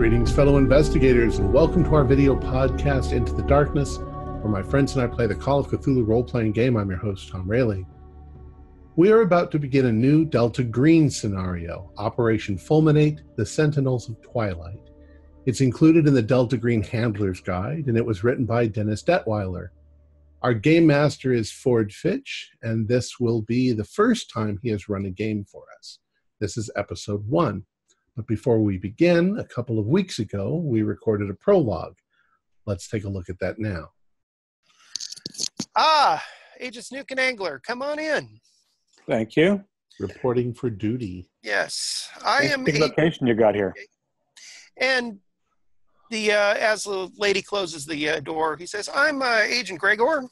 Greetings, fellow investigators, and welcome to our video podcast, Into the Darkness, where my friends and I play the Call of Cthulhu role-playing game. I'm your host, Tom Rayleigh. We are about to begin a new Delta Green scenario, Operation Fulminate, the Sentinels of Twilight. It's included in the Delta Green Handler's Guide, and it was written by Dennis Detweiler. Our game master is Ford Fitch, and this will be the first time he has run a game for us. This is episode 1. But before we begin, a couple of weeks ago, we recorded a prologue. Let's take a look at that now. Agent Snook and Angler, come on in. Thank you. Reporting for duty. Yes, I am. Big location you got here. And the as the lady closes the door, he says, "I'm Agent Gregor,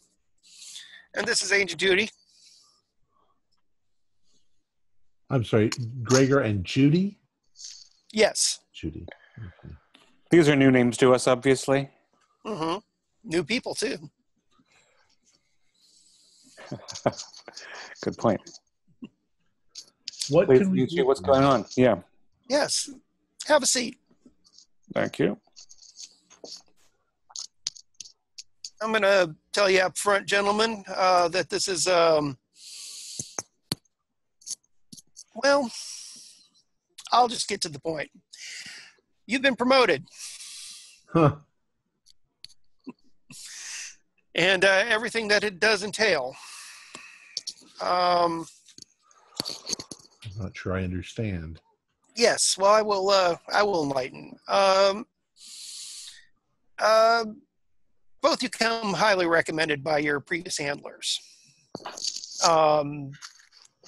and this is Agent Judy." I'm sorry, Gregor and Judy? Yes. Judy. Okay. These are new names to us, obviously. Mm-hmm. New people, too. Good point. What Please can we see do? what's going on. Yeah. Yes. Have a seat. Thank you. I'm going to tell you up front, gentlemen, that this is, well, I'll just get to the point. You've been promoted. Huh. And everything that it does entail. I'm not sure I understand. Yes, well, I will enlighten. Both you come highly recommended by your previous handlers.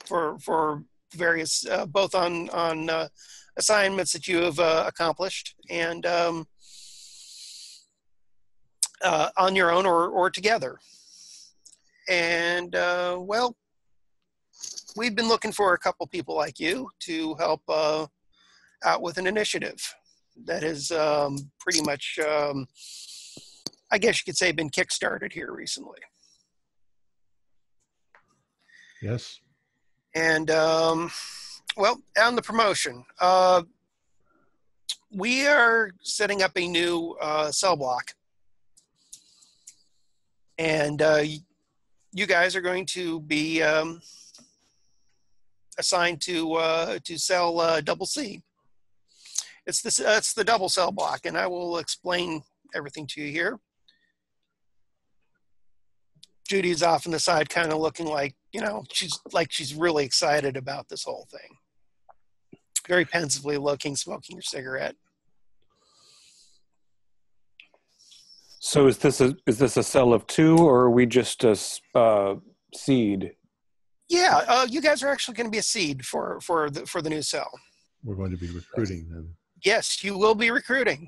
For various, both on assignments that you have accomplished and on your own or together. And, well, we've been looking for a couple people like you to help out with an initiative that is pretty much, I guess you could say, been kickstarted here recently. Yes. And, well, on the promotion, we are setting up a new cell block. And you guys are going to be assigned to cell double C. It's the double cell block, and I will explain everything to you here. Judy's off on the side, kind of looking like, she's really excited about this whole thing. Very pensively looking, smoking her cigarette. So is this a cell of 2, or are we just a seed? Yeah, you guys are actually going to be a seed for the new cell. We're going to be recruiting then. Yes, you will be recruiting.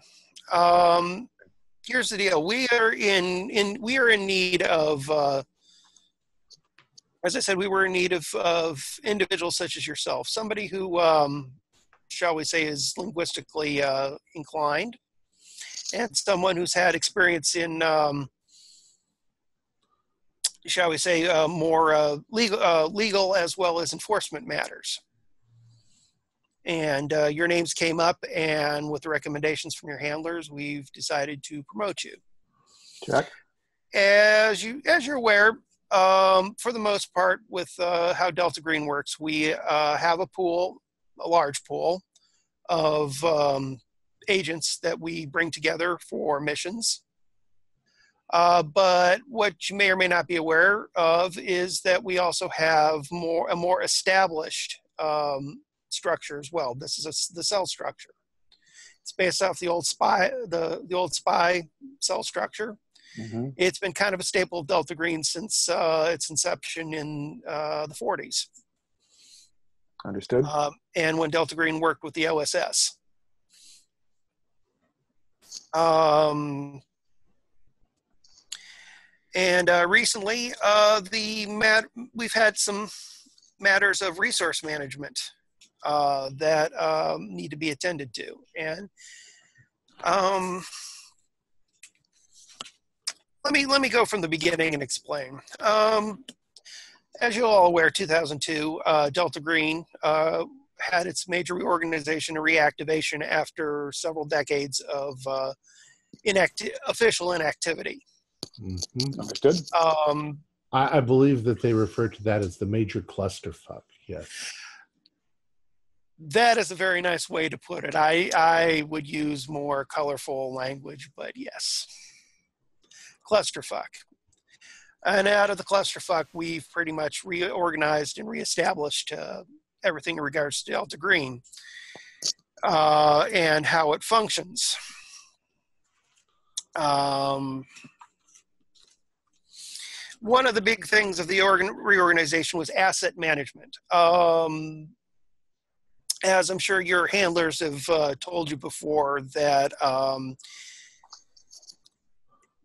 Here's the deal: we are in need of, as I said, we were in need of individuals such as yourself, somebody who, shall we say, is linguistically inclined, and someone who's had experience in, shall we say, more legal as well as enforcement matters. And your names came up, and with the recommendations from your handlers, we've decided to promote you. Check. As you're aware, for the most part, with how Delta Green works, we have a large pool of agents that we bring together for missions. But what you may or may not be aware of is that we also have a more established structure as well. This is the cell structure. It's based off the old spy cell structure. Mm-hmm. It's been kind of a staple of Delta Green since its inception in the 40s. Understood. And when Delta Green worked with the OSS. And recently, we've had some matters of resource management that need to be attended to. And let me go from the beginning and explain. As you're all aware, 2002, Delta Green had its major reorganization and reactivation after several decades of official inactivity. Mm-hmm. Understood. I believe that they refer to that as the major clusterfuck. Yes. That is a very nice way to put it. I would use more colorful language, but yes. Clusterfuck. And out of the clusterfuck, we've pretty much reorganized and reestablished everything in regards to Delta Green and how it functions. One of the big things of the reorganization was asset management. As I'm sure your handlers have told you before, that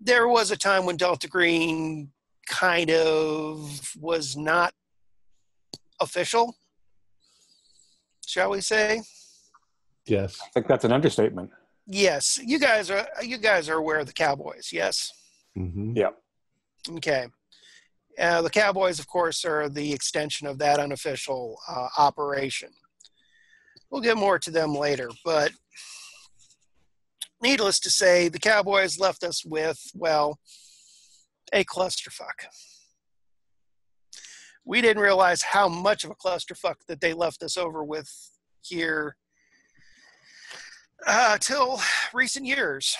there was a time when Delta Green kind of was not official, shall we say? Yes. I think that's an understatement. Yes, you guys are aware of the Cowboys, yes? Mm-hmm. Yeah. Okay. The Cowboys, of course, are the extension of that unofficial operation. We'll get more to them later, but needless to say, the Cowboys left us with, well, a clusterfuck. We didn't realize how much of a clusterfuck that they left us over with here till recent years.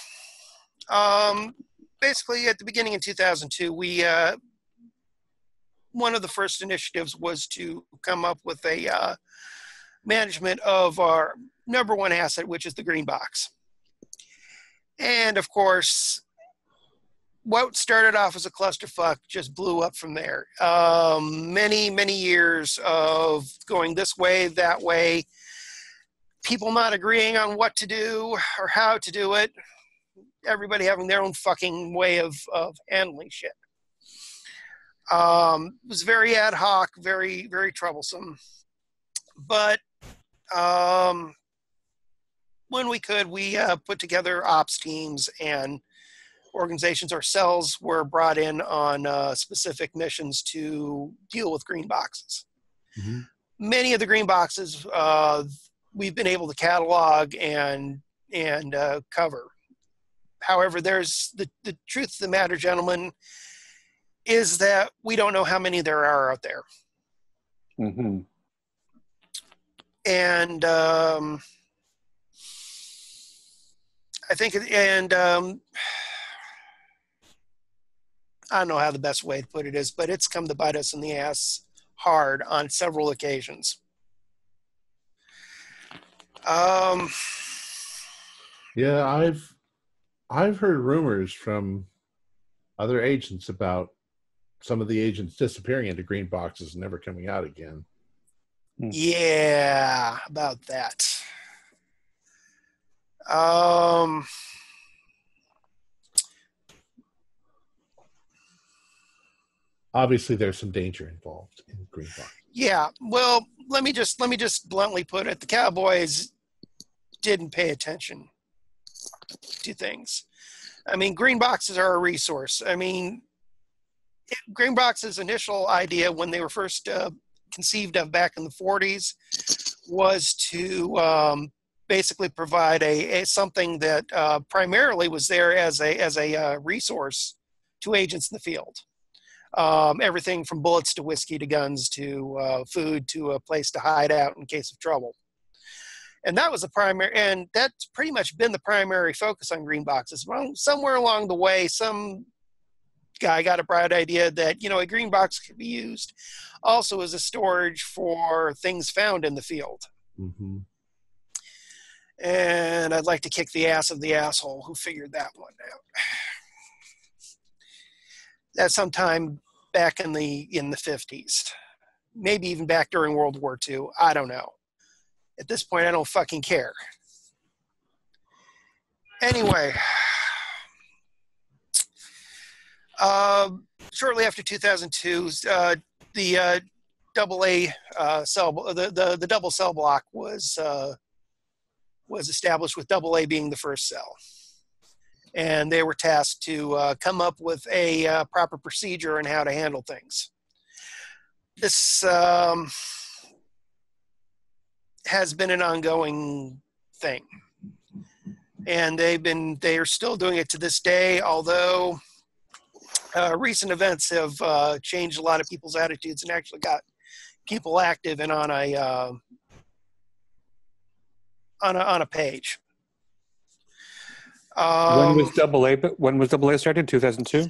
Basically, at the beginning of 2002, one of the first initiatives was to come up with a management of our number one asset, which is the green box. And of course, what started off as a clusterfuck just blew up from there. Many, many years of going this way, that way, people not agreeing on what to do or how to do it, everybody having their own fucking way of handling shit. It was very ad hoc, very, very troublesome. But when we could, we put together ops teams and organizations ourselves were brought in on specific missions to deal with green boxes. Mm-hmm. Many of the green boxes we've been able to catalog and cover. However, there's the truth of the matter, gentlemen, is that we don't know how many there are out there. Mm-hmm. And I think, I don't know how the best way to put it is, but it's come to bite us in the ass hard on several occasions. Yeah, I've heard rumors from other agents about some of the agents disappearing into green boxes and never coming out again. Yeah, about that. Obviously, there's some danger involved in green box. Yeah, well, let me just bluntly put it: the Cowboys didn't pay attention to things. I mean, green boxes are a resource. I mean, green box's initial idea when they were first conceived of back in the 40s was to basically provide a something that primarily was there as a resource to agents in the field. Everything from bullets to whiskey to guns to food to a place to hide out in case of trouble. And that was the primary, and that's pretty much been the primary focus on green boxes. Well, somewhere along the way, some guy got a bright idea that, a green box could be used also as a storage for things found in the field. Mm-hmm. And I'd like to kick the ass of the asshole who figured that one out. That's sometime back in the 50s, maybe even back during World War II. I don't know. At this point, I don't fucking care. Anyway, shortly after 2002, the the double cell block was established, with AA being the first cell. And they were tasked to come up with a proper procedure on how to handle things. This has been an ongoing thing. And they are still doing it to this day, although recent events have changed a lot of people's attitudes and actually got people active and on a page. When was AA started? 2002?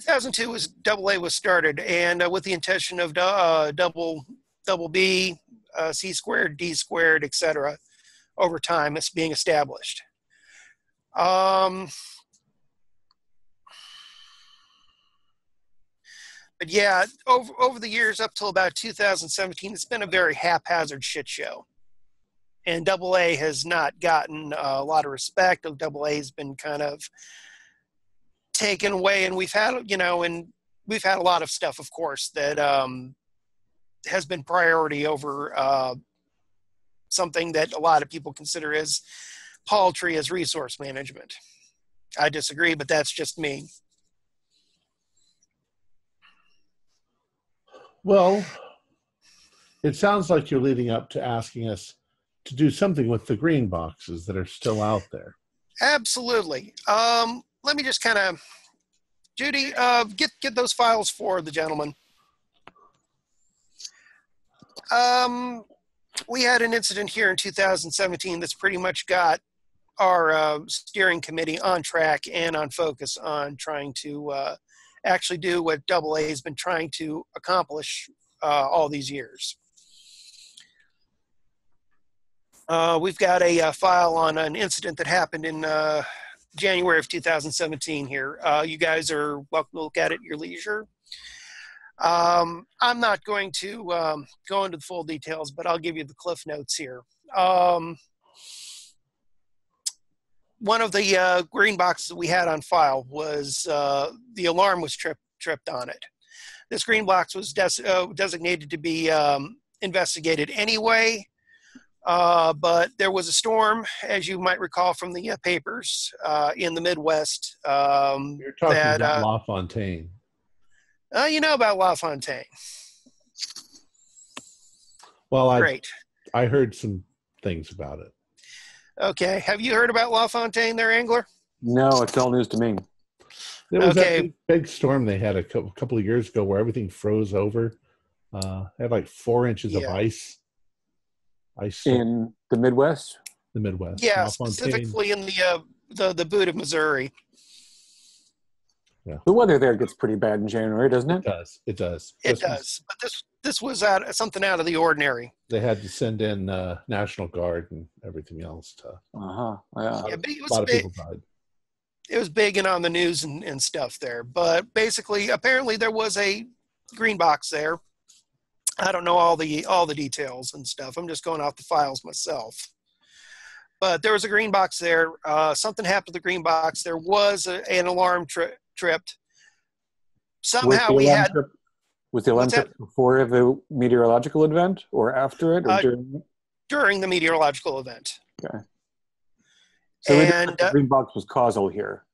2002 was AA was started, and with the intention of double B, C squared, D squared, etc. over time, it's being established. But yeah, over the years up till about 2017, it's been a very haphazard shit show. And AA has not gotten a lot of respect. AA has been kind of taken away, and we've had a lot of stuff, of course, that has been priority over something that a lot of people consider as paltry as resource management. I disagree, but that's just me. Well, it sounds like you're leading up to asking us to do something with the green boxes that are still out there. Absolutely. Let me just kind of, Judy, get those files for the gentleman. We had an incident here in 2017 that's pretty much got our steering committee on track and on focus on trying to actually do what AA has been trying to accomplish all these years. We've got a file on an incident that happened in January of 2017 here. You guys are welcome to look at it at your leisure. I'm not going to go into the full details, but I'll give you the cliff notes here. One of the green boxes that we had on file was the alarm was tripped on it. This green box was designated to be investigated anyway, but there was a storm, as you might recall from the papers, in the Midwest. You're talking about LaFontaine. You know about LaFontaine. Well, Great. I heard some things about it. Okay. Have you heard about LaFontaine there, Angler? No, it's all news to me. There was that big storm they had a couple of years ago where everything froze over. They had like 4 inches of ice. In the Midwest? The Midwest. Yeah, LaFontaine. Specifically in the boot of Missouri. Yeah. The weather there gets pretty bad in January, doesn't it? It does. It does. But this was something out of the ordinary. They had to send in National Guard and everything else to. Yeah. But it was a lot big. of people died. It was big and on the news and stuff there. But basically, apparently there was a green box there. I don't know all the details and stuff. I'm just going off the files myself. But there was a green box there. Something happened to the green box. There was an alarm tripped. Somehow we had... Was the alarm tripped before the meteorological event or after it? Or during the meteorological event. Okay. So we don't think the green box was causal here.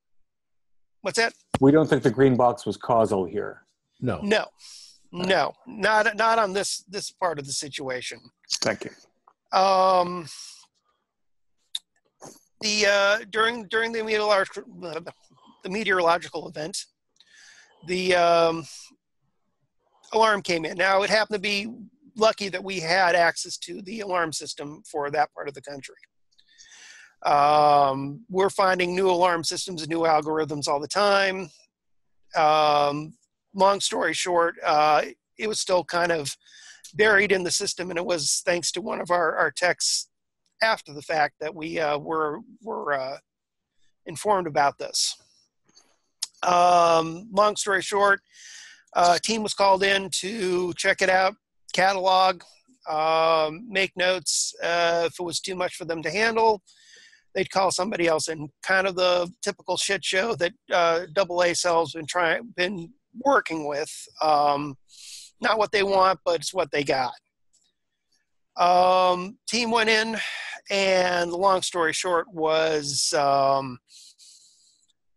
What's that? We don't think the green box was causal here. No. No, not on this part of the situation. Thank you. During the meteorological event, the alarm came in. Now it happened to be lucky that we had access to the alarm system for that part of the country. We're finding new alarm systems and new algorithms all the time. Long story short, it was still kind of buried in the system, and it was thanks to one of our techs after the fact that we were informed about this. Long story short, a team was called in to check it out, catalog, make notes. If it was too much for them to handle, they'd call somebody else in. Kind of the typical shit show that AA cells been working with. Not what they want, but it's what they got. Team went in, and the long story short was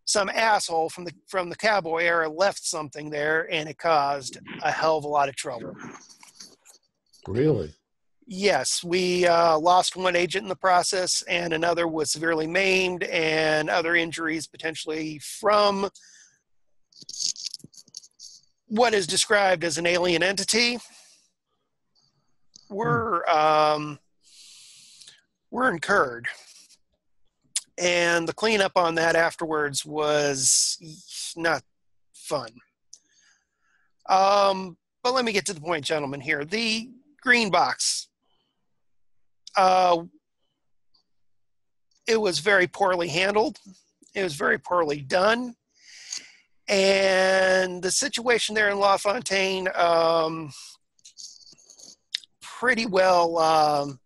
some asshole from the cowboy era left something there, and it caused a hell of a lot of trouble. Really? Yes, we lost one agent in the process, and another was severely maimed, and other injuries potentially from what is described as an alien entity were incurred. And the cleanup on that afterwards was not fun. But let me get to the point, gentlemen, here. The green box. It was very poorly handled. It was very poorly done. And the situation there in LaFontaine pretty well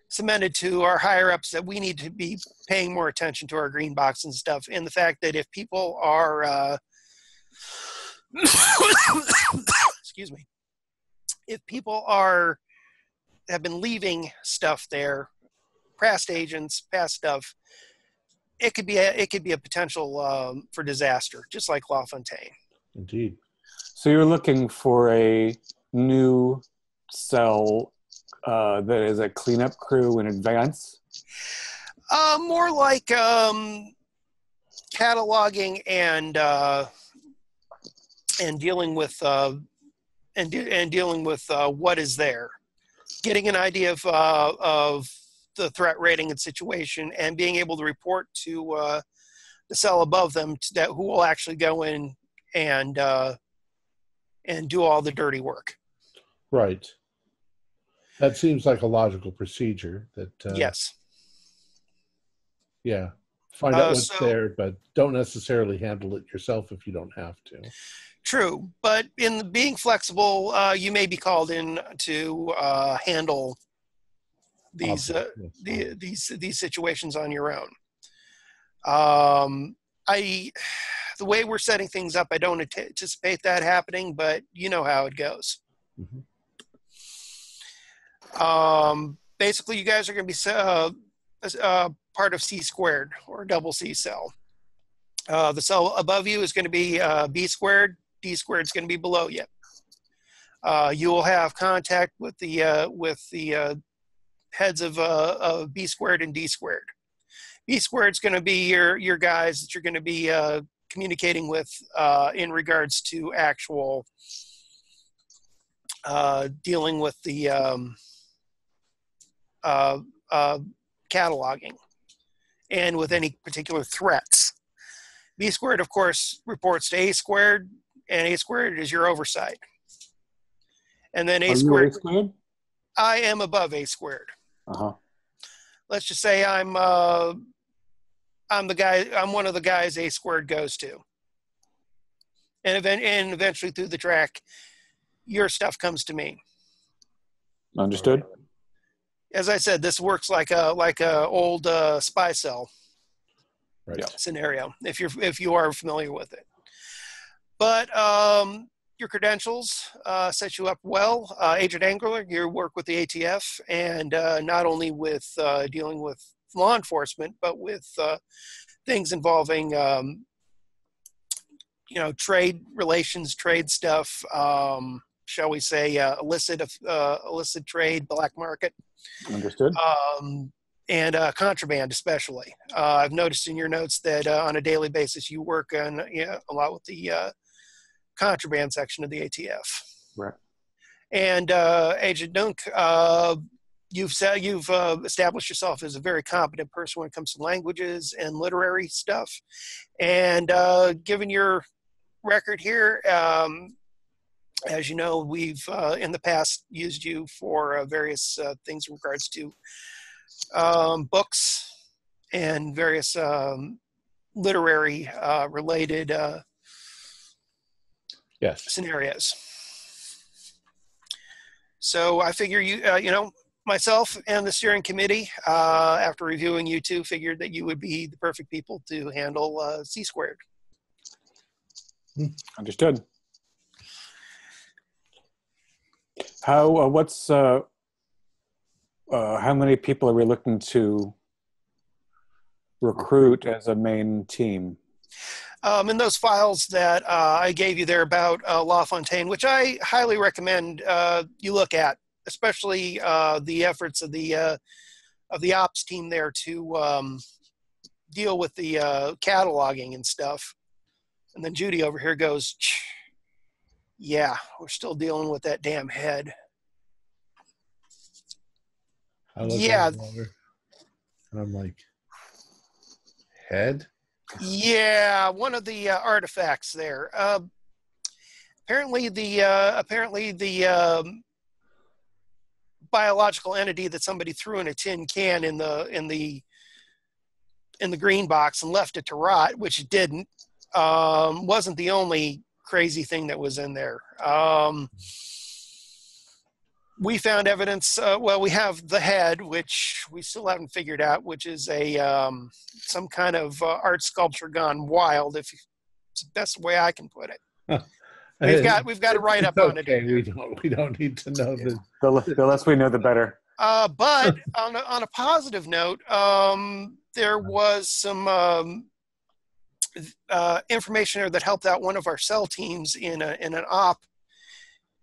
cemented to our higher-ups that we need to be paying more attention to our green box and stuff. And the fact that if people are... excuse me. If people have been leaving stuff there, past agents, past stuff, it could be a potential for disaster, just like LaFontaine. Indeed. So you're looking for a new cell that is a cleanup crew in advance? More like cataloging and dealing with dealing with what is there, getting an idea of the threat rating and situation, and being able to report to the cell above them who will actually go in and do all the dirty work. Right. That seems like a logical procedure. That yes. Yeah. Find out what's there, but don't necessarily handle it yourself if you don't have to. True, but in being flexible, you may be called in to handle these these situations on your own. The way we're setting things up, I don't anticipate that happening, but you know how it goes. Mm-hmm. Basically, you guys are going to be part of C squared, or double C cell. The cell above you is going to be B squared. D squared is going to be below you. You will have contact with the heads of B squared and D squared. B squared is going to be your guys that you're going to be communicating with in regards to actual dealing with the cataloging and with any particular threats. B squared, of course, reports to A squared, and A squared is your oversight. And then A squared. A squared? I am above A squared. Uh-huh. Let's just say I'm the guy. I'm one of the guys A squared goes to. And eventually through the track, your stuff comes to me. Understood. As I said, this works like a old spy cell scenario, if you are familiar with it. But your credentials set you up well. Agent Angler, you work with the ATF, and not only with dealing with law enforcement, but with things involving trade relations, trade stuff. Shall we say illicit trade, black market. Understood. And contraband especially. I've noticed in your notes that on a daily basis you work on a lot with the contraband section of the ATF. Right. And Agent Dunk, you've established yourself as a very competent person when it comes to languages and literary stuff. And given your record here, as you know, we've in the past used you for various things in regards to books and various literary related scenarios. So I figure myself and the steering committee, after reviewing you two, figured that you would be the perfect people to handle C squared. Understood. How many people are we looking to recruit as a main team? In those files that I gave you there about LaFontaine, which I highly recommend you look at, especially the efforts of the ops team there to deal with the cataloging and stuff. And then Judy over here goes, yeah, we're still dealing with that damn head. I look Yeah. at her and I'm like, head? Yeah, one of the artifacts there. Apparently the biological entity that somebody threw in a tin can in the green box and left it to rot, which it didn't, wasn't the only crazy thing that was in there. We found evidence. We have the head, which we still haven't figured out, which is some kind of art sculpture gone wild. If it's the best way I can put it. Huh. We've got to write up on it. We don't need to know this. The less we know, the better. But on a positive note, there was some information there that helped out one of our cell teams in an op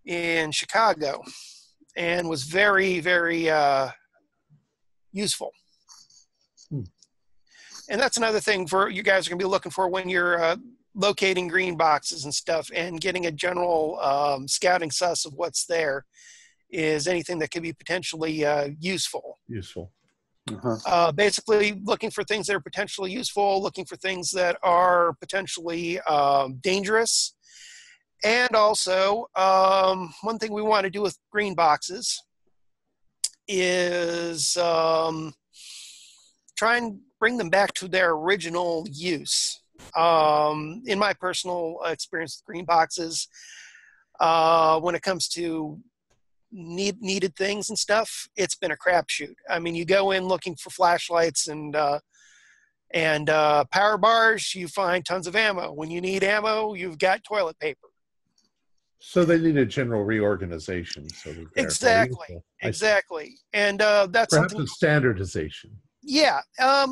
in Chicago, and was very, very useful. And that's another thing for you guys are going to be looking for when you're locating green boxes and stuff, and getting a general scouting suss of what's there, is anything that could be potentially useful. Basically looking for things that are potentially useful, looking for things that are potentially dangerous. And also, one thing we want to do with green boxes is try and bring them back to their original use. In my personal experience with green boxes, when it comes to needed things and stuff, it's been a crapshoot. I mean, you go in looking for flashlights and power bars, you find tons of ammo. When you need ammo, you've got toilet paper. So they need a general reorganization. So exactly. And that's perhaps something. A standardization. Yeah, I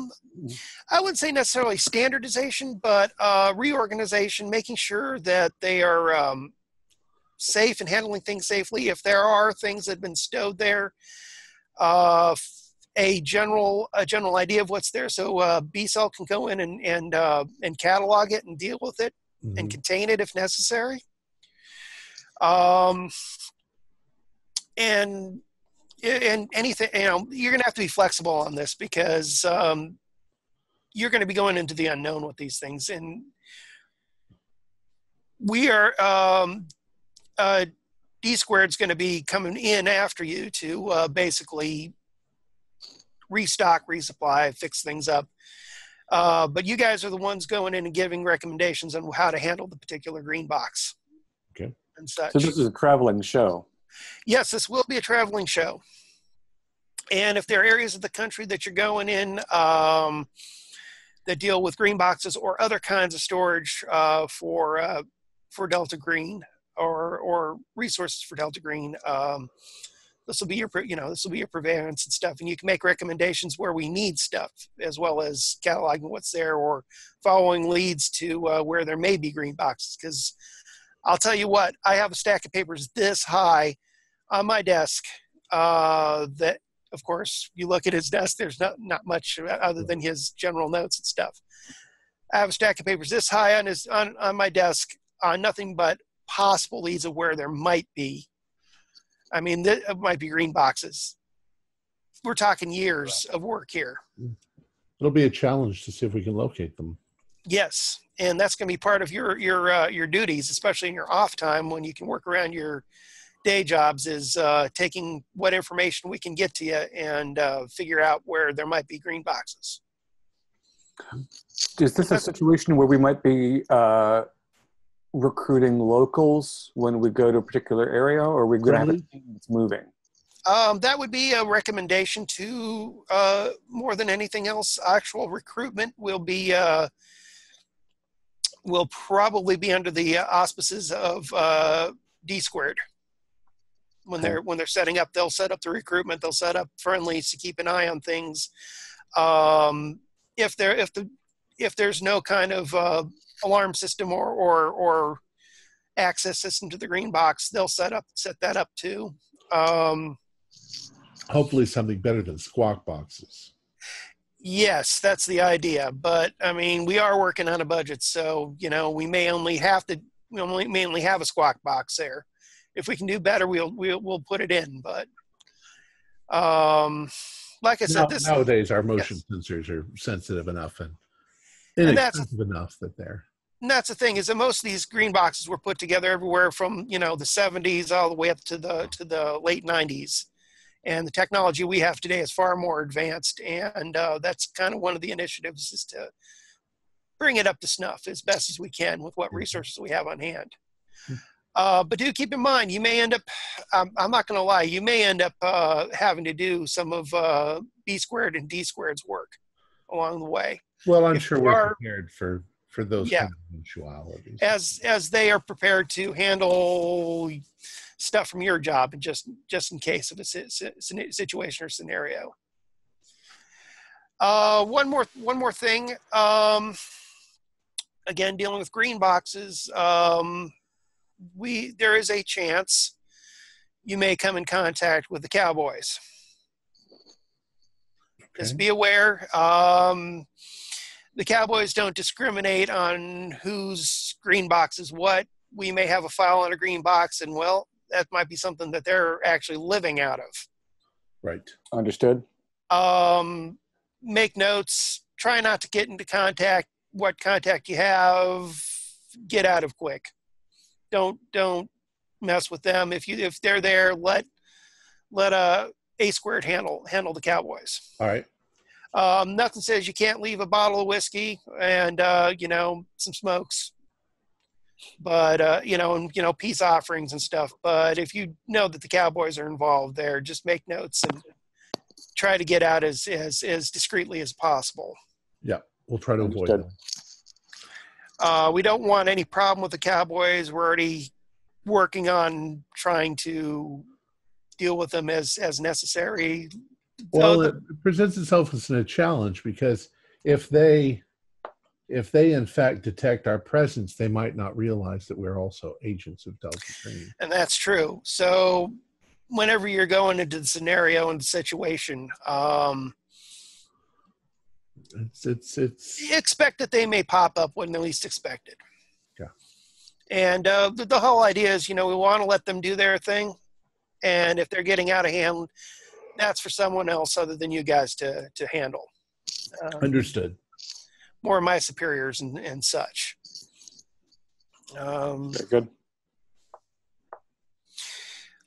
wouldn't say necessarily standardization, but reorganization, making sure that they are safe and handling things safely. If there are things that have been stowed there, a general idea of what's there, so B-Cell can go in and catalog it and deal with it and contain it if necessary. And anything, you're going to have to be flexible on this, because you're going to be going into the unknown with these things. And we are, D-Squared's going to be coming in after you to basically restock, resupply, fix things up. But you guys are the ones going in and giving recommendations on how to handle the particular green box. Okay. And such. So this is a traveling show. Yes, this will be a traveling show. And if there are areas of the country that you're going in that deal with green boxes or other kinds of storage for Delta Green or resources for Delta Green, this will be your purveyance and stuff, and you can make recommendations where we need stuff, as well as cataloging what's there or following leads to where there may be green boxes. Because I'll tell you what, I have a stack of papers this high on my desk that, of course, you look at his desk, there's not much other than his general notes and stuff. I have a stack of papers this high on my desk on nothing but possible leads of where there might be. I mean, it might be green boxes. We're talking years of work here. It'll be a challenge to see if we can locate them. Yes, and that's going to be part of your duties, especially in your off time when you can work around your day jobs, is taking what information we can get to you and figure out where there might be green boxes. Is this a situation where we might be recruiting locals when we go to a particular area, or are we going to have a team that's moving? That would be a recommendation to, more than anything else, actual recruitment will probably be under the auspices of D-Squared. When they're setting up, they'll set up the recruitment, they'll set up friendlies to keep an eye on things. If there's no kind of alarm system or access system to the green box, they'll set that up too. Hopefully something better than squawk boxes. Yes, that's the idea. But I mean, we are working on a budget, so we may only have a squawk box there. If we can do better, we'll put it in. But like I said, nowadays our motion sensors are sensitive enough and inexpensive enough that they're. And that's the thing, is that most of these green boxes were put together everywhere from the 70s all the way up to the late 90s. And the technology we have today is far more advanced, and that's kind of one of the initiatives, is to bring it up to snuff as best as we can with what resources we have on hand. But do keep in mind, you may end up, I'm not going to lie, you may end up having to do some of B squared and D squared's work along the way. Well, I'm sure we're prepared for those kind of eventualities. As they are prepared to handle stuff from your job, and just in case of a situation or scenario. One more thing. Again, dealing with green boxes, there is a chance you may come in contact with the cowboys. Okay. Just be aware. The cowboys don't discriminate on whose green box is what. We may have a file on a green box, and that might be something that they're actually living out of. Right. Understood. Make notes. Try not to get into contact. What contact you have, get out of quick. Don't mess with them. If they're there, let A squared handle the cowboys. All right. Nothing says you can't leave a bottle of whiskey and some smokes, but and peace offerings and stuff. But if you know that the cowboys are involved there, just make notes and try to get out as discreetly as possible. Yeah, we'll try to avoid them. We don't want any problem with the cowboys. We're already working on trying to deal with them as necessary. Well, it presents itself as a challenge, because if they in fact detect our presence, they might not realize that we're also agents of Delta Green. And that's true. So whenever you're going into the scenario and the situation, it's expect that they may pop up when they're least expected. Yeah. And the whole idea is, we want to let them do their thing. And if they're getting out of hand, that's for someone else other than you guys to handle. Understood. More of my superiors and such. Very good.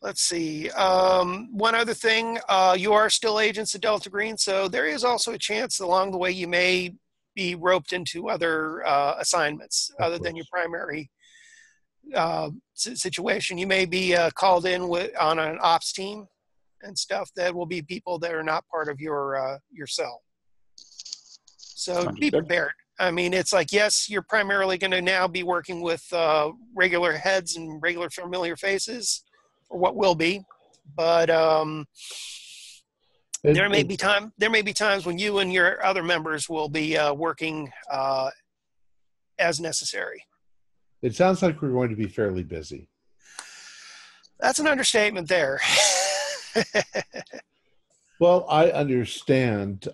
Let's see. One other thing, you are still agents of Delta Green, so there is also a chance along the way you may be roped into other assignments other than your primary situation. You may be called in on an ops team and stuff that will be people that are not part of your cell. So be prepared. I mean, it's like, yes, you're primarily going to now be working with regular heads and regular familiar faces, or what will be, but there may be times when you and your other members will be working as necessary. It sounds like we're going to be fairly busy. That's an understatement there. Well, I understand.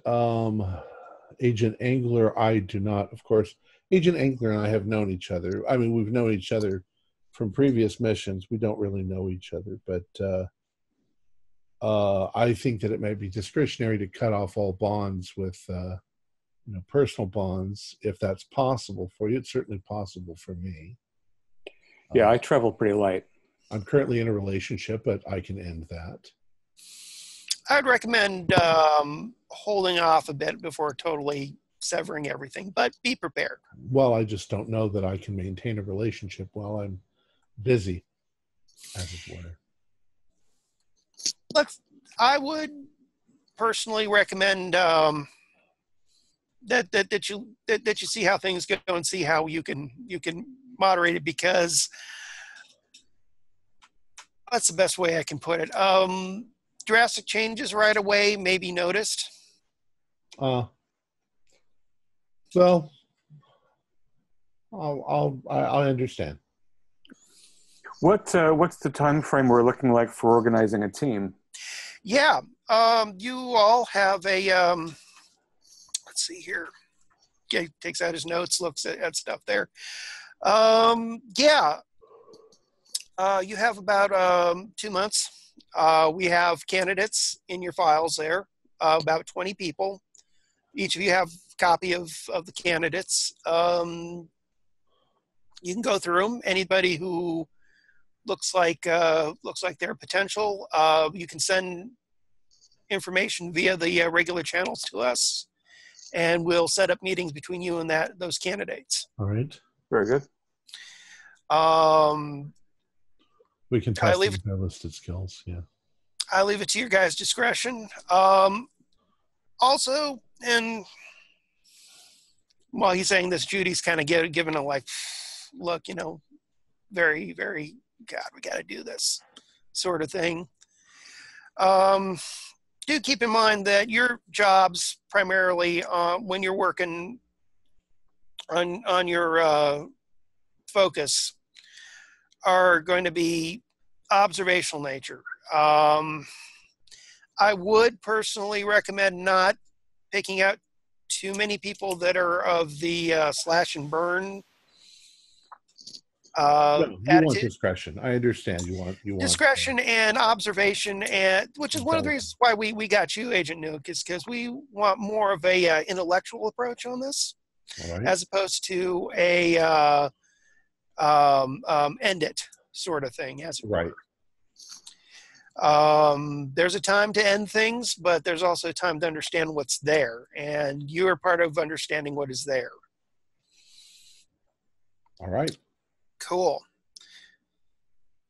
Agent Angler, I do not. Of course, Agent Angler and I have known each other. I mean, we've known each other from previous missions. We don't really know each other, but I think that it may be discretionary to cut off all bonds with personal bonds, if that's possible for you. It's certainly possible for me. Yeah, I travel pretty light. I'm currently in a relationship, but I can end that. I'd recommend holding off a bit before totally severing everything, but be prepared. Well, I just don't know that I can maintain a relationship while I'm busy, as it were. I would personally recommend that you see how things go and see how you can moderate it, because that's the best way I can put it. Drastic changes right away may be noticed. Well, I understand. What's the time frame we're looking like for organizing a team? Yeah, You all have a, let's see here. Okay, takes out his notes, looks at stuff there. Yeah, you have about 2 months. We have candidates in your files there, about 20 people. Each of you have a copy of the candidates. You can go through them. Anybody who looks like they're potential, you can send information via the regular channels to us, and we'll set up meetings between you and those candidates. All right. Very good. We can test their listed skills. Yeah. I leave it to your guys' discretion. Also, and while he's saying this, Judy's kind of giving a look, very, very, God, we got to do this sort of thing. Do keep in mind that your jobs primarily, when you're working on your focus, are going to be observational nature. I would personally recommend not picking out too many people that are of the slash and burn you attitude. Want discretion. I understand. You want discretion and observation, and which is one of the reasons why we got you, Agent Nuke, is because we want more of a intellectual approach on this, as opposed to a end it sort of thing, as it were. There's a time to end things, but there's also a time to understand what's there, and you are part of understanding what is there. All right. Cool.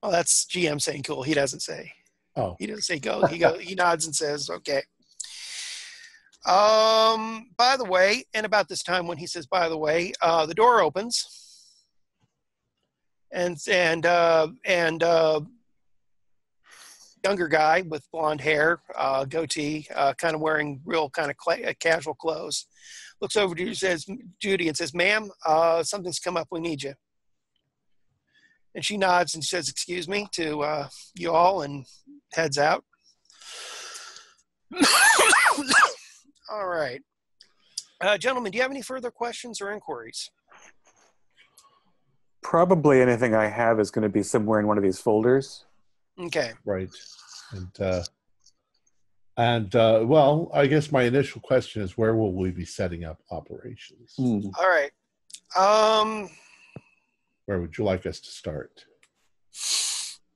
Well, that's GM saying cool. He doesn't say. Oh. He doesn't say go. He nods and says, okay. By the way, and about this time when he says, by the way, the door opens, and younger guy with blonde hair, goatee, kind of wearing real kind of casual clothes, looks over to Judy and says, ma'am, something's come up. We need you. And she nods and says, excuse me, to you all, and heads out. All right. Gentlemen, do you have any further questions or inquiries? Probably anything I have is going to be somewhere in one of these folders. Okay. Right. And well, I guess my initial question is, where will we be setting up operations? All right. Where would you like us to start?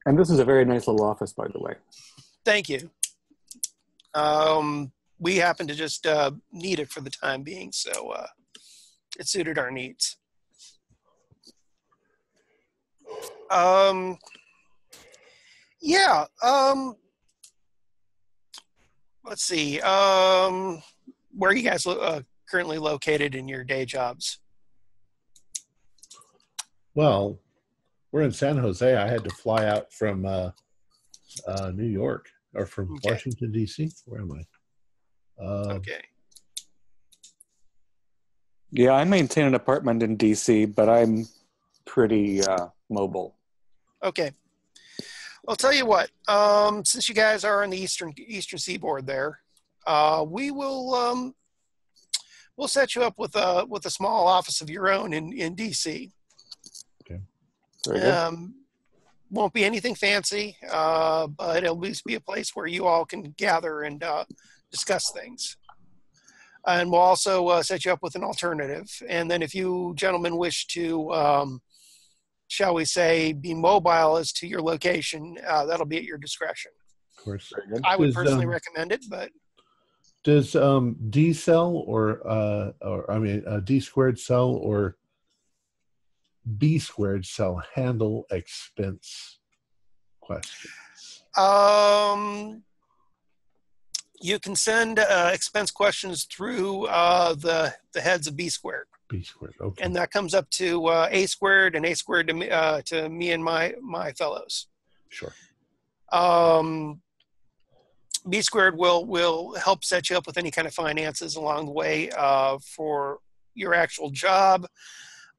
And this is a very nice little office, by the way. Thank you. We happen to just need it for the time being, so it suited our needs. Yeah. Let's see. Where are you guys currently located in your day jobs? Well, we're in San Jose. I had to fly out from New York, or from Washington, D.C. Where am I? Okay. Yeah, I maintain an apartment in D.C., but I'm pretty mobile. Okay. I'll tell you what. Since you guys are on the eastern seaboard there, we will we'll set you up with a small office of your own in D.C. Okay. Very good. Won't be anything fancy, but it'll at least be a place where you all can gather and discuss things. And we'll also set you up with an alternative. And then if you gentlemen wish to, shall we say, be mobile as to your location, that'll be at your discretion. Of course. I would personally recommend it, but... Does D cell or D squared cell or B squared cell handle expense questions? You can send expense questions through the heads of B squared. B squared, okay. And that comes up to A squared and A squared to me and my fellows. Sure. B squared will help set you up with any kind of finances along the way for your actual job.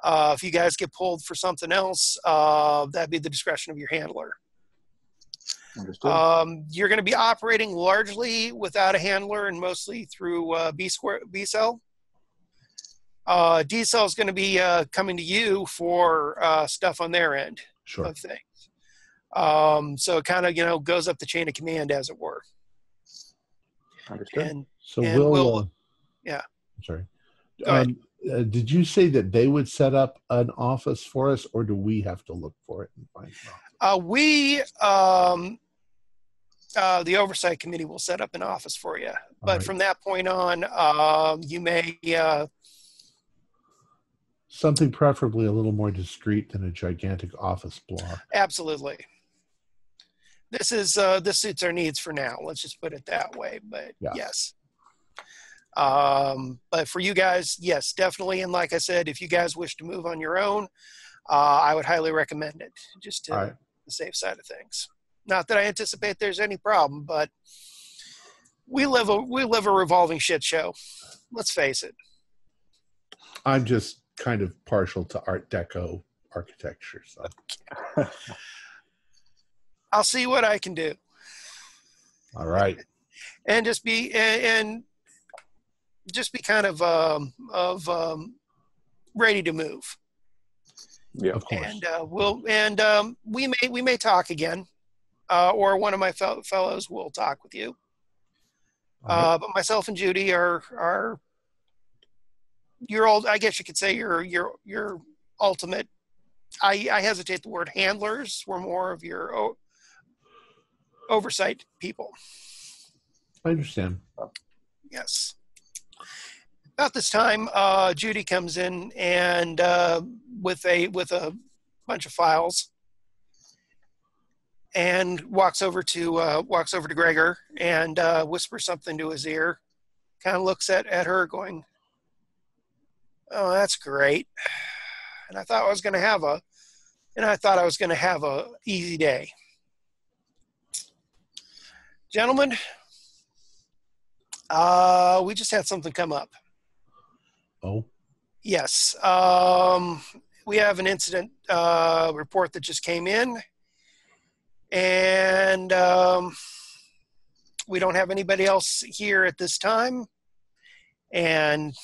If you guys get pulled for something else, that'd be the discretion of your handler. Understood. You're going to be operating largely without a handler and mostly through B cell. D cell is going to be coming to you for stuff on their end of things. So it kind of goes up the chain of command, as it were. Understood. So we'll yeah. Sorry. Go ahead. Did you say that they would set up an office for us, or do we have to look for it and find an office? The oversight committee will set up an office for you. But right. from that point on, you may... something preferably a little more discreet than a gigantic office block. Absolutely. This suits our needs for now. Let's just put it that way. But yes. But for you guys, yes, definitely. And like I said, if you guys wish to move on your own, I would highly recommend it, just to the safe side of things. Not that I anticipate there's any problem, but we live a revolving shit show. Let's face it. I'm just kind of partial to Art Deco architecture, so I'll see what I can do. All right. And just be kind of ready to move. Yeah, of course. And we may talk again, or one of my fellows will talk with you. Right. But myself and Judy are your old. I guess you could say your ultimate. I hesitate the word handlers. We're more of your oversight people. I understand. Yes. About this time, Judy comes in and with a bunch of files, and walks over to Gregor and whispers something to his ear. Kind of looks at her, going, "Oh, that's great." And I thought I was going to have a easy day. Gentlemen, we just had something come up. Oh? Yes. We have an incident report that just came in, and we don't have anybody else here at this time. And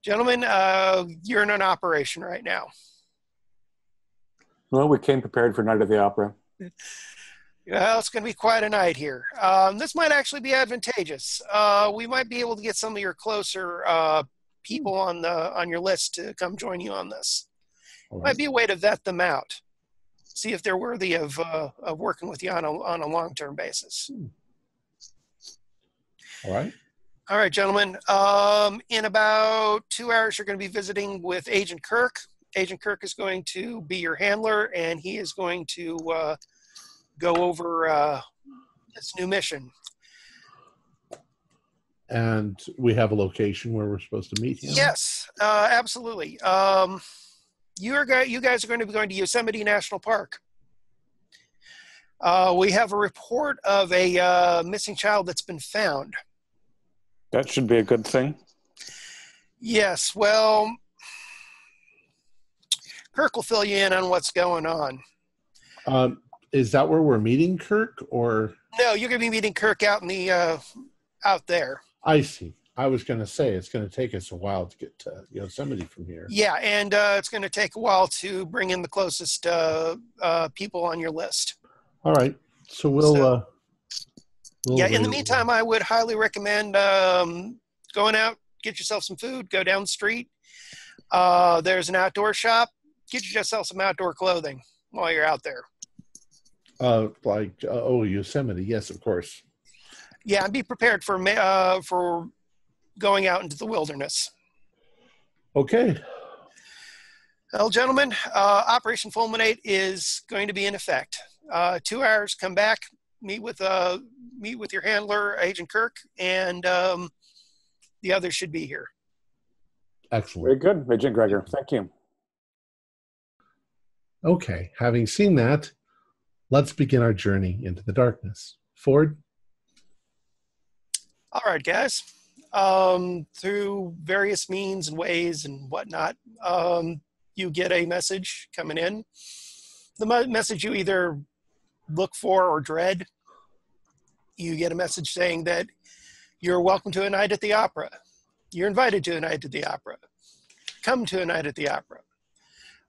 gentlemen, you're in an operation right now. Well, we came prepared for Night of the Opera. Well, it's going to be quite a night here. This might actually be advantageous. We might be able to get some of your closer people on your list to come join you on this. Right. Might be a way to vet them out, see if they're worthy of working with you on a long-term basis. All right. All right, gentlemen. In about 2 hours, you're going to be visiting with Agent Kirk. Agent Kirk is going to be your handler, and he is going to go over this new mission. And we have a location where we're supposed to meet him? Yes, absolutely. You guys are going to be going to Yosemite National Park. We have a report of a missing child that's been found. That should be a good thing. Yes, well, Kirk will fill you in on what's going on. Is that where we're meeting Kirk, or? No, you're going to be meeting Kirk out in the out there. I see. I was going to say it's going to take us a while to get to Yosemite from here. Yeah, and it's going to take a while to bring in the closest people on your list. All right. So we'll in the meantime, I would highly recommend going out, get yourself some food, go down the street. There's an outdoor shop. Get yourself some outdoor clothing while you're out there. Yosemite. Yes, of course. Yeah, and be prepared for going out into the wilderness. Okay. Well, gentlemen, Operation Fulminate is going to be in effect. 2 hours, come back, meet with your handler, Agent Kirk, and the others should be here. Excellent. Very good, Agent Gregor. Thank you. Okay, having seen that, let's begin our journey into the darkness. Ford? All right, guys. Through various means and ways and whatnot, you get a message coming in. The message you either look for or dread. You get a message saying that you're welcome to a night at the opera. You're invited to a night at the opera. Come to a night at the opera.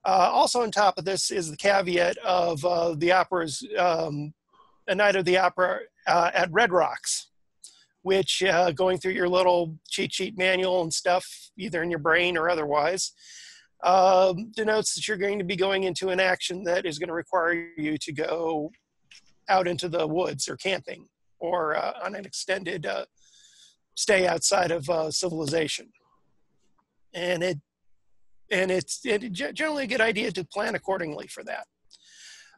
Also on top of this is the caveat of the opera's a night of the opera at Red Rocks, which going through your little cheat sheet manual and stuff, either in your brain or otherwise, denotes that you're going to be going into an action that is going to require you to go out into the woods or camping or on an extended stay outside of civilization. And it's generally a good idea to plan accordingly for that.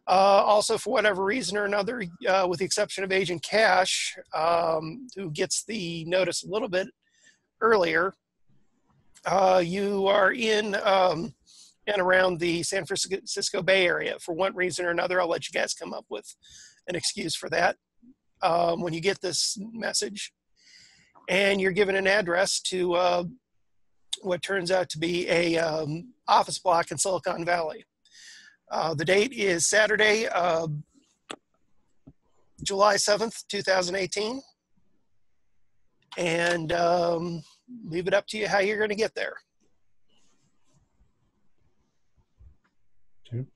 Also, for whatever reason or another, with the exception of Agent Cash, who gets the notice a little bit earlier, you are in and around the San Francisco Bay Area. For one reason or another, I'll let you guys come up with an excuse for that. When you get this message, and you're given an address to what turns out to be a office block in Silicon Valley. The date is Saturday, July 7th, 2018. And leave it up to you how you're going to get there. Okay.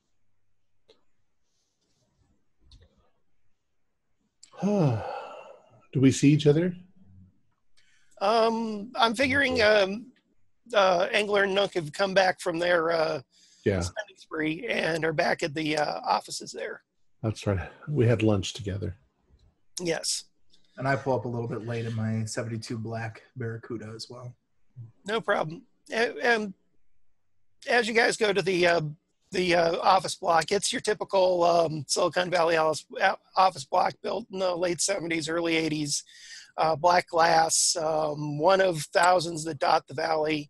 Do we see each other? I'm figuring Angler and Nook have come back from their spending spree and are back at the offices there. That's right. We had lunch together. Yes. And I pull up a little bit late in my 72 Black Barracuda as well. No problem. And as you guys go to the office block, it's your typical Silicon Valley office block built in the late 70s, early 80s. Black glass, one of thousands that dot the valley.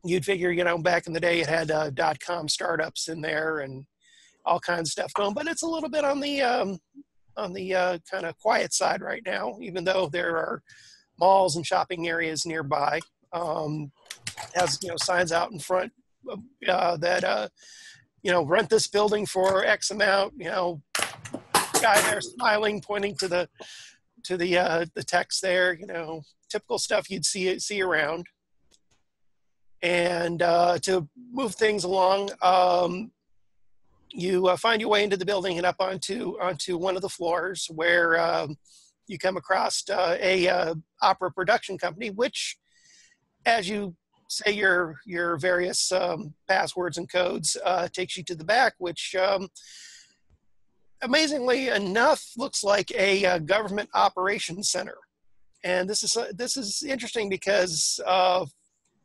You'd figure, back in the day it had .com startups in there and all kinds of stuff going, but it's a little bit on the kind of quiet side right now, even though there are malls and shopping areas nearby. Has signs out in front that rent this building for X amount. Guy there smiling, pointing to the text there. Typical stuff you'd see around. And to move things along, you find your way into the building and up onto one of the floors where you come across a opera production company, which, as you say your various passwords and codes, takes you to the back, which amazingly enough looks like a government operations center. And this is interesting because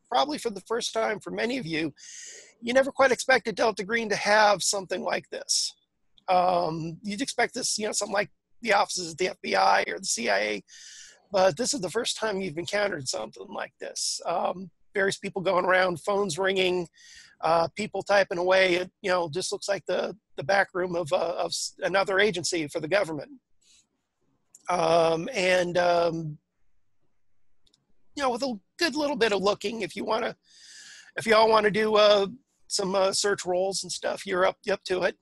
probably for the first time for many of you, you never quite expected Delta Green to have something like this. You'd expect this, something like the offices of the FBI or the CIA, but this is the first time you've encountered something like this. Various people going around, phones ringing, people typing away. It, just looks like the back room of another agency for the government. With a good little bit of looking, if you all want to do some search rolls and stuff, you're up to it.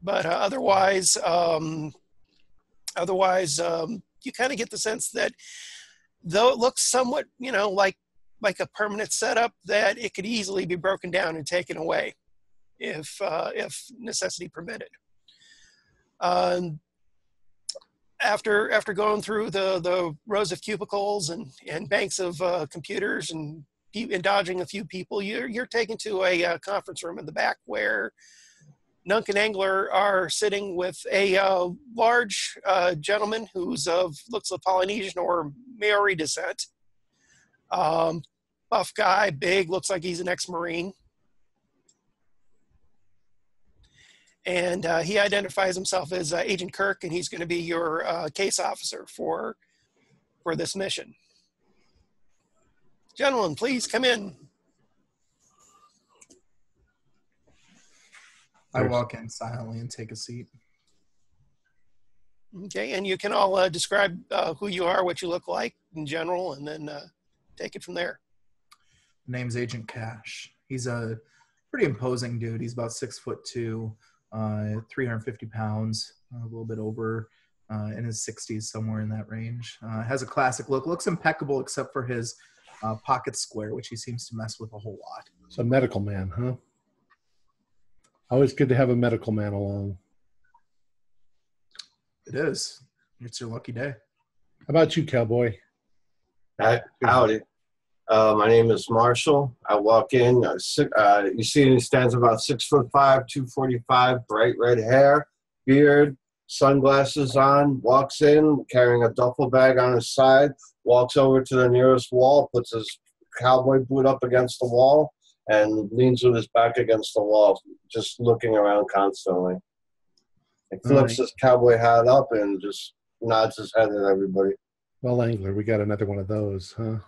But otherwise, you kind of get the sense that though it looks somewhat, like a permanent setup, that it could easily be broken down and taken away if necessity permitted. After going through the rows of cubicles and banks of computers and dodging a few people, you're taken to a conference room in the back where Nunk and Angler are sitting with a large gentleman who's looks of Polynesian or Maori descent. Buff guy, big, looks like he's an ex-Marine. And he identifies himself as Agent Kirk, and he's going to be your case officer for this mission. Gentlemen, please come in. I walk in silently and take a seat. Okay, and you can all describe who you are, what you look like in general, and then take it from there. Name's Agent Cash. He's a pretty imposing dude. He's about 6'2", 350 pounds, a little bit over, in his 60s, somewhere in that range. Has a classic look. Looks impeccable except for his pocket square, which he seems to mess with a whole lot. It's a medical man, huh? Always good to have a medical man along. It is. It's your lucky day. How about you, cowboy? Howdy. My name is Marshall. I walk in. You see, he stands about 6'5", 245, bright red hair, beard, sunglasses on. Walks in carrying a duffel bag on his side. Walks over to the nearest wall, puts his cowboy boot up against the wall, and leans with his back against the wall, just looking around constantly. He flips his cowboy hat up and just nods his head at everybody. Well, Angler, we got another one of those, huh?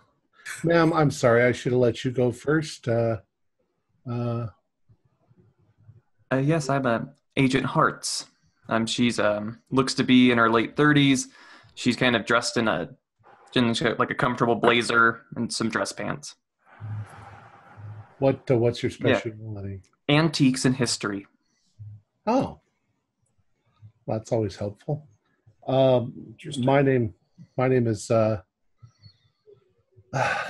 Ma'am, I'm sorry. I should have let you go first. Yes, I'm Agent Hartz. She's looks to be in her late 30s. She's kind of dressed in like a comfortable blazer and some dress pants. What's your specialty? Yeah. Antiques and history. Oh, that's always helpful. My name is.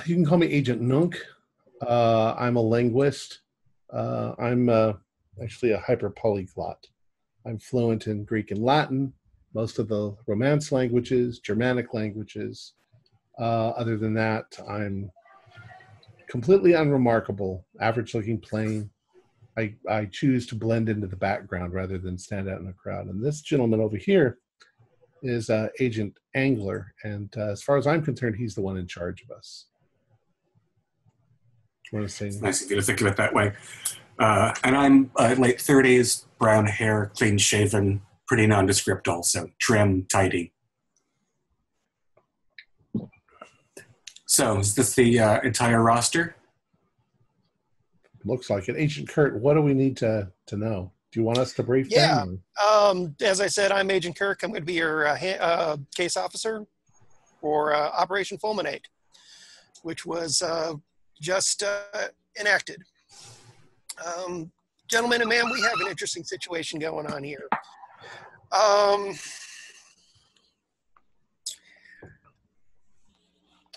You can call me Agent Nunk. I'm a linguist. I'm actually a hyper polyglot. I'm fluent in Greek and Latin, most of the Romance languages, Germanic languages. Other than that, I'm completely unremarkable, average-looking, plain. I choose to blend into the background rather than stand out in a crowd. And this gentleman over here is Agent Angler, and as far as I'm concerned, he's the one in charge of us. You want to say? It's nice of you to think of it that way. And I'm late 30s, brown hair, clean shaven, pretty nondescript also, trim, tidy. So is this the entire roster? Looks like it. Agent Kurt, what do we need to know? Do you want us to brief them? As I said, I'm Agent Kirk. I'm going to be your case officer for Operation Fulminate, which was just enacted. Gentlemen and ma'am, we have an interesting situation going on here.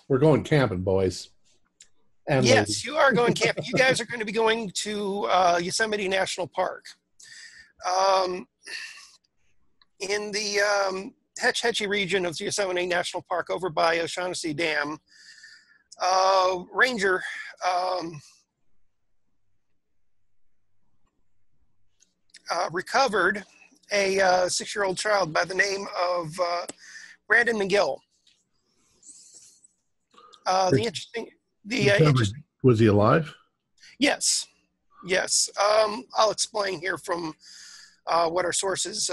We're going camping, boys. And yes, ladies. you are going camping. You guys are going to be going to Yosemite National Park. In the Hetch Hetchy region of Yosemite National Park over by O'Shaughnessy Dam, Ranger recovered a 6-year-old child by the name of Brandon McGill. Was he alive? Yes. I'll explain here from what our sources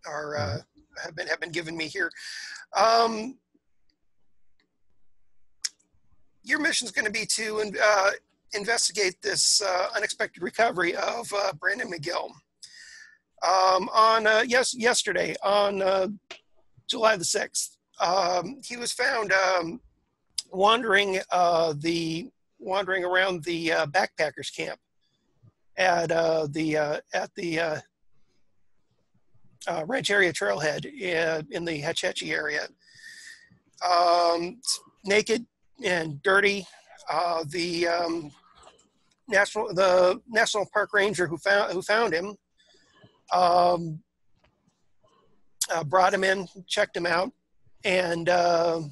have been given me here. Your mission is going to be to investigate this unexpected recovery of Brandon McGill. Yesterday on July the 6th, he was found wandering around the backpackers camp at the Rancheria Trailhead in the Hetch Hetchy area. Naked and dirty. The National Park Ranger who found him brought him in, checked him out, and had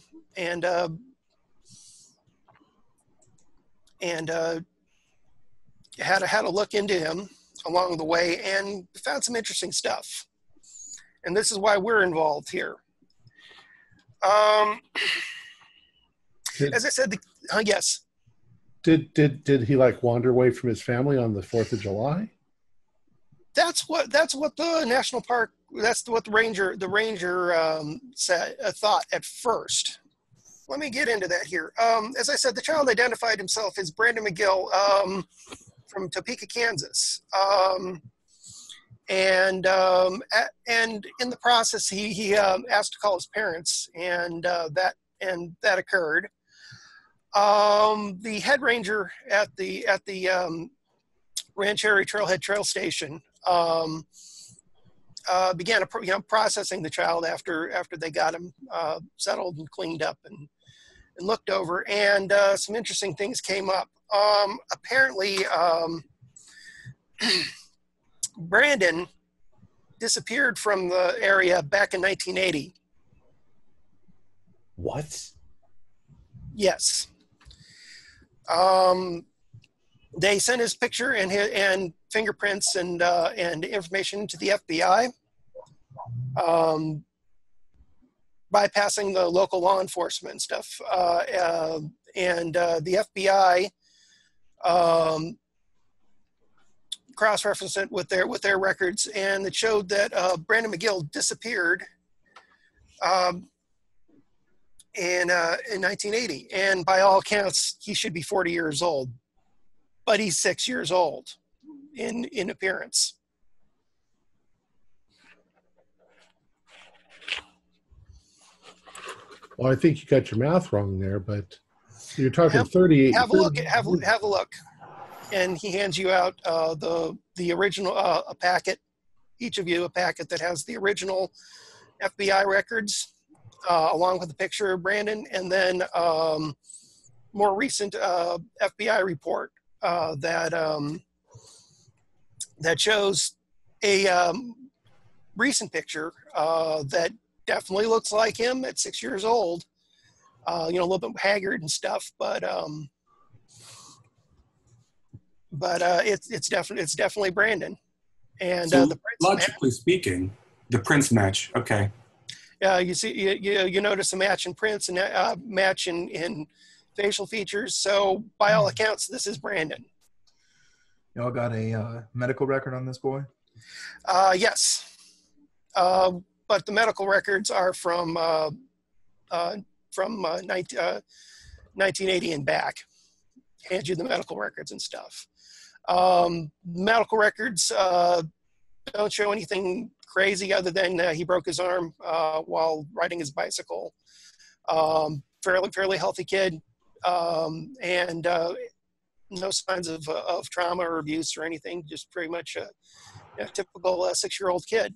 a look into him along the way and found some interesting stuff. And this is why we're involved here. As I said, yes. Did he like wander away from his family on the 4th of July? That's what the national park. That's what the ranger thought at first. Let me get into that here. As I said, the child identified himself as Brandon McGill from Topeka, Kansas, and in the process, he asked to call his parents, and that occurred. The head ranger at the Rancheria Trailhead Trail Station began processing the child after they got him settled and cleaned up and looked over, and some interesting things came up. Apparently, Brandon disappeared from the area back in 1980. What? Yes. They sent his picture and fingerprints and information to the FBI, bypassing the local law enforcement and stuff. And the FBI cross-referenced it with their records, and it showed that Brandon McGill disappeared in 1980, and by all accounts, he should be 40 years old, but he's 6 years old in appearance. Well, I think you got your math wrong there, but you're talking 38. Have a look. Have a look. And he hands you out the original a packet, each of you a packet that has the original FBI records, along with a picture of Brandon, and then more recent FBI report that shows a recent picture that definitely looks like him at 6 years old. A little bit haggard and stuff, but it's definitely Brandon. And so the prints logically speaking, the prints match. Okay. You see, you notice a match in prints and match in facial features. So by all accounts, this is Brandon. Y'all got a medical record on this boy? Yes. But the medical records are from 1980 and back. Hand you the medical records and stuff. Medical records don't show anything crazy other than he broke his arm while riding his bicycle. Fairly healthy kid, and no signs of trauma or abuse or anything. Just pretty much a typical 6-year-old kid.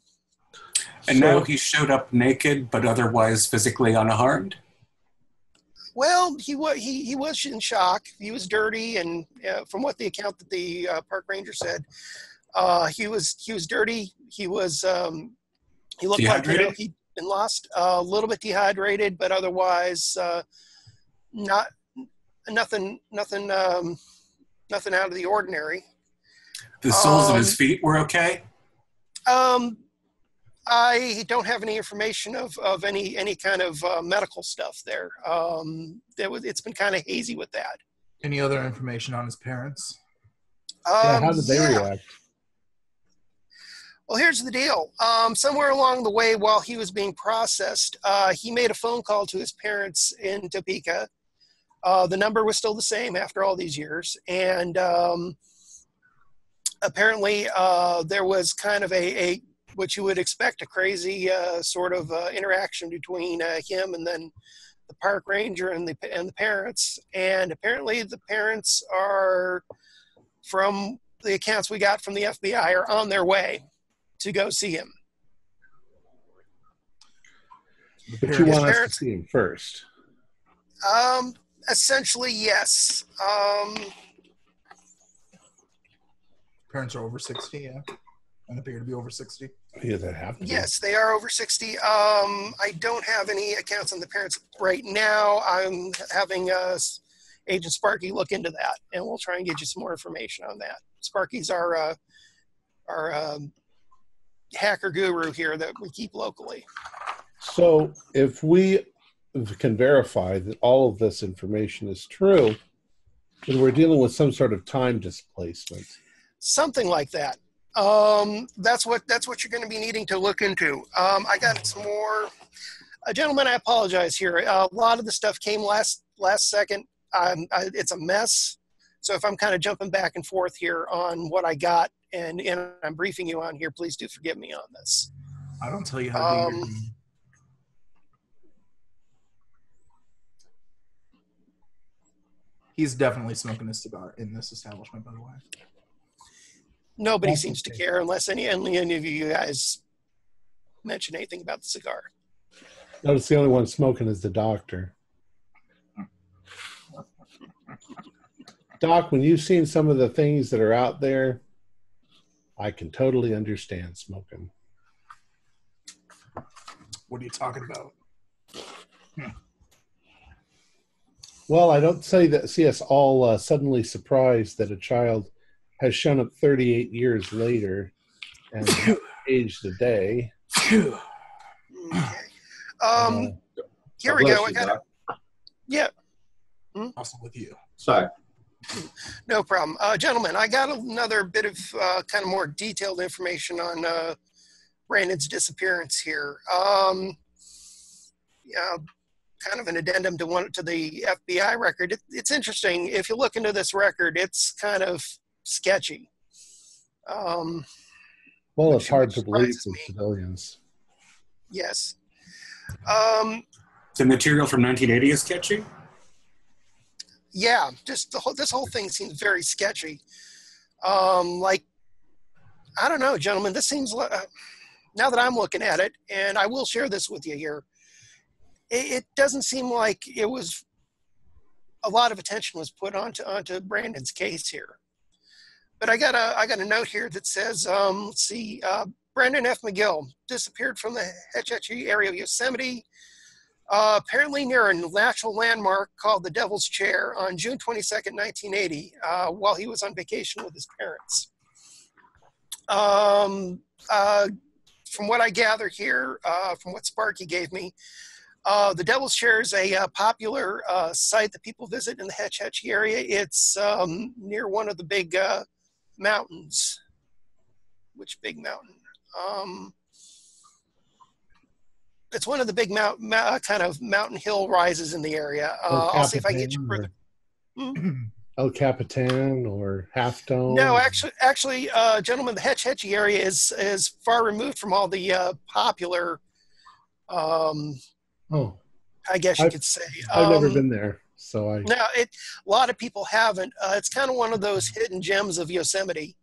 And now he showed up naked, but otherwise physically unharmed? Well, he was in shock. He was dirty, and from what the account that the park ranger said, he was dirty. He was he looked dehydrated? like he'd been lost, a little bit dehydrated, but otherwise nothing out of the ordinary. The soles of his feet were okay? I don't have any information of any kind of medical stuff there. It's been kind of hazy with that. Any other information on his parents? How did they react? Well, here's the deal. Somewhere along the way, while he was being processed, he made a phone call to his parents in Topeka. The number was still the same after all these years, and apparently there was kind of a what you would expect, a crazy sort of interaction between him and then the park ranger and the parents. And apparently the parents are, from the accounts we got from the FBI, are on their way to go see him. But you want us to see him first? Essentially, yes. Parents are over 60, yeah. And appear to be over 60. Yeah, that have to be. Yes, they are over 60. I don't have any accounts on the parents right now. I'm having Agent Sparky look into that, and we'll try and get you some more information on that. Sparky's our hacker guru here that we keep locally. So if we can verify that all of this information is true, then we're dealing with some sort of time displacement. Something like that. That's what you're going to be needing to look into. I got some more. Gentlemen, I apologize here. A lot of the stuff came last second. It's a mess. So if I'm kind of jumping back and forth here on what I got and I'm briefing you on here, please do forgive me on this. I don't tell you how to do your thing. He's definitely smoking a cigar in this establishment, by the way. Nobody seems to care unless any of you guys mention anything about the cigar. Notice the only one smoking is the doctor. Doc, when you've seen some of the things that are out there, I can totally understand smoking. What are you talking about? Well, I don't see us all suddenly surprised that a child has shown up 38 years later and aged a day. Okay. Here we go. I got it. Yeah. Also with you. Sorry. No problem. Gentlemen, I got another bit of kind of more detailed information on Brandon's disappearance here. Kind of an addendum to the FBI record. It's interesting. If you look into this record, it's kind of sketchy. Well, it's hard to believe for civilians. Yes. The material from 1980 is sketchy? Yeah, just this whole thing seems very sketchy. Like, I don't know, gentlemen, this seems like, now that I'm looking at it, and I will share this with you here, it doesn't seem like it was a lot of attention was put onto Brandon's case here. But I got a note here that says, let's see, Brandon F. McGill disappeared from the Hetch Hetchy area of Yosemite, apparently near a natural landmark called the Devil's Chair on June 22nd, 1980, while he was on vacation with his parents. From what I gather here, from what Sparky gave me, the Devil's Chair is a popular site that people visit in the Hetch Hetchy area. It's near one of the big mountains. Which big mountain? It's one of the big kind of mountain hill rises in the area. I'll see if I can get you further. El Capitan or Half Dome? No, actually, gentlemen, the Hetch Hetchy area is far removed from all the popular. I guess you could say. I've never been there, so I. No, a lot of people haven't. It's kind of one of those hidden gems of Yosemite,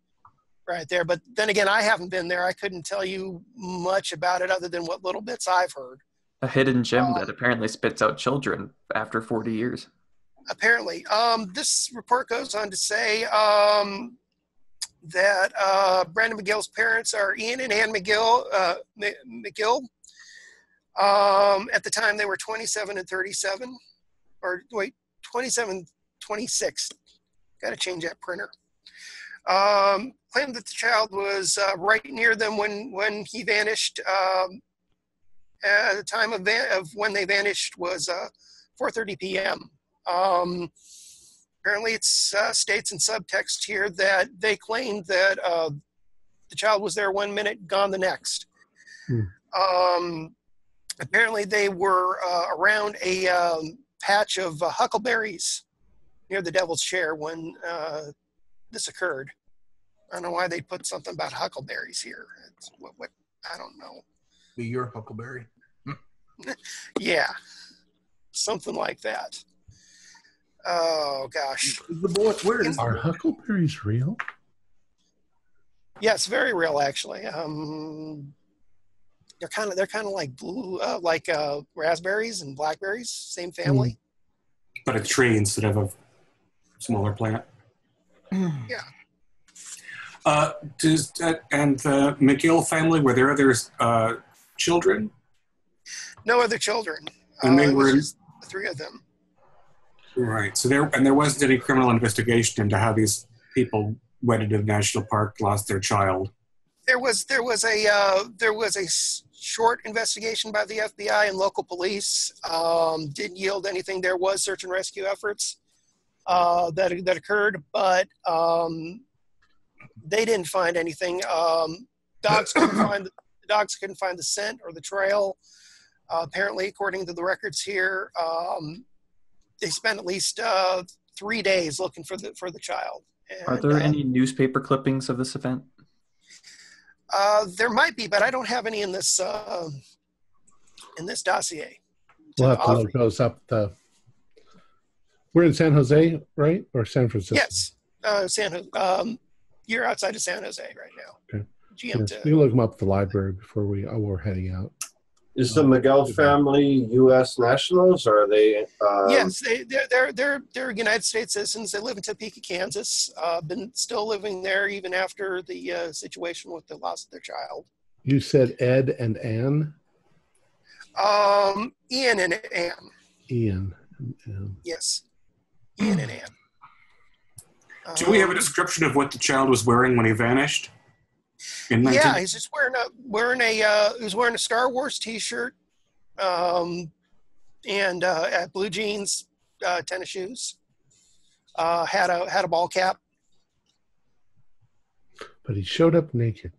right there. But then again, I haven't been there. I couldn't tell you much about it other than what little bits I've heard. A hidden gem that apparently spits out children after 40 years. Apparently. This report goes on to say that Brandon McGill's parents are Ian and Ann McGill. At the time, they were 27 and 37. Or wait, 27, 26. Got to change that printer. Claimed that the child was right near them when he vanished. At the time of when they vanished was 4:30 p.m. Apparently, it states in subtext here that they claimed that the child was there 1 minute, gone the next. Apparently, they were around a patch of huckleberries near the Devil's Chair when this occurred. I don't know why they put something about huckleberries here. It's what I don't know. Be your huckleberry. Yeah, something like that. Oh gosh. Are huckleberries real? Yes, very real actually. They're kind of like blue, like raspberries and blackberries, same family. But a tree instead of a smaller plant. Yeah. And the McGill family, were there other children? No other children. And they were just the three of them. Right. So there wasn't any criminal investigation into how these people went into the national park, lost their child. There was a short investigation by the FBI and local police. Didn't yield anything. There was search and rescue efforts that occurred, but they didn't find anything. Dogs couldn't find the scent or the trail. Apparently, according to the records here, they spent at least 3 days looking for the child. And, are there any newspaper clippings of this event? There might be, but I don't have any in this dossier. We'll have to look those up. We're in San Jose, right? Or San Francisco? Yes. San Jose. You're outside of San Jose right now. Okay. GM Yes, we can look them up at the library before we're heading out. Is the Miguel family U.S. nationals, or are they? Yes, they're United States citizens. They live in Topeka, Kansas. Been still living there even after the situation with the loss of their child. You said Ed and Ann? Ian and Ann. Ian and Ann. Yes, Ian and Ann. Do we have a description of what the child was wearing when he vanished? Yeah, he's just wearing a Star Wars T-shirt, and blue jeans, tennis shoes. Had a ball cap. But he showed up naked.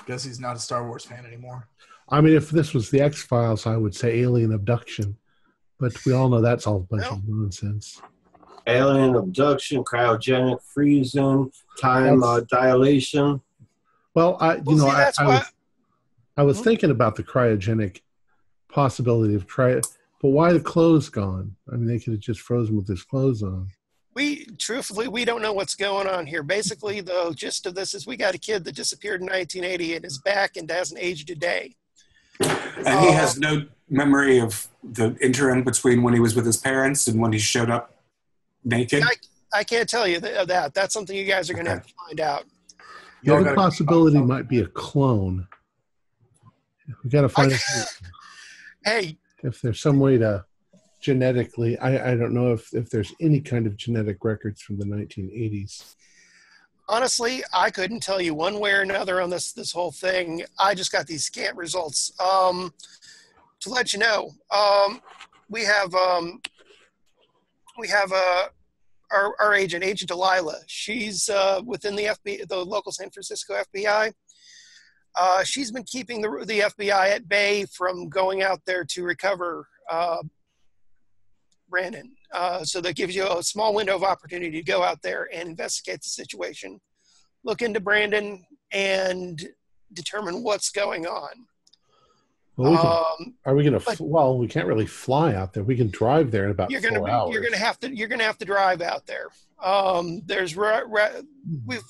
Guess he's not a Star Wars fan anymore. I mean, if this was the X-Files, I would say alien abduction. But we all know that's all a bunch of nonsense. Alien abduction, cryogenic freezing, time dilation. Well, I was thinking about the cryogenic possibility of but why the clothes gone? I mean, they could have just frozen with his clothes on. Truthfully, we don't know what's going on here. Basically, the gist of this is we got a kid that disappeared in 1980 and is back and hasn't aged a day. And he has no memory of the interim between when he was with his parents and when he showed up naked? I can't tell you that. That's something you guys are going to have to find out. The other possibility might be a clone. We got to find out. Hey. If there's some way to genetically, I don't know if there's any kind of genetic records from the 1980s. Honestly, I couldn't tell you one way or another on this whole thing. I just got these scant results. To let you know, we have our agent, Agent Delilah. She's within the FBI, the local San Francisco FBI. She's been keeping the FBI at bay from going out there to recover Brandon. So that gives you a small window of opportunity to go out there and investigate the situation, look into Brandon, and determine what's going on. Well, are we going to? Well, we can't really fly out there. We can drive there in about 4 hours. You're going to have to drive out there.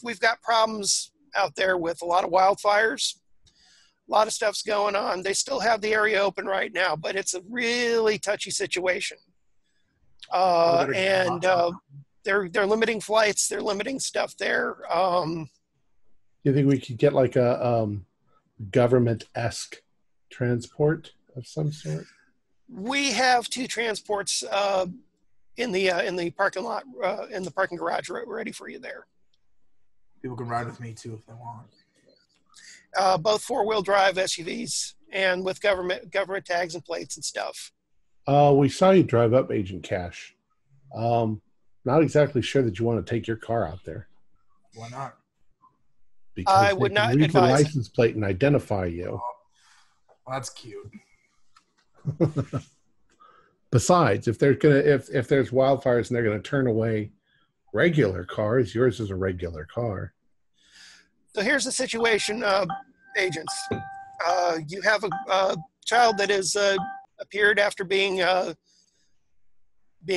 We've got problems out there with a lot of wildfires. A lot of stuff's going on. They still have the area open right now, but it's a really touchy situation. They're limiting flights. They're limiting stuff there. You think we could get like a government-esque transport of some sort? We have 2 transports in the parking lot, in the parking garage, ready for you there. People can ride with me too if they want. Both 4-wheel drive SUVs and with government tags and plates and stuff. We saw you drive up, Agent Cash. Not exactly sure that you want to take your car out there. Why not? Because I would not read the advise license plate and identify you. Well, that's cute. Besides, if there's wildfires and they're gonna turn away regular cars, yours is a regular car. So here's the situation, agents. You have a child that has appeared after being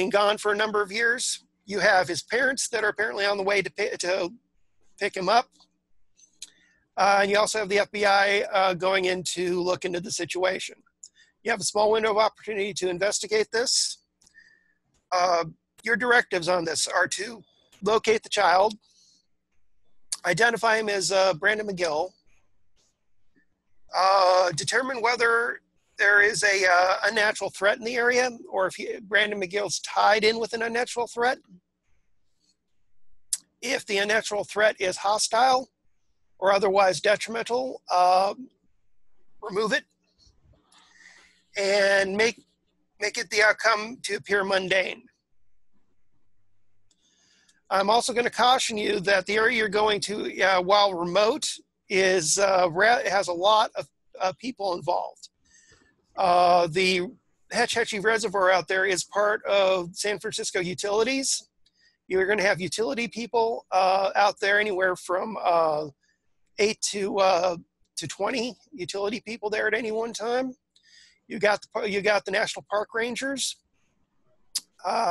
gone for a number of years. You have his parents that are apparently on the way to pick him up. And you also have the FBI going in to look into the situation. You have a small window of opportunity to investigate this. Your directives on this are to locate the child, identify him as Brandon McGill, determine whether there is a unnatural threat in the area, or if Brandon McGill's tied in with an unnatural threat. If the unnatural threat is hostile or otherwise detrimental, remove it and make it the outcome to appear mundane. I'm also going to caution you that the area you're going to, while remote, has a lot of people involved. The Hetch Hetchy Reservoir out there is part of San Francisco Utilities. You're going to have utility people out there, anywhere from 8 to 20 utility people there at any one time. You got the National Park Rangers.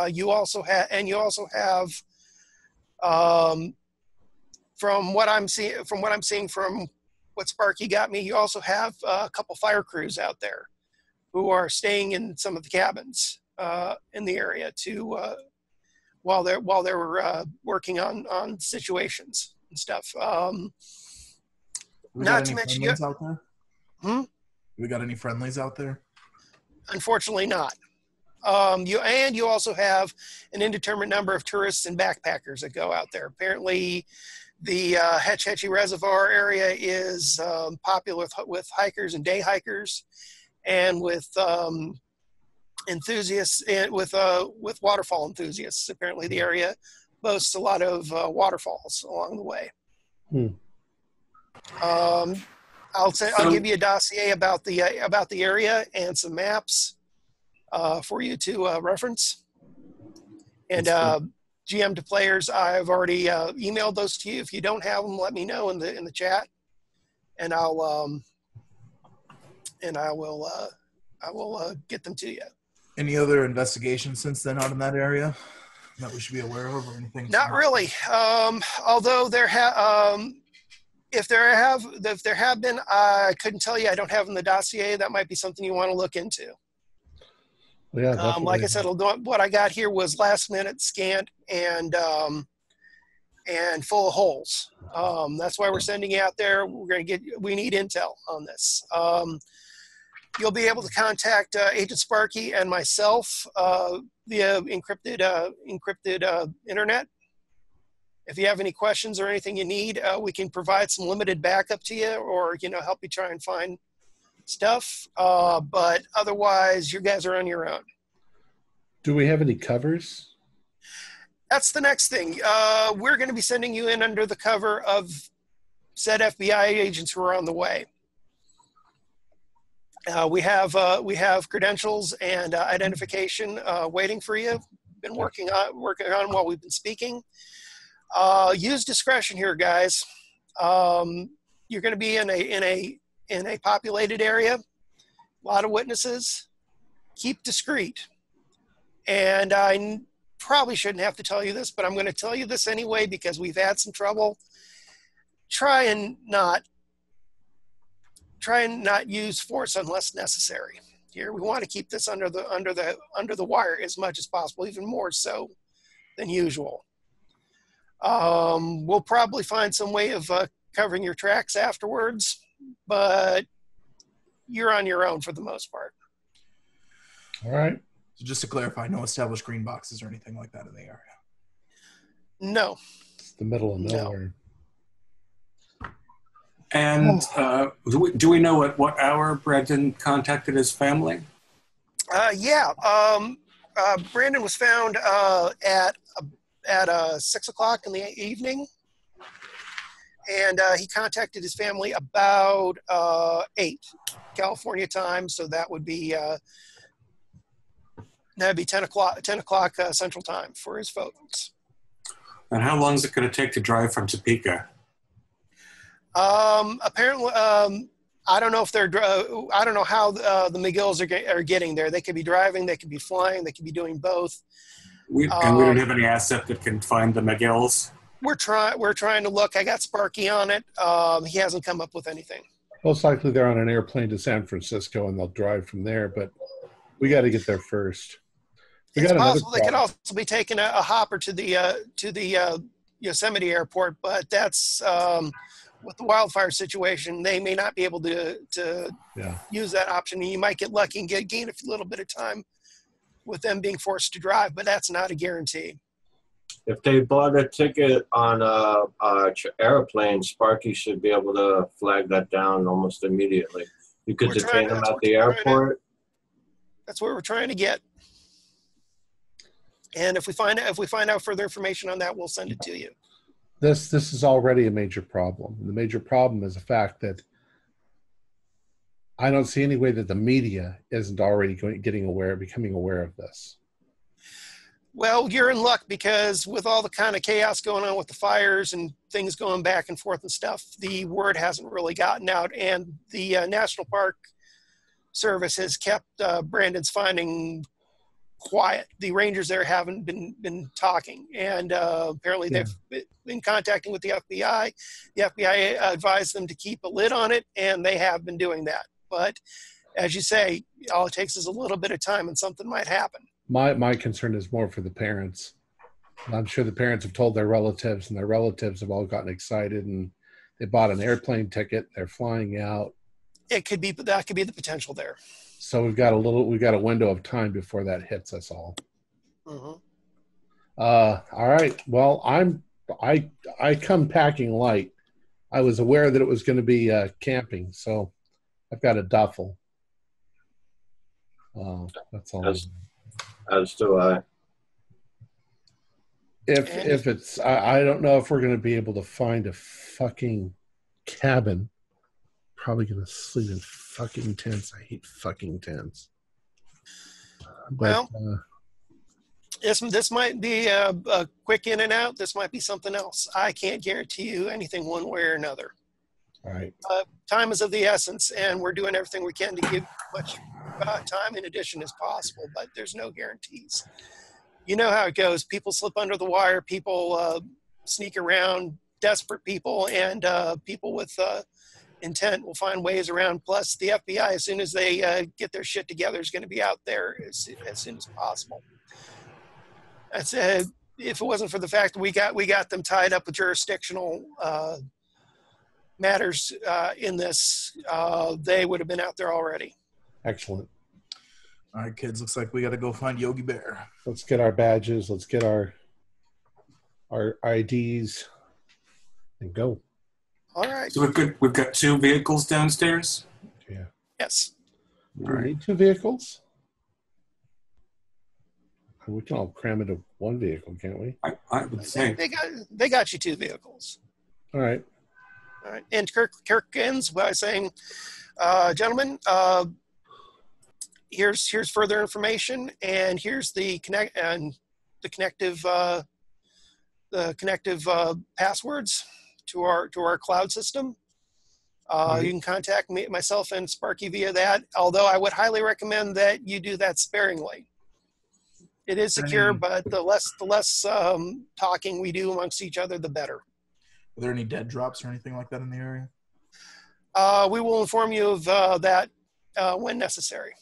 You also have from what I'm seeing from what Sparky got me, you also have a couple fire crews out there who are staying in some of the cabins in the area to while they're working on situations and stuff. Not to mention, out there? We got any friendlies out there? Unfortunately, not. You also have an indeterminate number of tourists and backpackers that go out there. Apparently, the Hetch Hetchy Reservoir area is popular with hikers and day hikers, and with enthusiasts and with waterfall enthusiasts. Apparently, the area boasts a lot of waterfalls along the way. I'll give you a dossier about the area and some maps for you to reference. And GM to players, I've already emailed those to you. If you don't have them, let me know in the chat, and I will get them to you. Any other investigations since then out in that area that we should be aware of, or anything? Not really. Although if there have been, I couldn't tell you. I don't have in the dossier. That might be something you want to look into. Yeah, like I said, what I got here was last minute scanned and full of holes. That's why we're sending you out there. We need intel on this. You'll be able to contact Agent Sparky and myself via encrypted internet. If you have any questions or anything you need, we can provide some limited backup to you, or help you try and find stuff. But otherwise, you guys are on your own. Do we have any covers? That's the next thing. We're going to be sending you in under the cover of said FBI agents who are on the way. We have credentials and identification waiting for you. Been working on while we've been speaking. Use discretion here, guys. You're going to be in a populated area, a lot of witnesses. Keep discreet. And I probably shouldn't have to tell you this, but I'm going to tell you this anyway because we've had some trouble. Try and not use force unless necessary. Here, we want to keep this under the wire as much as possible, even more so than usual. We'll probably find some way of covering your tracks afterwards, but you're on your own for the most part. All right. So just to clarify, no established green boxes or anything like that in the area? No. It's the middle of nowhere. And do we know at what hour Brandon contacted his family? Yeah. Brandon was found at 6 o'clock in the evening, and he contacted his family about 8 California time. So that would be 10 o'clock Central Time for his folks. And how long is it going to take to drive from Topeka? Apparently, I don't know if I don't know how the McGills are getting there. They could be driving, they could be flying, they could be doing both. We don't have any asset that can find the McGills. We're trying to look. I got Sparky on it. He hasn't come up with anything. Most likely they're on an airplane to San Francisco and they'll drive from there, but we got to get there first. It's possible they could also be taking a hopper to the Yosemite airport, but that's with the wildfire situation, they may not be able to use that option. You might get lucky and gain a little bit of time with them being forced to drive, but that's not a guarantee. If they bought a ticket on a airplane, Sparky should be able to flag that down almost immediately. You could detain them at the airport. That's what we're trying to get. And if we find out further information on that, we'll send it to you. This is already a major problem. The major problem is the fact that I don't see any way that the media isn't already becoming aware of this. Well, you're in luck because with all the kind of chaos going on with the fires and things going back and forth and stuff, the word hasn't really gotten out. And the national park service has kept Brandon's finding quiet. The Rangers there haven't been talking, and apparently they've been contacting with the FBI. The FBI advised them to keep a lid on it, and they have been doing that. But as you say, all it takes is a little bit of time, and something might happen. My concern is more for the parents. I'm sure the parents have told their relatives, and their relatives have all gotten excited, and they bought an airplane ticket. They're flying out. That could be the potential there. So we've got a window of time before that hits us all. Mm-hmm. All right. Well, I come packing light. I was aware that it was going to be camping, so I've got a duffel. That's all. As do I. If it's, I don't know if we're going to be able to find a fucking cabin. Probably going to sleep in fucking tents. I hate fucking tents. But, well, this might be a quick in and out. This might be something else. I can't guarantee you anything one way or another. All right. Time is of the essence, and we're doing everything we can to give as much time in addition as possible, but there's no guarantees. You know how it goes. People slip under the wire. People sneak around, desperate people, and people with intent will find ways around. Plus, the FBI, as soon as they get their shit together, is going to be out there as soon as possible. That's if it wasn't for the fact that we got them tied up with jurisdictional matters in this, they would have been out there already. Excellent. All right, kids. Looks like we got to go find Yogi Bear. Let's get our badges. Let's get our IDs and go. All right. So we've got 2 vehicles downstairs. Yeah. Yes. Do we need 2 vehicles? We can all cram into 1 vehicle, can't we? I would say. They got you 2 vehicles. All right. All right. And Kirk ends by saying, gentlemen, here's further information, and here's the connective passwords to our cloud system. You can contact myself and Sparky via that, although I would highly recommend that you do that sparingly. It is secure, but the less talking we do amongst each other, the better. Are there any dead drops or anything like that in the area? We will inform you of that when necessary.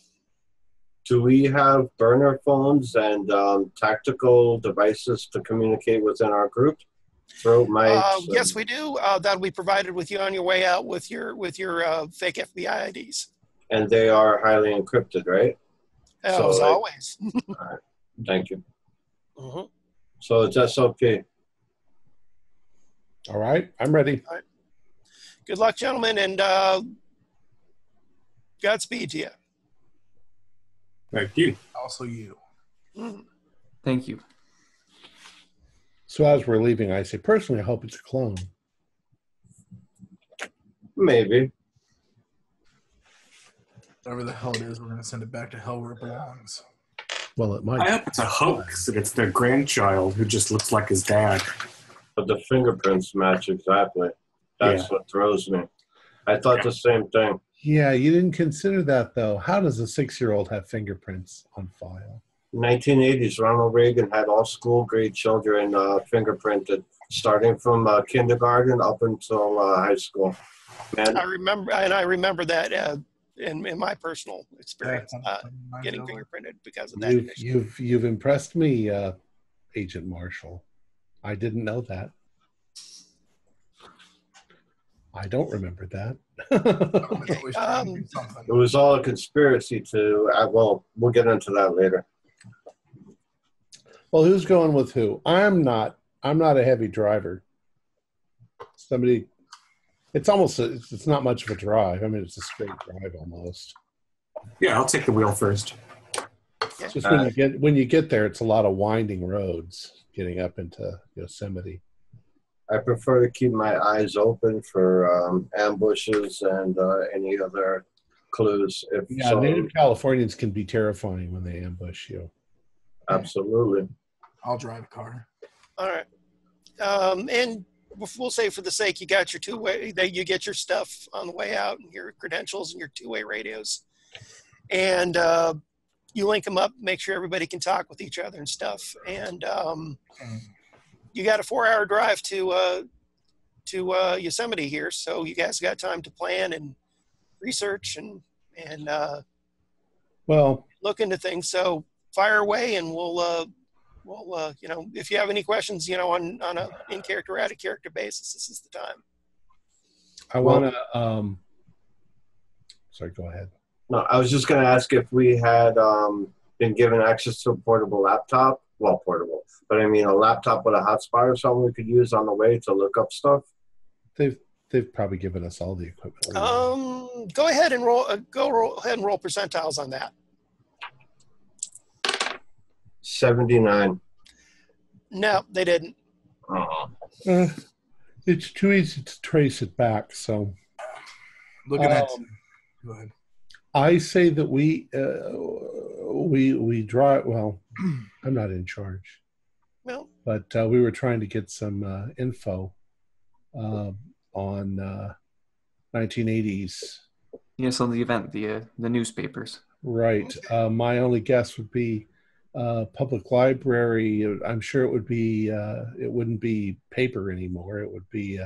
Do we have burner phones and tactical devices to communicate within our group? Throat mics? Yes, we do. That'll be provided with you on your way out with your fake FBI IDs. And they are highly encrypted, right? As always. All right. Thank you. Mm-hmm. So it's SOP. All right. I'm ready. All right. Good luck, gentlemen, and Godspeed to you. Thank you. Also you. Mm-hmm. Thank you. So as we're leaving, I say, personally, I hope it's a clone. Maybe. Whatever the hell it is, we're going to send it back to hell where it belongs. Well, it might. I hope it's a hoax and it's their grandchild who just looks like his dad. But the fingerprints match exactly. That's what throws me. I thought the same thing. Yeah, you didn't consider that, though. How does a 6-year-old have fingerprints on file? 1980s, Ronald Reagan had all school-grade children fingerprinted, starting from kindergarten up until high school. Man, I remember that in my personal experience, getting fingerprinted because of that. You've impressed me, Agent Marshall. I didn't know that. I don't remember that. It was all a conspiracy to. We'll get into that later. Well, who's going with who? I'm not a heavy driver. Somebody. It's not much of a drive. I mean, it's a straight drive almost. Yeah, I'll take the wheel first. It's just when you get there, it's a lot of winding roads getting up into Yosemite. I prefer to keep my eyes open for ambushes and any other clues. Native Californians can be terrifying when they ambush you. Absolutely. I'll drive a car. All right. And we'll say for the sake, you got your two-way, that you get your stuff on the way out and your credentials and your two-way radios. and you link them up, make sure everybody can talk with each other and stuff. And you got a 4-hour drive to Yosemite here, so you guys got time to plan and research and Well, look into things. So fire away, and we'll if you have any questions, on a in character or out of character basis, this is the time. I want to. Sorry, go ahead. No, I was just going to ask if we had been given access to a portable laptop. Well, portable, but I mean a laptop with a hotspot or something we could use on the way to look up stuff. They've probably given us all the equipment. Go ahead and roll. Roll percentiles on that. 79. No, they didn't. It's too easy to trace it back. So, Looking at. Go ahead. I say that we draw. Well, I'm not in charge. No. But we were trying to get some info on 1980s. Yes, on the event, the newspapers. Right. My only guess would be public library. I'm sure it would be. It wouldn't be paper anymore. It would be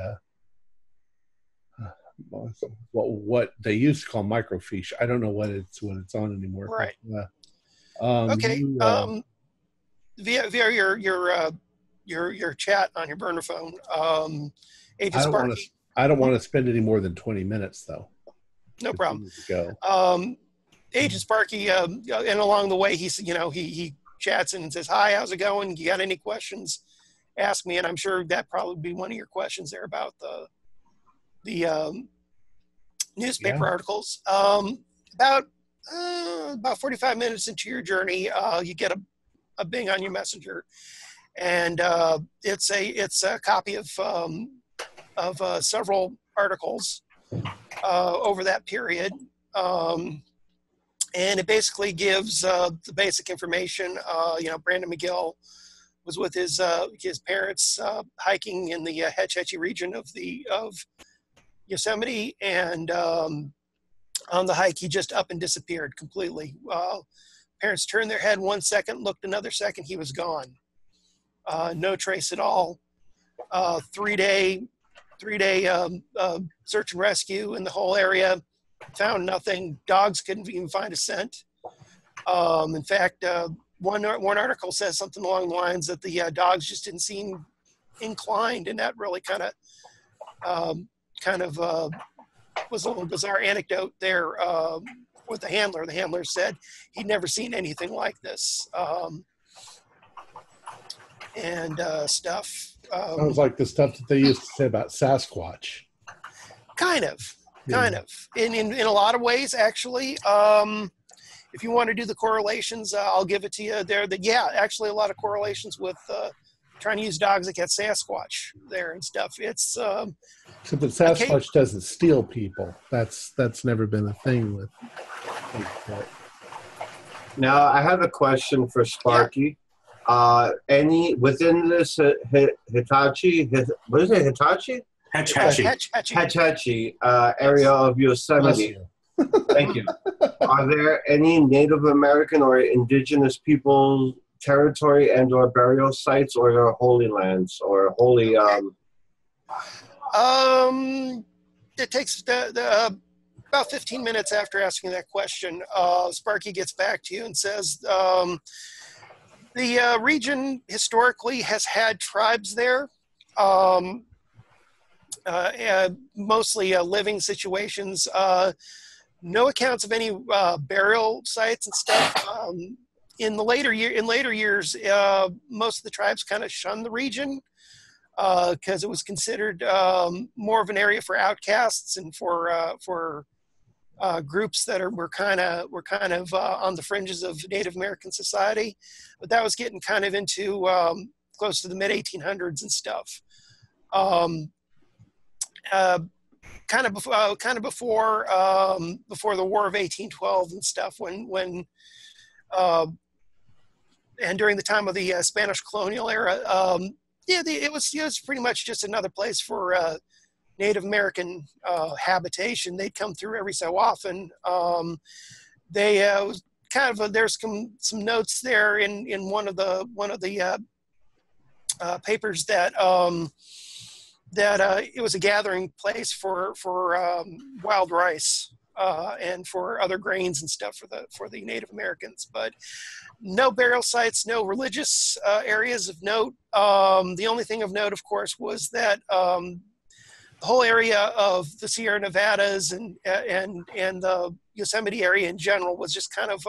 what they used to call microfiche. I don't know what it's on anymore. Right. Okay. Via your chat on your burner phone. Agent Sparky. I don't want to spend any more than 20 minutes though. No problem. Go. Agent Sparky, and along the way, he chats and says, "Hi, how's it going? You got any questions? Ask me." And I'm sure that probably be one of your questions there about the newspaper articles. About 45 minutes into your journey, you get a bing on your messenger, and it's a copy of several articles over that period. And it basically gives the basic information. Brandon McGill was with his parents hiking in the Hetch Hetchy region of Yosemite, and on the hike he just up and disappeared completely. Parents turned their head 1 second, looked another second, he was gone. No trace at all. 3-day search and rescue in the whole area. Found nothing. Dogs couldn't even find a scent. In fact, one article says something along the lines that the dogs just didn't seem inclined, and that really kind of was a little bizarre anecdote there with the handler. The handler said he'd never seen anything like this, and stuff. Sounds like the stuff that they used to say about Sasquatch. Kind of. In a lot of ways, actually. If you want to do the correlations, I'll give it to you there. Actually, a lot of correlations with trying to use dogs that get Sasquatch there and stuff. It's but Sasquatch doesn't steal people. That's never been a thing with. Now, I have a question for Sparky. Yeah. Any within this Hitachi? What is it? Hitachi? Hetch Hetchy. Hetch Hetchy area of Yosemite. Thank you. Are there any Native American or indigenous people territory and or burial sites or holy lands or holy? It takes about 15 minutes after asking that question. Sparky gets back to you and says the region historically has had tribes there. Mostly living situations. No accounts of any burial sites and stuff. In later years, most of the tribes kind of shunned the region because it was considered more of an area for outcasts and for groups that were kind of on the fringes of Native American society. But that was getting kind of into close to the mid 1800s and stuff. Kind of before the War of 1812 and stuff, when and during the time of the Spanish colonial era, it was pretty much just another place for Native American habitation. They'd come through every so often. they was kind of there's some notes there in one of the papers that it was a gathering place for wild rice and for other grains and stuff for the Native Americans, but no burial sites, no religious areas of note. The only thing of note, of course, was that the whole area of the Sierra Nevadas and the Yosemite area in general was just kind of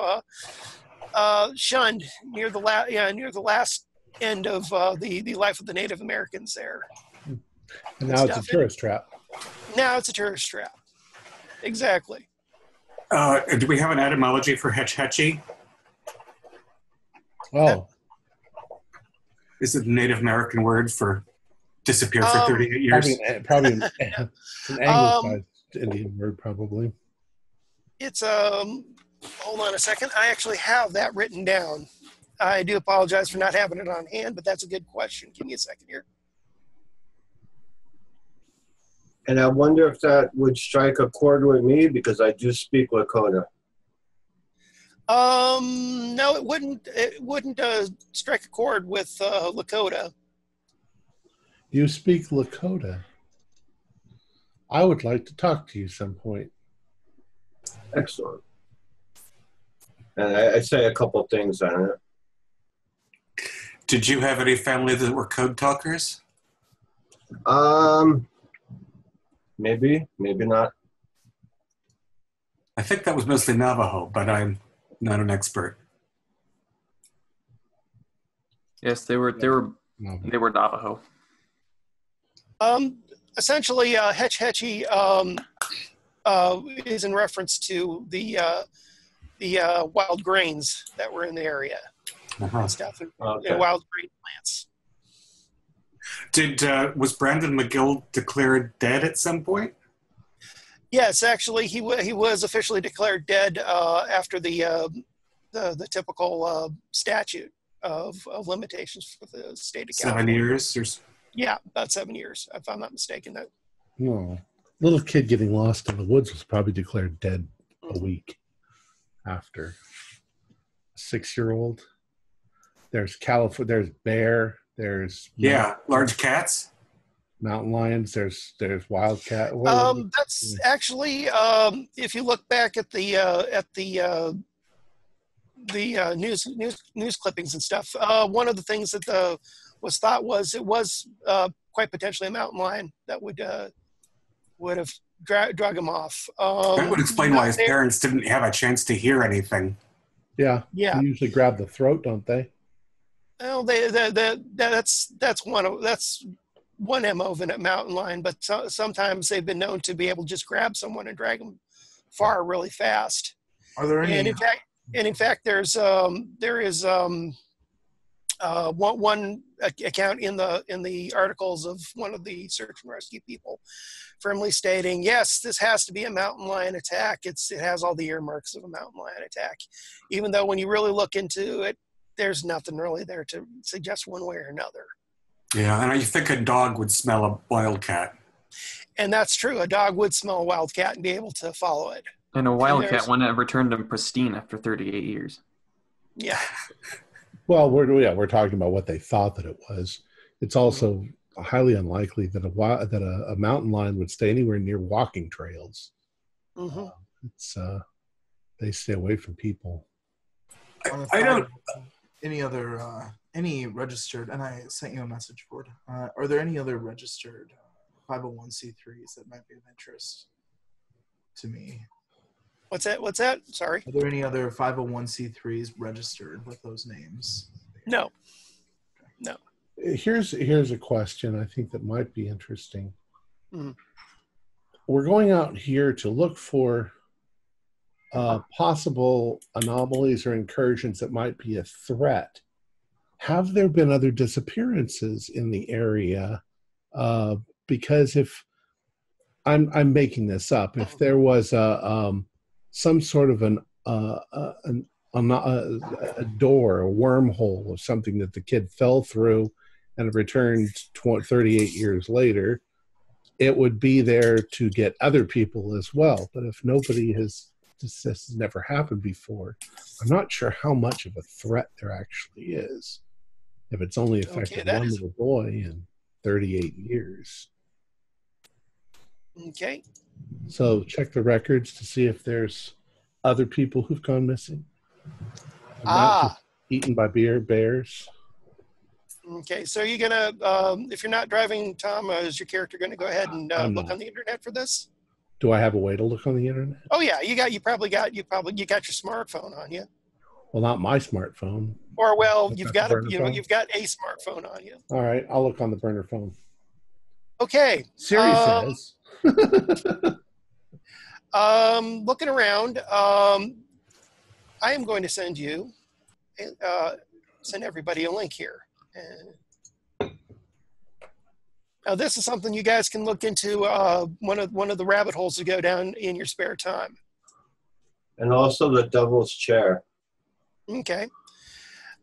shunned near the last end of the life of the Native Americans there. And now it's a tourist trap. Now it's a tourist trap. Exactly. Do we have an etymology for hetch hetchy? Oh. Is it a Native American word for disappeared for 38 years? Probably an anglicized Indian word, probably. It's, hold on a second. I actually have that written down. I do apologize for not having it on hand, but that's a good question. Give me a second here. And I wonder if that would strike a chord with me because I do speak Lakota. No, it wouldn't. It wouldn't strike a chord with Lakota. You speak Lakota. I would like to talk to you some point. Excellent. And I say a couple of things on it. Did you have any family that were code talkers? Maybe not. I think that was mostly Navajo, but I'm not an expert. Yes, they were Navajo. Essentially, hetch hetchy is in reference to the wild grains that were in the area. Uh-huh. Stuff and Okay. wild grain plants. Was Brandon McGill declared dead at some point? Yes, actually, he was officially declared dead after the typical statute of limitations for the state of 7 California. years? Yeah, about 7 years, if I'm not mistaken. That No. Little kid getting lost in the woods was probably declared dead a week after. 6-year-old. There's there's bear. There's large cats. Mountain lions. There's wildcat. that's actually if you look back at the news clippings and stuff. One of the things that was thought was it was quite potentially a mountain lion that would have drug him off. That would explain why his parents didn't have a chance to hear anything. Yeah. Yeah. They usually grab the throat, don't they? Well, that's one MO of a mountain lion, but sometimes they've been known to be able to just grab someone and drag them far really fast. Are there any? And in fact, there is one account in the articles of one of the search and rescue people, firmly stating, yes, this has to be a mountain lion attack. It has all the earmarks of a mountain lion attack, even though when you really look into it, there's nothing really there to suggest one way or another. Yeah, and I think a dog would smell a wildcat. And that's true. A dog would smell a wildcat and be able to follow it. And a wildcat one that returned him pristine after 38 years. Yeah. Well, we're talking about what they thought that it was. It's also highly unlikely that a mountain lion would stay anywhere near walking trails. Mm-hmm. They stay away from people. I don't. Any registered, and I sent you a message for it. Are there any other registered 501c3s that might be of interest to me? What's that? Sorry. Are there any other 501c3s registered with those names? No. Here's a question I think that might be interesting. Mm-hmm. We're going out here to look for possible anomalies or incursions that might be a threat. Have there been other disappearances in the area? Because if I'm making this up, if there was some sort of a door, a wormhole, or something that the kid fell through and returned 38 years later, it would be there to get other people as well. But if nobody has this has never happened before, I'm not sure how much of a threat there actually is. If it's only affected one little boy in 38 years. Okay. So check the records to see if there's other people who've gone missing. Not just eaten by bears. Okay, so you're gonna, if you're not driving, Tom, is your character gonna go ahead and look on the internet for this? Do I have a way to look on the internet? Oh yeah, you got your smartphone on you. Well, not my smartphone. Or well, you've got a smartphone on you. All right, I'll look on the burner phone. Okay. Siri says. Looking around, I am going to send you, send everybody a link here. Now this is something you guys can look into, one of the rabbit holes to go down in your spare time. And also the Devil's Chair. Okay.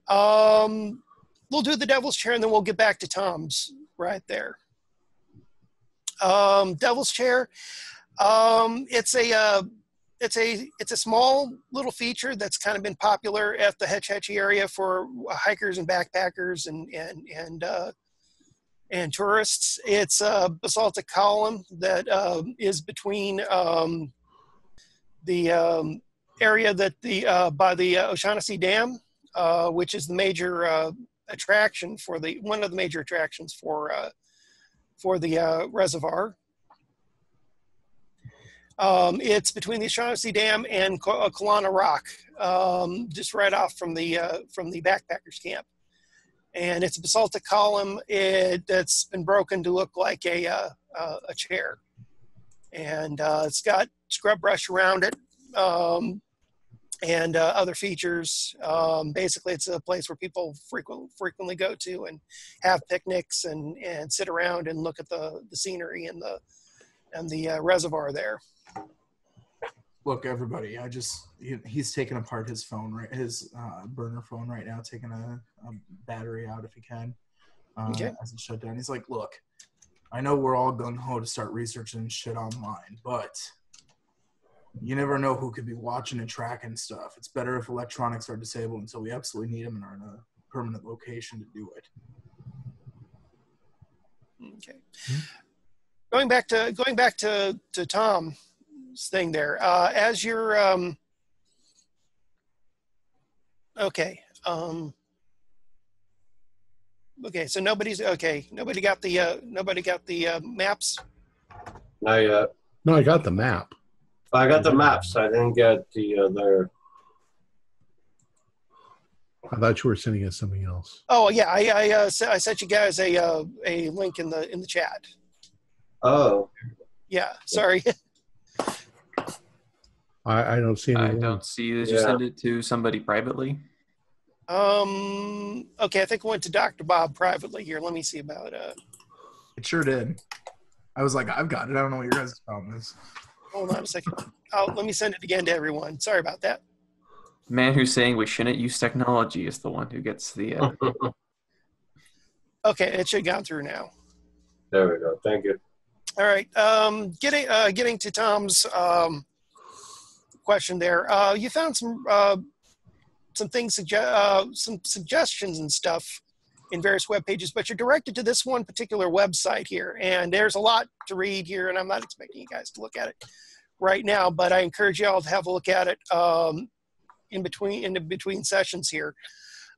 We'll do the Devil's Chair and then we'll get back to Tom's right there. Devil's Chair. It's a small little feature that's kind of been popular at the Hetch Hetchy area for hikers and backpackers and tourists. It's a basaltic column that is between the area that by the O'Shaughnessy Dam, which is the major attraction for one of the major attractions for the reservoir. It's between the O'Shaughnessy Dam and Kalana Rock, just right off from the backpackers camp. And it's a basaltic column that's been broken to look like a chair. And it's got scrub brush around it and other features. Basically, it's a place where people frequently go to and have picnics and sit around and look at the scenery and the reservoir there. Look, everybody, he's taking apart his phone, right? His burner phone right now, taking a battery out if he can, okay. As it's shut down. He's like, look, I know we're all gung-ho to start researching shit online, but you never know who could be watching and tracking stuff. It's better if electronics are disabled until we absolutely need them and are in a permanent location to do it. Okay. Going back to Tom's thing there, as you're okay. Okay, so nobody got the maps? Not yet. No, I got the map. I got the maps. I didn't get the other. I thought you were sending us something else. Oh yeah, I sent you guys a link in the chat. Oh. Yeah, sorry. I don't see any. I don't see that you send it to somebody privately. Okay, I think I went to Dr. Bob privately here. Let me see about It sure did. I was like, I've got it. I don't know what your guys' problem is. Hold on a second. Let me send it again to everyone. Sorry about that. The man who's saying we shouldn't use technology is the one who gets the... Okay, it should have gone through now. There we go. Thank you. All right. Getting to Tom's question there. You found some things, some suggestions and stuff in various web pages, but you're directed to this one particular website here, and there's a lot to read here, and I'm not expecting you guys to look at it right now, but I encourage you all to have a look at it in between sessions here.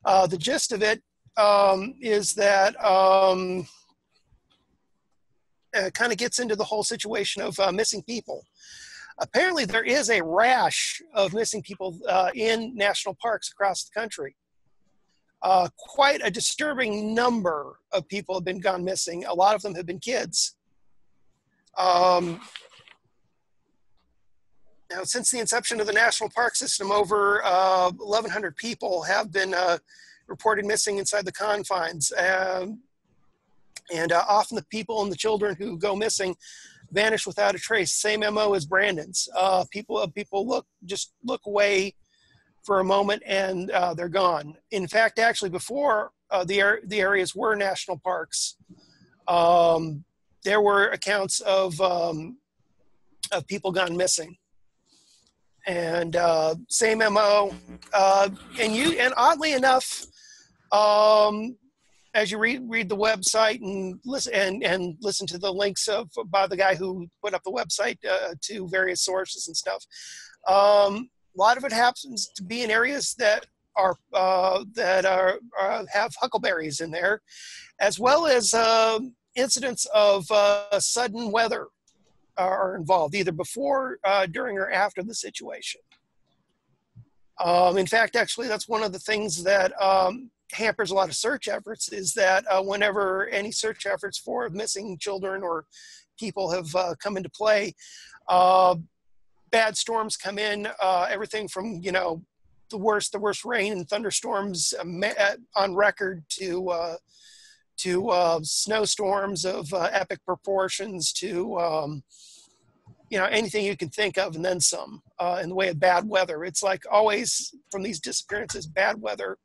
The gist of it is that kind of gets into the whole situation of missing people. Apparently, there is a rash of missing people in national parks across the country. Quite a disturbing number of people have been gone missing. A lot of them have been kids. Now, since the inception of the national park system, over 1,100 people have been reported missing inside the confines. And often the people and the children who go missing vanish without a trace. Same MO as Brandon's. People look away for a moment and they're gone. In fact, actually, before the areas were national parks, there were accounts of people gone missing. And same MO. And oddly enough, as you read the website and listen to the links by the guy who put up the website to various sources and stuff, a lot of it happens to be in areas that have huckleberries in there, as well as incidents of sudden weather are involved, either before, during, or after the situation. In fact, actually, that's one of the things that hampers a lot of search efforts, is that whenever any search efforts for missing children or people have come into play, bad storms come in, everything from, the worst rain and thunderstorms on record to snowstorms of epic proportions, to anything you can think of, and then some, in the way of bad weather. It's like always from these disappearances, bad weather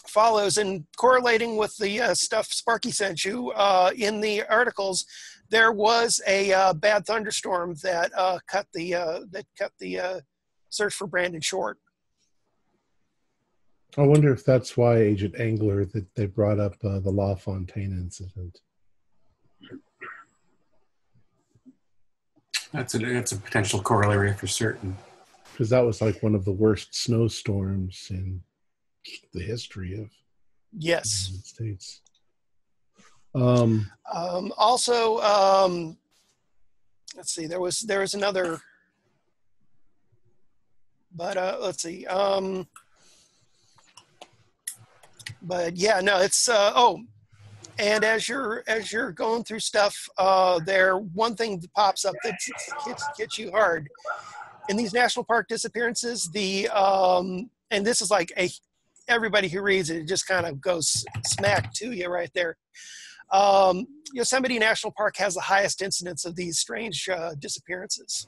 follows. And correlating with the stuff Sparky sent you in the articles, there was a bad thunderstorm that cut the search for Brandon short. I wonder if that's why Agent Angler, that they brought up the LaFontaine incident. That's a potential corollary for certain. Because that was like one of the worst snowstorms in the history of the United States. Also, let's see, there was another, but let's see. But yeah, no, it's and as you're going through stuff, one thing that pops up that hits you hard in these national park disappearances. And this is like everybody who reads it just kind of goes smack to you right there. Yosemite National Park has the highest incidence of these strange disappearances,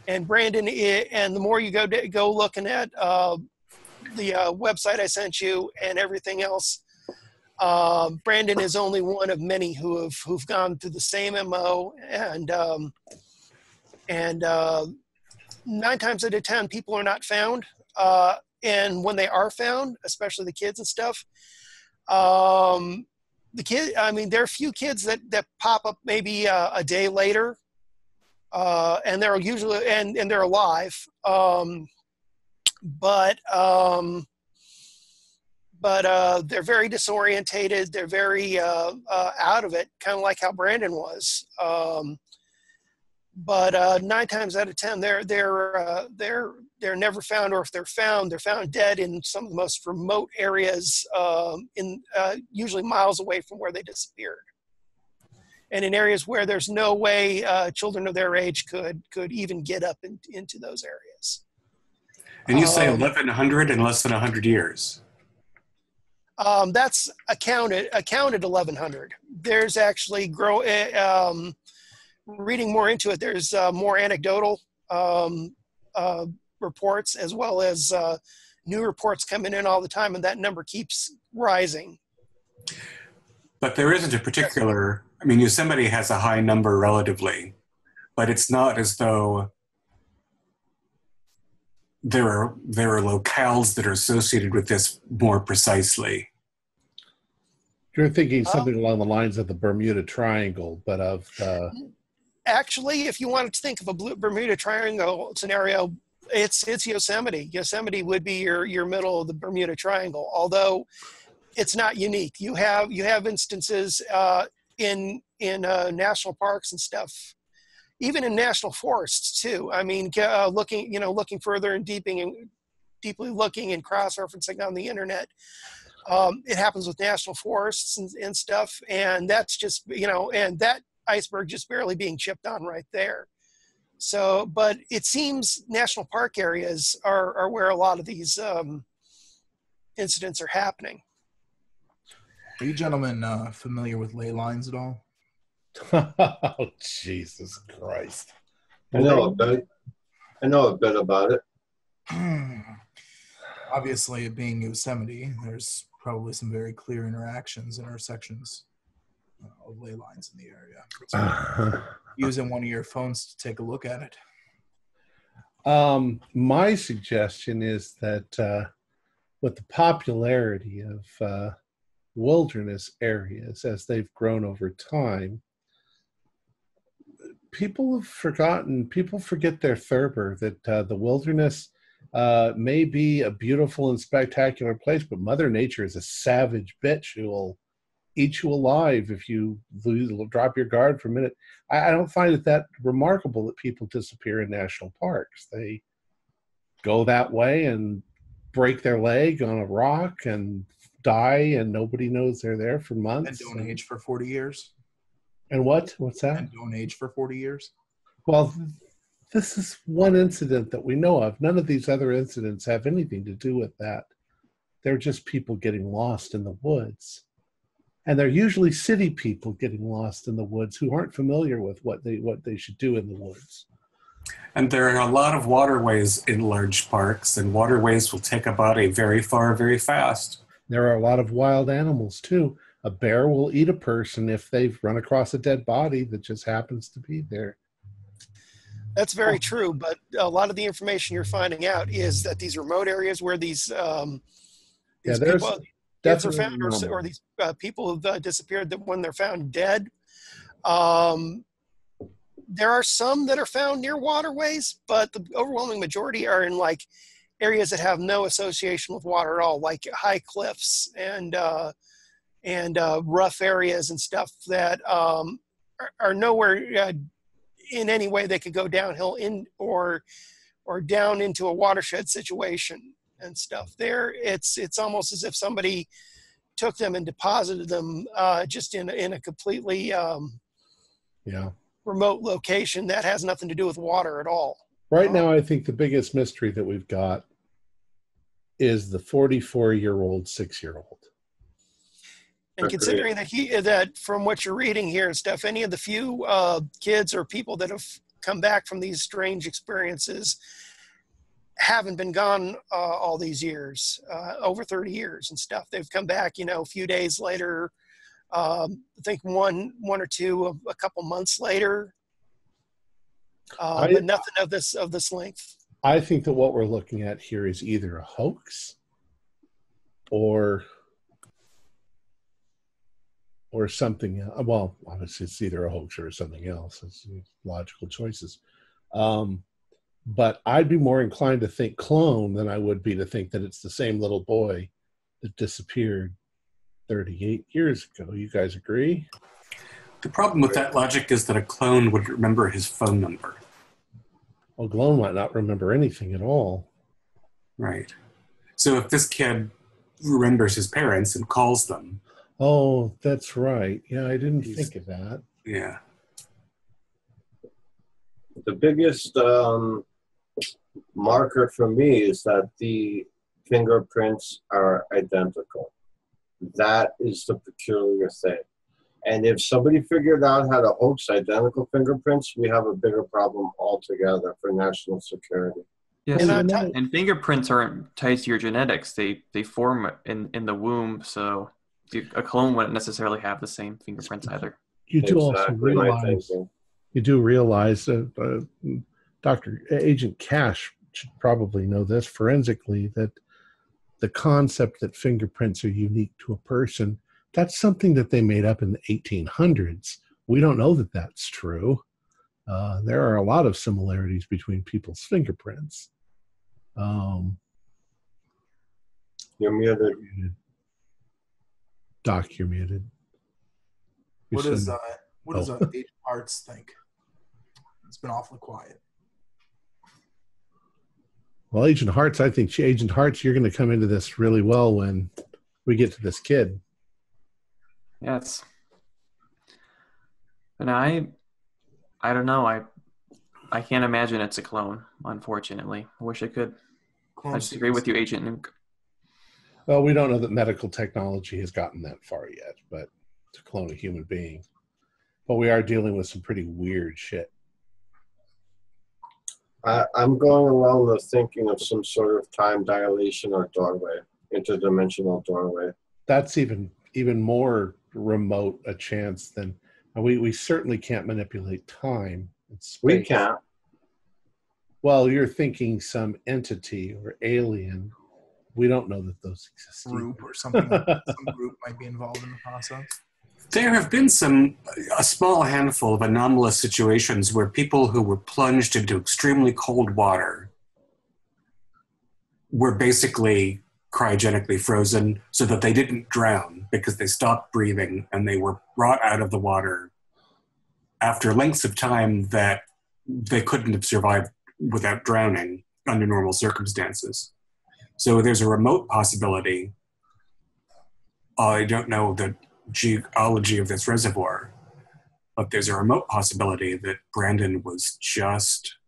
and Brandon. And the more you go looking at the website I sent you and everything else, Brandon is only one of many who've gone through the same MO, and 9 times out of 10 people are not found, and when they are found, especially the kids and stuff, there are a few kids that pop up maybe a day later, and they're usually and they're alive, but they're very disorientated. They're very out of it, kind of like how Brandon was. But 9 times out of 10, they're never found, or if they're found dead in some of the most remote areas, usually miles away from where they disappeared, and in areas where there's no way children of their age could even get up into those areas. And you say 1,100 in less than 100 years. That's accounted 1,100. There's actually reading more into it. There's more anecdotal reports, as well as new reports coming in all the time, and that number keeps rising. But there isn't a particular. Yosemite has a high number relatively, but it's not as though there are locales that are associated with this more precisely. You're thinking something along the lines of the Bermuda Triangle, but of the... Actually, if you wanted to think of a Bermuda Triangle scenario, it's Yosemite. Yosemite would be your middle of the Bermuda Triangle, although it's not unique. You have instances in national parks and stuff, even in national forests too. Looking further and deeply looking and cross-referencing on the internet, it happens with national forests and stuff, and that's just and that iceberg just barely being chipped on right there. So, but it seems national park areas are where a lot of these incidents are happening. Are you gentlemen familiar with ley lines at all? Oh, Jesus Christ. I know a bit about it. Obviously, it being Yosemite, there's probably some very clear intersections of ley lines in the area. So using one of your phones to take a look at it. My suggestion is that with the popularity of wilderness areas as they've grown over time, people forget their Thurber, that the wilderness may be a beautiful and spectacular place, but Mother Nature is a savage bitch who will eat you alive if you drop your guard for a minute. I don't find it that remarkable that people disappear in national parks. They go that way and break their leg on a rock and die, and nobody knows they're there for months. And don't age for 40 years. And what's that? And don't age for 40 years. Well, this is one incident that we know of. None of these other incidents have anything to do with that. They're just people getting lost in the woods. And they're usually city people getting lost in the woods who aren't familiar with what they should do in the woods. And there are a lot of waterways in large parks, and waterways will take a body very far, very fast. There are a lot of wild animals, too. A bear will eat a person if they've run across a dead body that just happens to be there. That's very true, but a lot of the information you're finding out is that these remote areas where these people are found, or these people who've disappeared, that when they're found dead, there are some that are found near waterways, but the overwhelming majority are in like areas that have no association with water at all, like high cliffs and rough areas and stuff that are nowhere in any way they could go downhill in or down into a watershed situation and stuff. There, it's almost as if somebody took them and deposited them just in a completely remote location that has nothing to do with water at all. Right now, I think the biggest mystery that we've got is the 44-year-old 6-year-old. And considering that from what you're reading here and stuff, any of the few kids or people that have come back from these strange experiences haven't been gone all these years, over 30 years and stuff. They've come back, a few days later, I think one or two, a couple months later, but nothing of this length. I think that what we're looking at here is either a hoax or something. Well, obviously it's either a hoax or something else. It's logical choices. But I'd be more inclined to think clone than I would be to think that it's the same little boy that disappeared 38 years ago. You guys agree? The problem with that logic is that a clone would remember his phone number. Well, clone might not remember anything at all. Right. So if this kid remembers his parents and calls them. Oh, that's right. Yeah, I didn't think of that. Yeah. The biggest marker for me is that the fingerprints are identical. That is the peculiar thing. And if somebody figured out how to hoax identical fingerprints, we have a bigger problem altogether for national security. Yes, and fingerprints aren't tied to your genetics. They form in the womb, so a clone wouldn't necessarily have the same fingerprints either. You do also realize Dr. Agent Cash should probably know this forensically, that the concept that fingerprints are unique to a person, that's something that they made up in the 1800s. We don't know that that's true. There are a lot of similarities between people's fingerprints. You're muted. Doc, you're muted. What does Agent Arts think? It's been awfully quiet. Well, Agent Hearts, I think Agent Hearts, you're going to come into this really well when we get to this kid. Yes. And I don't know. I can't imagine it's a clone, unfortunately. I wish I could. I just agree with you, Agent Nuke. Well, we don't know that medical technology has gotten that far yet, but to clone a human being. But we are dealing with some pretty weird shit. I'm going along the thinking of some sort of time dilation or doorway, interdimensional doorway. That's even more remote a chance than we certainly can't manipulate time and space. We can't. Well, you're thinking some entity or alien. We don't know that those exist. Group or something like that. Some group might be involved in the process. There have been a small handful of anomalous situations where people who were plunged into extremely cold water were basically cryogenically frozen so that they didn't drown because they stopped breathing and they were brought out of the water after lengths of time that they couldn't have survived without drowning under normal circumstances. So there's a remote possibility. I don't know the geology of this reservoir, but there's a remote possibility that Brandon was just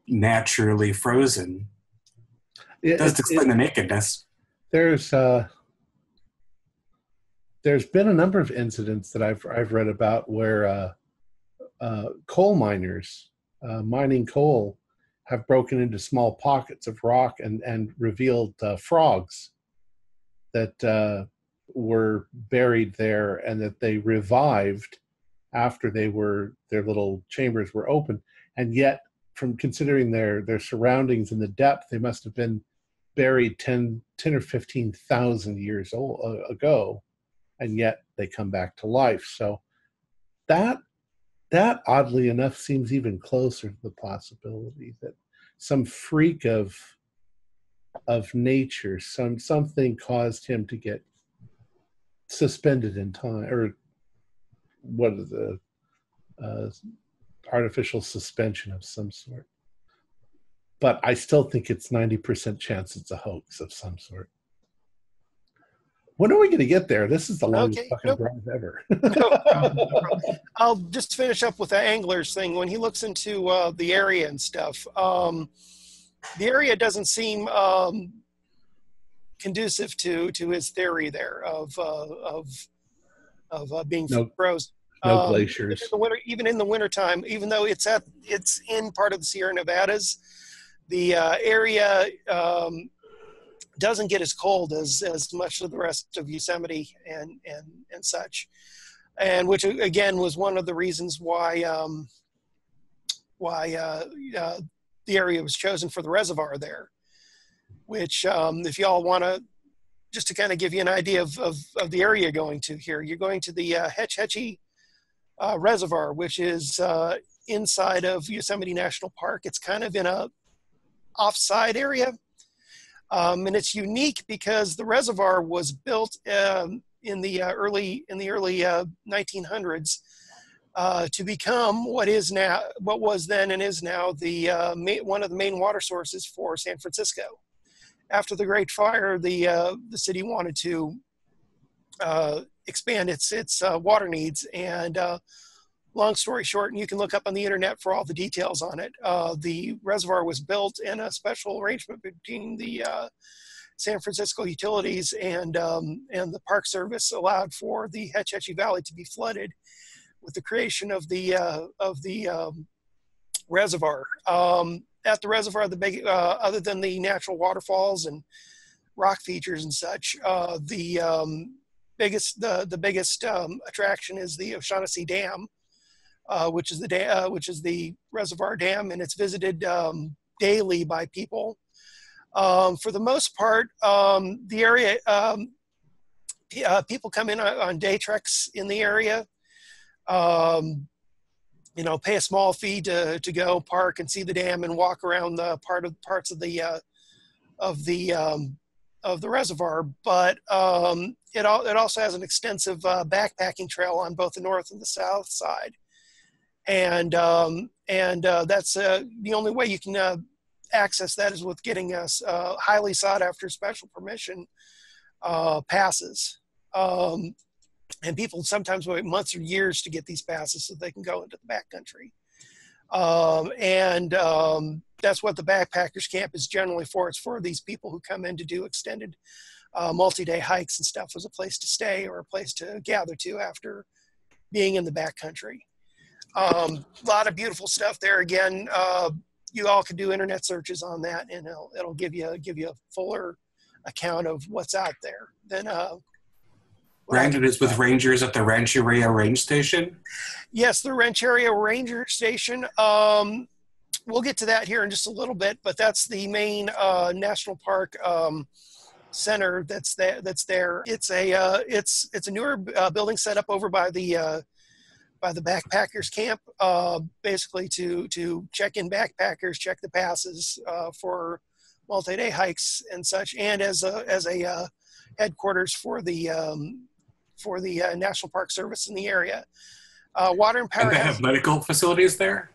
naturally frozen. It does explain the nakedness. There's been a number of incidents that I've read about where coal miners mining coal have broken into small pockets of rock and revealed frogs that were buried there, and that they revived after their little chambers were open. And yet, from considering their surroundings and the depth, they must have been buried 10 or 15,000 years ago, and yet they come back to life. So that oddly enough seems even closer to the possibility that some freak of nature, something caused him to get suspended in time, or what is the artificial suspension of some sort. But I still think it's 90% chance it's a hoax of some sort. When are we going to get there? This is the longest fucking drive ever. I'll just finish up with the anglers thing. When he looks into the area and stuff, the area doesn't seem conducive to his theory there of being frozen. No glaciers. Even in the wintertime, even though it's in part of the Sierra Nevadas, the area doesn't get as cold as much of the rest of Yosemite and such, and which again was one of the reasons why the area was chosen for the reservoir there. Which, if y'all want to, just to kind of give you an idea of the area you're going to here, you're going to the Hetch Hetchy Reservoir, which is inside of Yosemite National Park. It's kind of in a offside area. And it's unique because the reservoir was built in the early 1900s to become what was then and is now one of the main water sources for San Francisco. After the Great Fire, the city wanted to expand its water needs, and long story short, and you can look up on the internet for all the details on it, the reservoir was built in a special arrangement between the San Francisco utilities and the Park Service allowed for the Hetch Hetchy Valley to be flooded with the creation of the reservoir. At the reservoir, the big other than the natural waterfalls and rock features and such, the biggest attraction is the O'Shaughnessy Dam, which is the reservoir dam, and it's visited daily by people. For the most part, the area, people come in on day treks in the area. Pay a small fee to go park and see the dam and walk around the parts of the reservoir. But it also has an extensive backpacking trail on both the north and the south side, and that's the only way you can access that is with getting us highly sought after special permission passes. And people sometimes wait months or years to get these passes so they can go into the backcountry. That's what the backpackers camp is generally for. It's for these people who come in to do extended multi-day hikes and stuff as a place to stay or a place to gather to after being in the backcountry. A lot of beautiful stuff there. Again, you all can do internet searches on that, and it'll give you a fuller account of what's out there than Brandon is with rangers at the Rancheria Range Station? Yes, the Rancheria Ranger Station. we'll get to that here in just a little bit, but that's the main national park center that's there. It's a newer building set up over by the backpackers camp, basically to check in backpackers, check the passes for multi-day hikes and such, and as a headquarters for the National Park Service in the area. Water and power. And they have medical facilities there?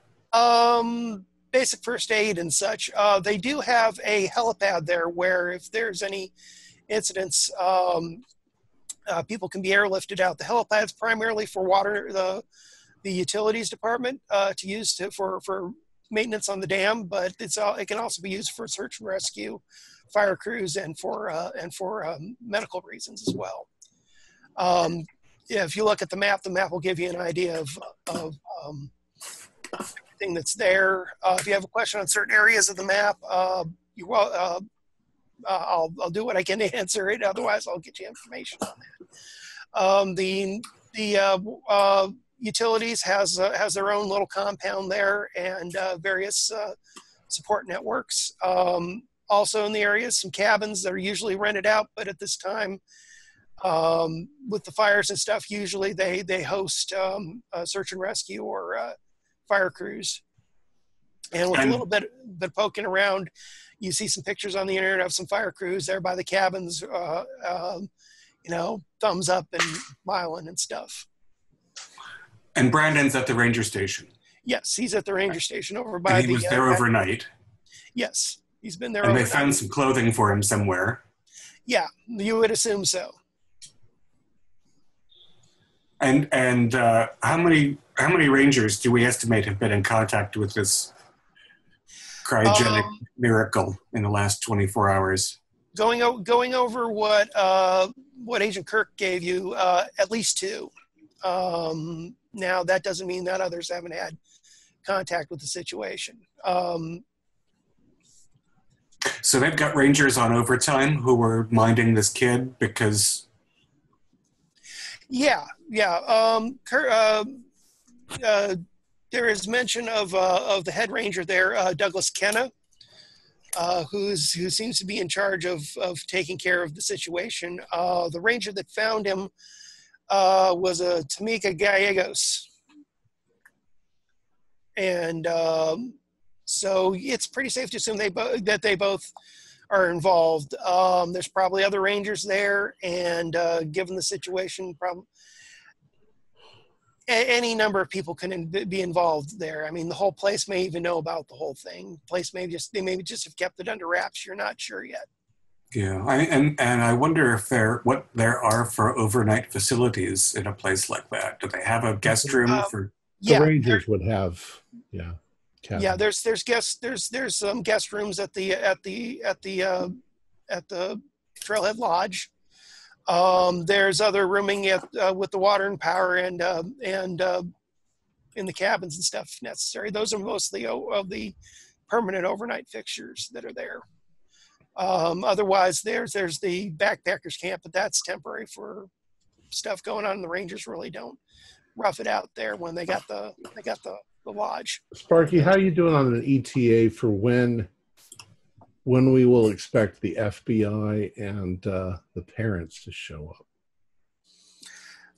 Basic first aid and such. They do have a helipad there where if there's any incidents, people can be airlifted out. The helipad's primarily for water, the utilities department to use for maintenance on the dam, but it can also be used for search and rescue, fire crews, and for medical reasons as well. If you look at the map will give you an idea of everything that's there. If you have a question on certain areas of the map, I'll do what I can to answer it. Otherwise, I'll get you information on that. The utilities has their own little compound there and various support networks. Also in the area, some cabins that are usually rented out, but at this time, with the fires and stuff, usually they host search and rescue or fire crews. And with a little bit poking around, you see some pictures on the internet of some fire crews there by the cabins, thumbs up and smiling and stuff. And Brandon's at the ranger station. Yes, he's at the ranger station over by he was there overnight. Yes, he's been there and overnight. They found some clothing for him somewhere. Yeah, you would assume so. And how many rangers do we estimate have been in contact with this cryogenic miracle in the last 24 hours? Going over what Agent Kirk gave you, at least 2. Now that doesn't mean that others haven't had contact with the situation. So they've got rangers on overtime who were minding this kid because. Yeah. There is mention of the head ranger there, Douglas Kenna, who seems to be in charge of taking care of the situation. The ranger that found him was a Tamika Gallegos, and so it's pretty safe to assume that they both are involved. There's probably other rangers there, and given the situation, probably any number of people can be involved there. I mean, the whole place may even know about the whole thing. They may just have kept it under wraps. You're not sure yet. Yeah, and I wonder if what there are for overnight facilities in a place like that. Do they have a guest room for? The rangers would have, yeah. Cabin. Yeah, there's some guest rooms at the Trailhead Lodge. There's other rooming with the water and power and in the cabins and stuff if necessary. Those are mostly of the permanent overnight fixtures that are there. Otherwise, there's the backpackers camp, but that's temporary for stuff going on. The Rangers really don't rough it out there when they got the lodge. Sparky, how are you doing on an ETA for when we will expect the FBI and the parents to show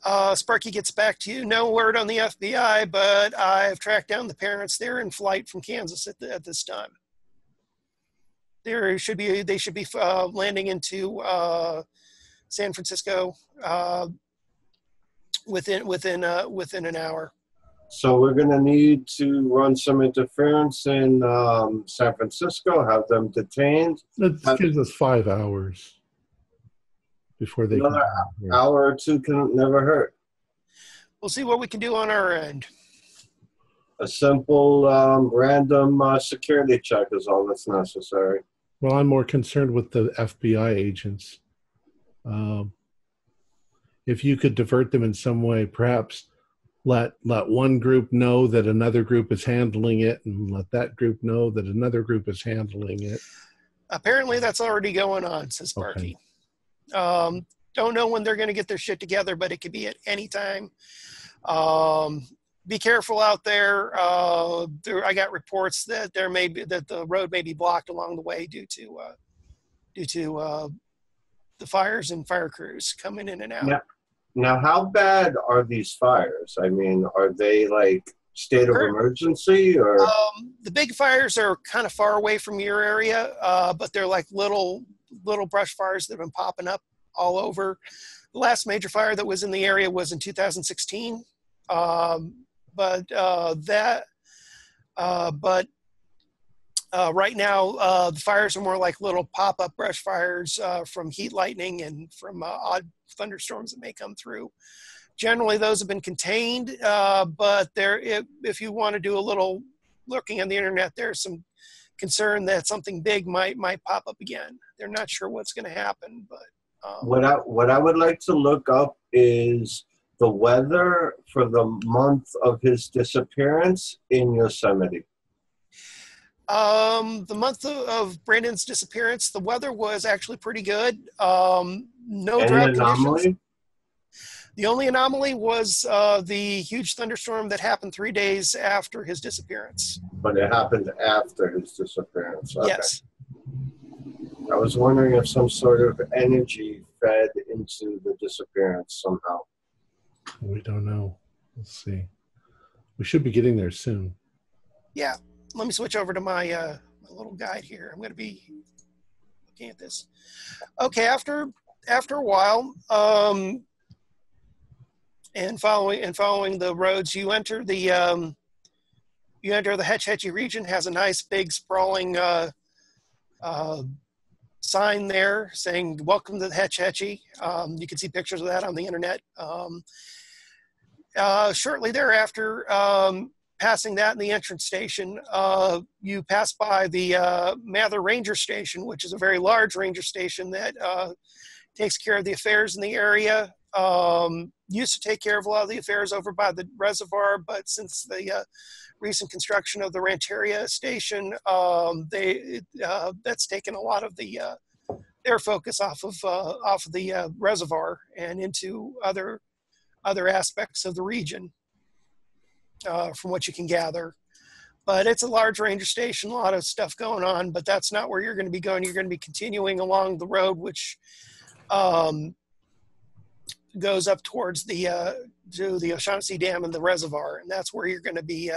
up? Sparky gets back to you. No word on the FBI, but I've tracked down the parents. They're in flight from Kansas at this time. They should be landing into San Francisco within an hour. So we're going to need to run some interference in San Francisco, have them detained. That gives us 5 hours before they. Another hour or two can never hurt. We'll see what we can do on our end. A simple random security check is all that's necessary. Well, I'm more concerned with the FBI agents. If you could divert them in some way, perhaps let one group know that another group is handling it, and let that group know that another group is handling it. Apparently, that's already going on, says Sparky. Okay. Don't know when they're going to get their shit together, but it could be at any time. be careful out there. I got reports that the road may be blocked along the way due to the fires and fire crews coming in and out. Now, how bad are these fires? I mean, are they like state of emergency, or? The big fires are kind of far away from your area, but they're like little brush fires that have been popping up all over. The last major fire that was in the area was in 2016. Right now, the fires are more like little pop-up brush fires from heat lightning and from odd thunderstorms that may come through. Generally, those have been contained, but if you want to do a little looking on the internet, there's some concern that something big might pop up again. They're not sure what's going to happen, but what I would like to look up is the weather for the month of his disappearance in Yosemite. The month of Brandon's disappearance, the weather was actually pretty good. No drought conditions. The only anomaly was the huge thunderstorm that happened 3 days after his disappearance. But it happened after his disappearance. Okay. Yes. I was wondering if some sort of energy fed into the disappearance somehow. We don't know. Let's see. We should be getting there soon. Yeah. Let me switch over to my little guide here. I'm going to be looking at this. Okay. After a while, and following the roads, you enter the Hetch Hetchy region. Has a nice big sprawling sign there saying "Welcome to the Hetch Hetchy." You can see pictures of that on the internet. Shortly thereafter, passing that in the entrance station, you pass by the Mather Ranger Station, which is a very large ranger station that takes care of the affairs in the area. Used to take care of a lot of the affairs over by the reservoir, but since the recent construction of the Rancheria station, that's taken a lot of their focus off of the reservoir and into other aspects of the region, from what you can gather. But it's a large ranger station, a lot of stuff going on, but that's not where you're going to be going. You're going to be continuing along the road, which goes up towards to the O'Shaughnessy Dam and the reservoir, and that's where you're going to be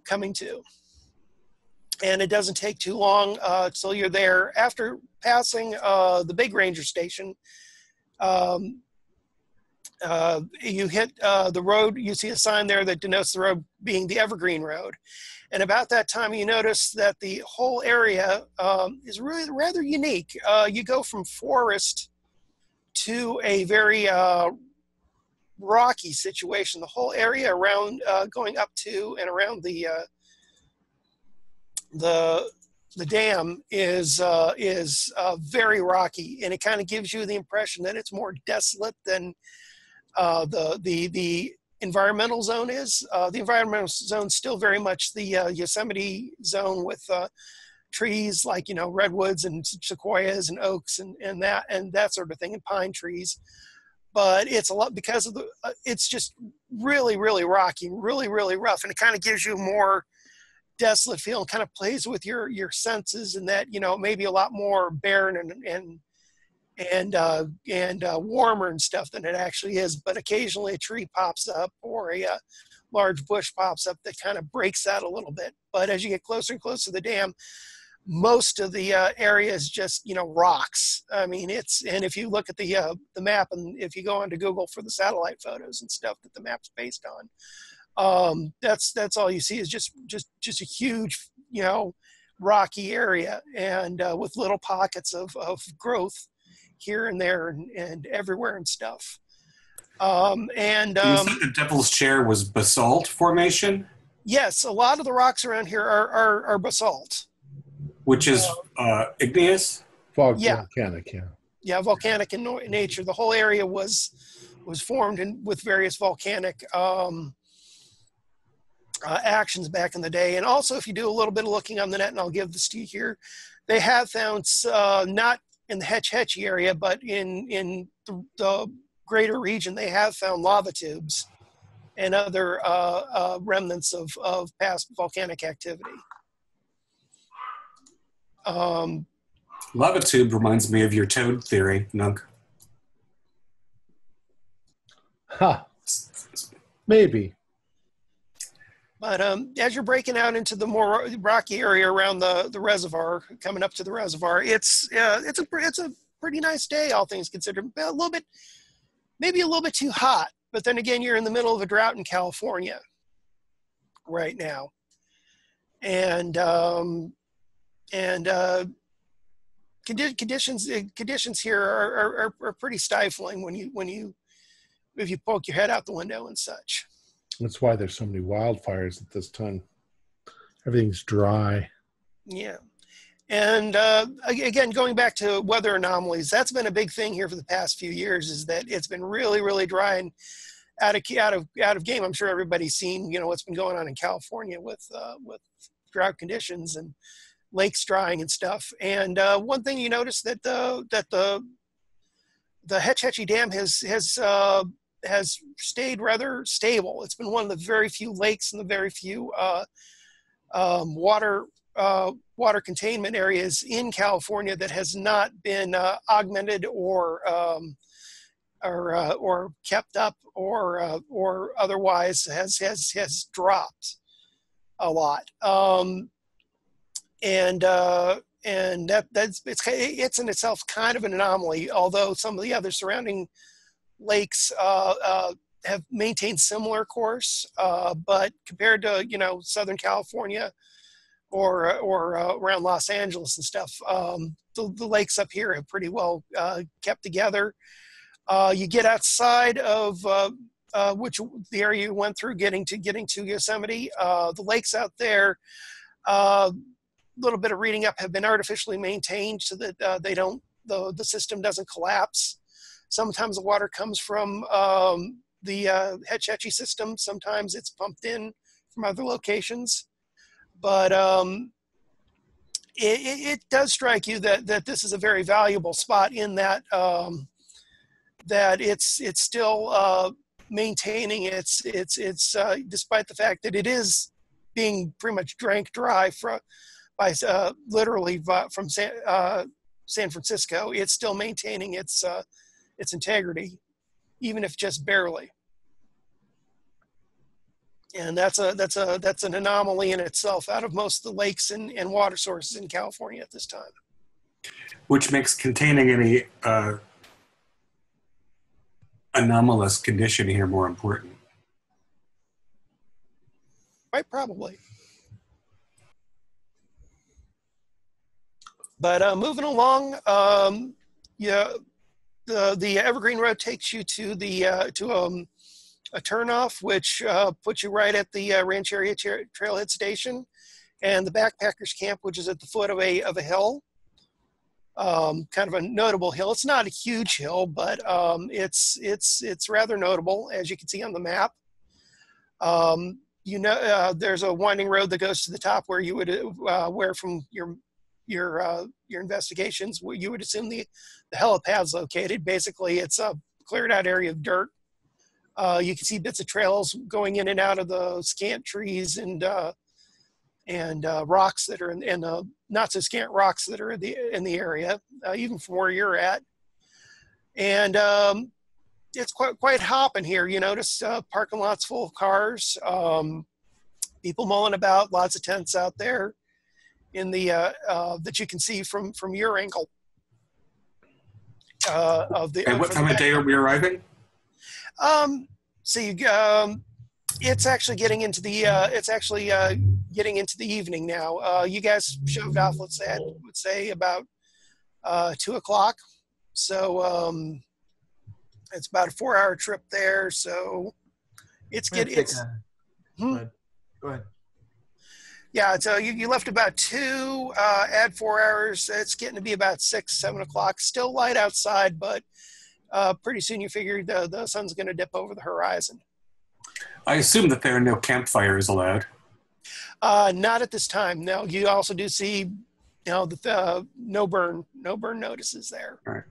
coming to. And it doesn't take too long till you're there. After passing the big ranger station, you hit the road. You see a sign there that denotes the road being the Evergreen Road. And about that time, you notice that the whole area is really rather unique. You go from forest to a very rocky situation. The whole area around, going up to and around the dam is very rocky, and it kind of gives you the impression that it's more desolate than the environmental zone is. The environmental zone is still very much the Yosemite zone with trees like, redwoods and sequoias and oaks and that sort of thing, and pine trees. But it's a lot because of it's just really, really rocky, really, really rough, and it kind of gives you a more desolate feel and kind of plays with your senses, and that maybe a lot more barren and warmer and stuff than it actually is. But occasionally a tree pops up or a large bush pops up that kind of breaks that a little bit. But as you get closer and closer to the dam, most of the area is just rocks. I mean, and if you look at the map, and if you go onto Google for the satellite photos and stuff that the map's based on, that's all you see is just a huge rocky area, and with little pockets of growth here and there and everywhere and stuff. You said the Devil's Chair was basalt formation? Yes, a lot of the rocks around here are basalt. Which is igneous? Volcanic, yeah. Yeah, volcanic in nature. The whole area was formed with various volcanic actions back in the day. And also, if you do a little bit of looking on the net, and I'll give this to you here, they have found, not in the Hetch Hetchy area, but in the greater region, they have found lava tubes and other remnants of past volcanic activity. Lava tube reminds me of your toad theory, Nunk. Ha. Maybe. But as you're breaking out into the more rocky area around the reservoir, coming up to the reservoir, it's a pretty nice day, all things considered. Maybe a little bit too hot. But then again, you're in the middle of a drought in California right now, and conditions here are pretty stifling if you poke your head out the window and such. That's why there's so many wildfires at this time. Everything's dry. Yeah. And again, going back to weather anomalies, that's been a big thing here for the past few years, is that it's been really, really dry and out of game. I'm sure everybody's seen, what's been going on in California with drought conditions and lakes drying and stuff. And one thing you notice that the Hetch Hetchy Dam has stayed rather stable. It's been one of the very few lakes and the very few water containment areas in California that has not been augmented or kept up or otherwise has dropped a lot. And it's in itself kind of an anomaly, although some of the other surrounding lakes have maintained similar course, but compared to Southern California or around Los Angeles and stuff, the lakes up here have pretty well kept together. You get outside of the area you went through, getting to Yosemite. The lakes out there, little bit of reading up, have been artificially maintained so that the system doesn't collapse. Sometimes the water comes from the Hetch Hetchy system. Sometimes it's pumped in from other locations. But it does strike you that this is a very valuable spot in that that it's still maintaining its despite the fact that it is being pretty much drank dry literally from San Francisco. It's still maintaining its integrity, even if just barely. And that's an anomaly in itself out of most of the lakes and water sources in California at this time. Which makes containing any anomalous condition here more important. Quite probably. But moving along, the Evergreen Road takes you to a turnoff, which puts you right at the Rancheria Trailhead Station, and the Backpackers Camp, which is at the foot of a hill, kind of a notable hill. It's not a huge hill, but it's rather notable, as you can see on the map. There's a winding road that goes to the top where you would where from your investigations, where you would assume the helipad's located. Basically, it's a cleared out area of dirt. You can see bits of trails going in and out of the scant trees and rocks that are in not so scant rocks that are in the area, even from where you're at. And it's quite hopping here. You notice parking lots full of cars, people mulling about, lots of tents out there in the that you can see from your angle of the. And what time of day are we arriving? It's actually getting into the getting into the evening now. You guys shoved off, I would say about 2 o'clock. So it's about a 4-hour trip there. So it's getting. Go ahead. Yeah, so you left about 2, add 4 hours. It's getting to be about 6, 7 o'clock. Still light outside, but pretty soon you figure the sun's going to dip over the horizon. I assume that there are no campfires allowed. Not at this time. No, you also do see, the no burn notices there. Right.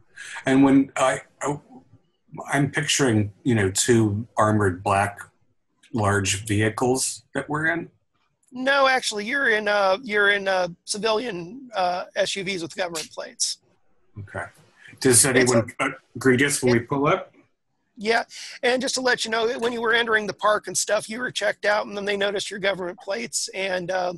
And when I'm picturing, 2 armored black large vehicles that we're in? No, actually, you're in civilian SUVs with government plates. Okay. Does anyone greet us when we pull up? Yeah, and just to let you know, when you were entering the park and stuff, you were checked out, and then they noticed your government plates, and I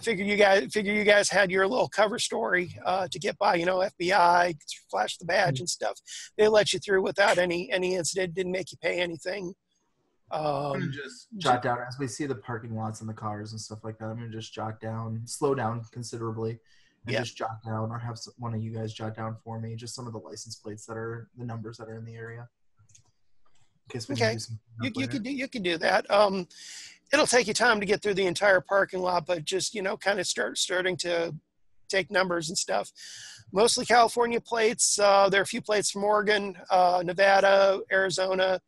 figured you guys had your little cover story to get by. FBI, flash the badge and stuff. They let you through without any incident. Didn't make you pay anything. I'm gonna just jot down as we see the parking lots and the cars and stuff like that. I'm gonna just slow down considerably, and just jot down, or have one of you guys jot down for me just some of the license plates that are the numbers that are in the area. In case we can do some you could do that. It'll take you time to get through the entire parking lot, but just kind of starting to take numbers and stuff. Mostly California plates. There are a few plates from Oregon, Nevada, Arizona.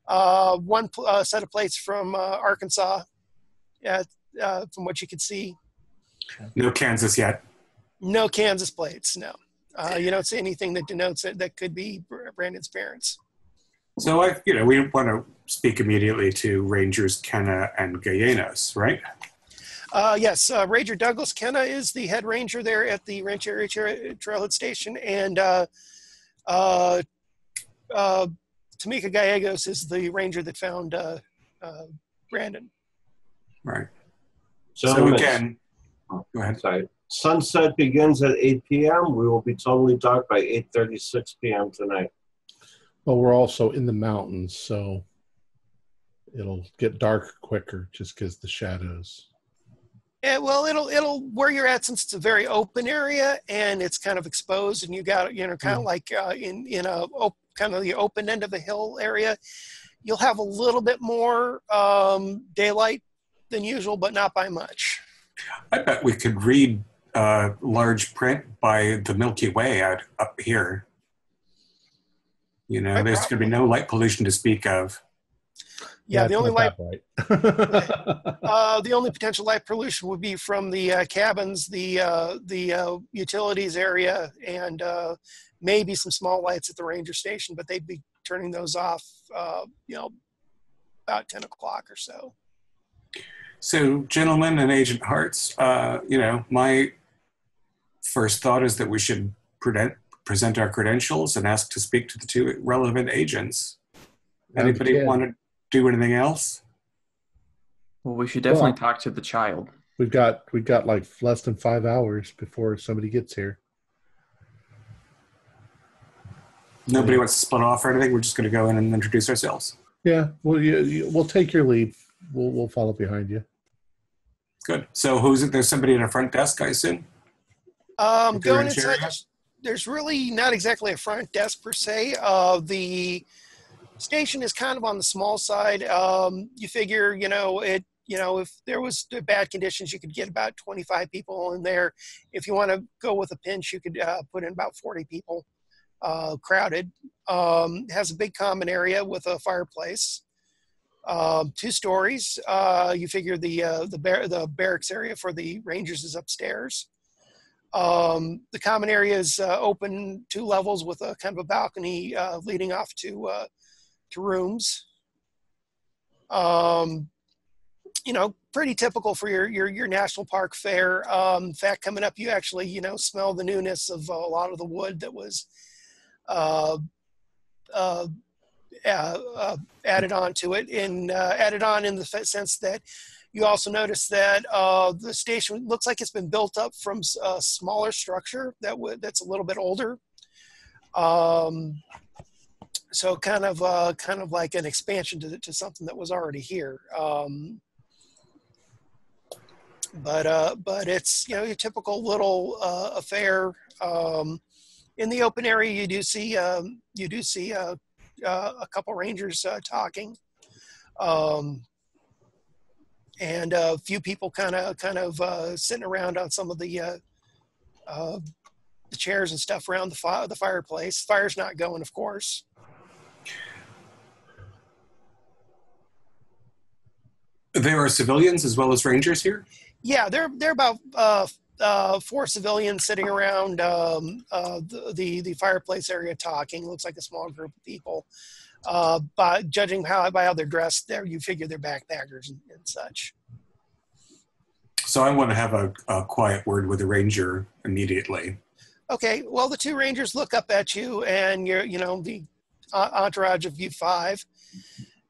One set of plates from Arkansas, from what you could see. No Kansas yet. No Kansas plates, no. You don't see anything that denotes it that could be Brandon's parents. So, we want to speak immediately to Rangers Kenna and Gallenos, right? Yes, Ranger Douglas Kenna is the head ranger there at the Rancheria Trailhead Station, and Tamika Gallegos is the ranger that found Brandon. Right. So again, go ahead. Sorry. Sunset begins at 8 p.m. We will be totally dark by 8:36 p.m. tonight. Well, we're also in the mountains, so it'll get dark quicker just because the shadows. Yeah, well, it'll where you're at, since it's a very open area and it's kind of exposed, and you got kind of like in a kind of the open end of the hill area, you'll have a little bit more daylight than usual, but not by much. I bet we could read large print by the Milky Way up here. There's going to be no light pollution to speak of. Yeah, the only light, right. the only potential light pollution would be from the cabins, the utilities area, and maybe some small lights at the ranger station, but they'd be turning those off, about 10 o'clock or so. So, gentlemen and Agent Hartz, my first thought is that we should present our credentials and ask to speak to the two relevant agents. Anybody want to do anything else? Well, we should definitely talk to the child. We've got like less than 5 hours before somebody gets here. Nobody wants to split off or anything. We're just going to go in and introduce ourselves. Yeah, well, we'll take your lead. We'll follow behind you. Good. So who's it? There's somebody at a front desk, I assume? Going inside, there's really not exactly a front desk per se. The station is kind of on the small side. You figure, if there was bad conditions, you could get about 25 people in there. If you want to go with a pinch, you could put in about 40 people. Crowded. Has a big common area with a fireplace. 2 stories. You figure the barracks area for the Rangers is upstairs. The common area is open 2 levels with a kind of a balcony leading off to rooms. Pretty typical for your national park fare. In fact, coming up, you actually smell the newness of a lot of the wood that was added on to it, and added on in the sense that you also notice that the station looks like it's been built up from a smaller structure that's a little bit older. So kind of like an expansion to something that was already here. But it's your typical little affair. In the open area, you do see a couple Rangers talking, and a few people kind of sitting around on some of the chairs and stuff around the fireplace. Fire's not going, of course. There are civilians as well as Rangers here? Yeah, they're about 4 civilians sitting around the fireplace area talking. Looks like a small group of people. By judging by how they're dressed, there you figure they're backpackers and such. So I want to have a quiet word with the ranger immediately. Okay, well, the two rangers look up at you, and you're, the entourage of you five.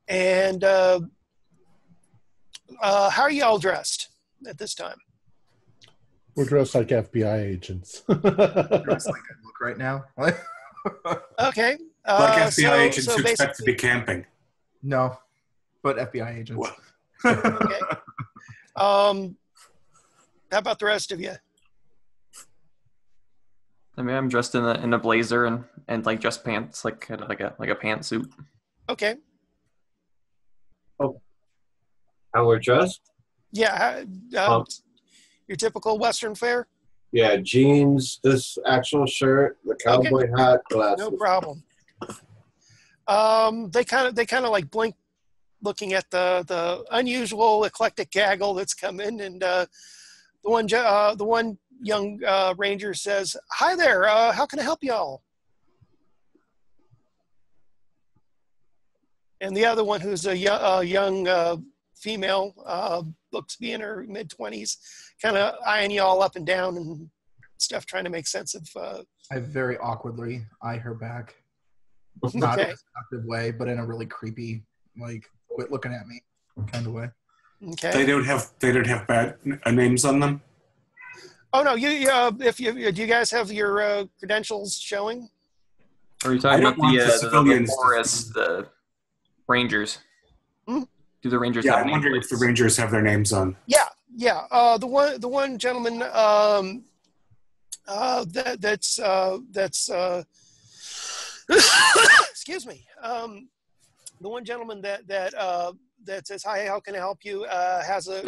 And how are you all dressed at this time? We're dressed like FBI agents. Dressed like I look right now. Okay. Like FBI agents so who expect to be camping. No, but FBI agents. Well. Okay. How about the rest of you? I mean, I'm dressed in a blazer and like dress pants, like a pantsuit. Okay. Oh, how we're dressed? Yeah. Your typical Western fare? Yeah, jeans, this actual shirt, the cowboy hat, glasses. No problem. They kind of like blink, looking at the unusual eclectic gaggle that's come in, and the one young ranger says, "Hi there. How can I help y'all?" And the other one, who's a young female, looks to be in her mid-20s, kind of eyeing you all up and down and stuff, trying to make sense of. I very awkwardly eye her back. Not in a seductive way, but in a really creepy, like, quit looking at me kind of way. Okay. They don't have bad names on them. Oh no! Do you guys have your credentials showing? Are you talking about the civilians, the forest, the rangers? Hmm? Do the rangers? Yeah, have I'm wondering nameplates? if the rangers have their names on. Yeah. The one gentleman that's excuse me. The one gentleman that says, "Hi, how can I help you?" Has a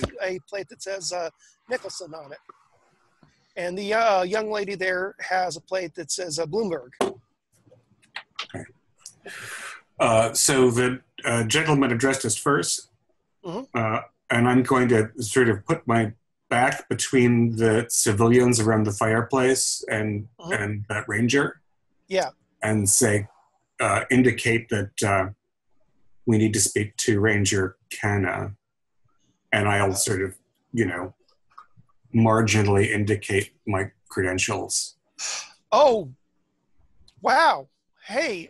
plate that says Nicholson on it, and the young lady there has a plate that says Bloomberg. Okay. So the gentleman addressed us first, and I'm going to sort of put my back between the civilians around the fireplace and that ranger. Yeah. And say, indicate that we need to speak to Ranger Canna, and I'll sort of, marginally indicate my credentials. Oh, wow. Hey,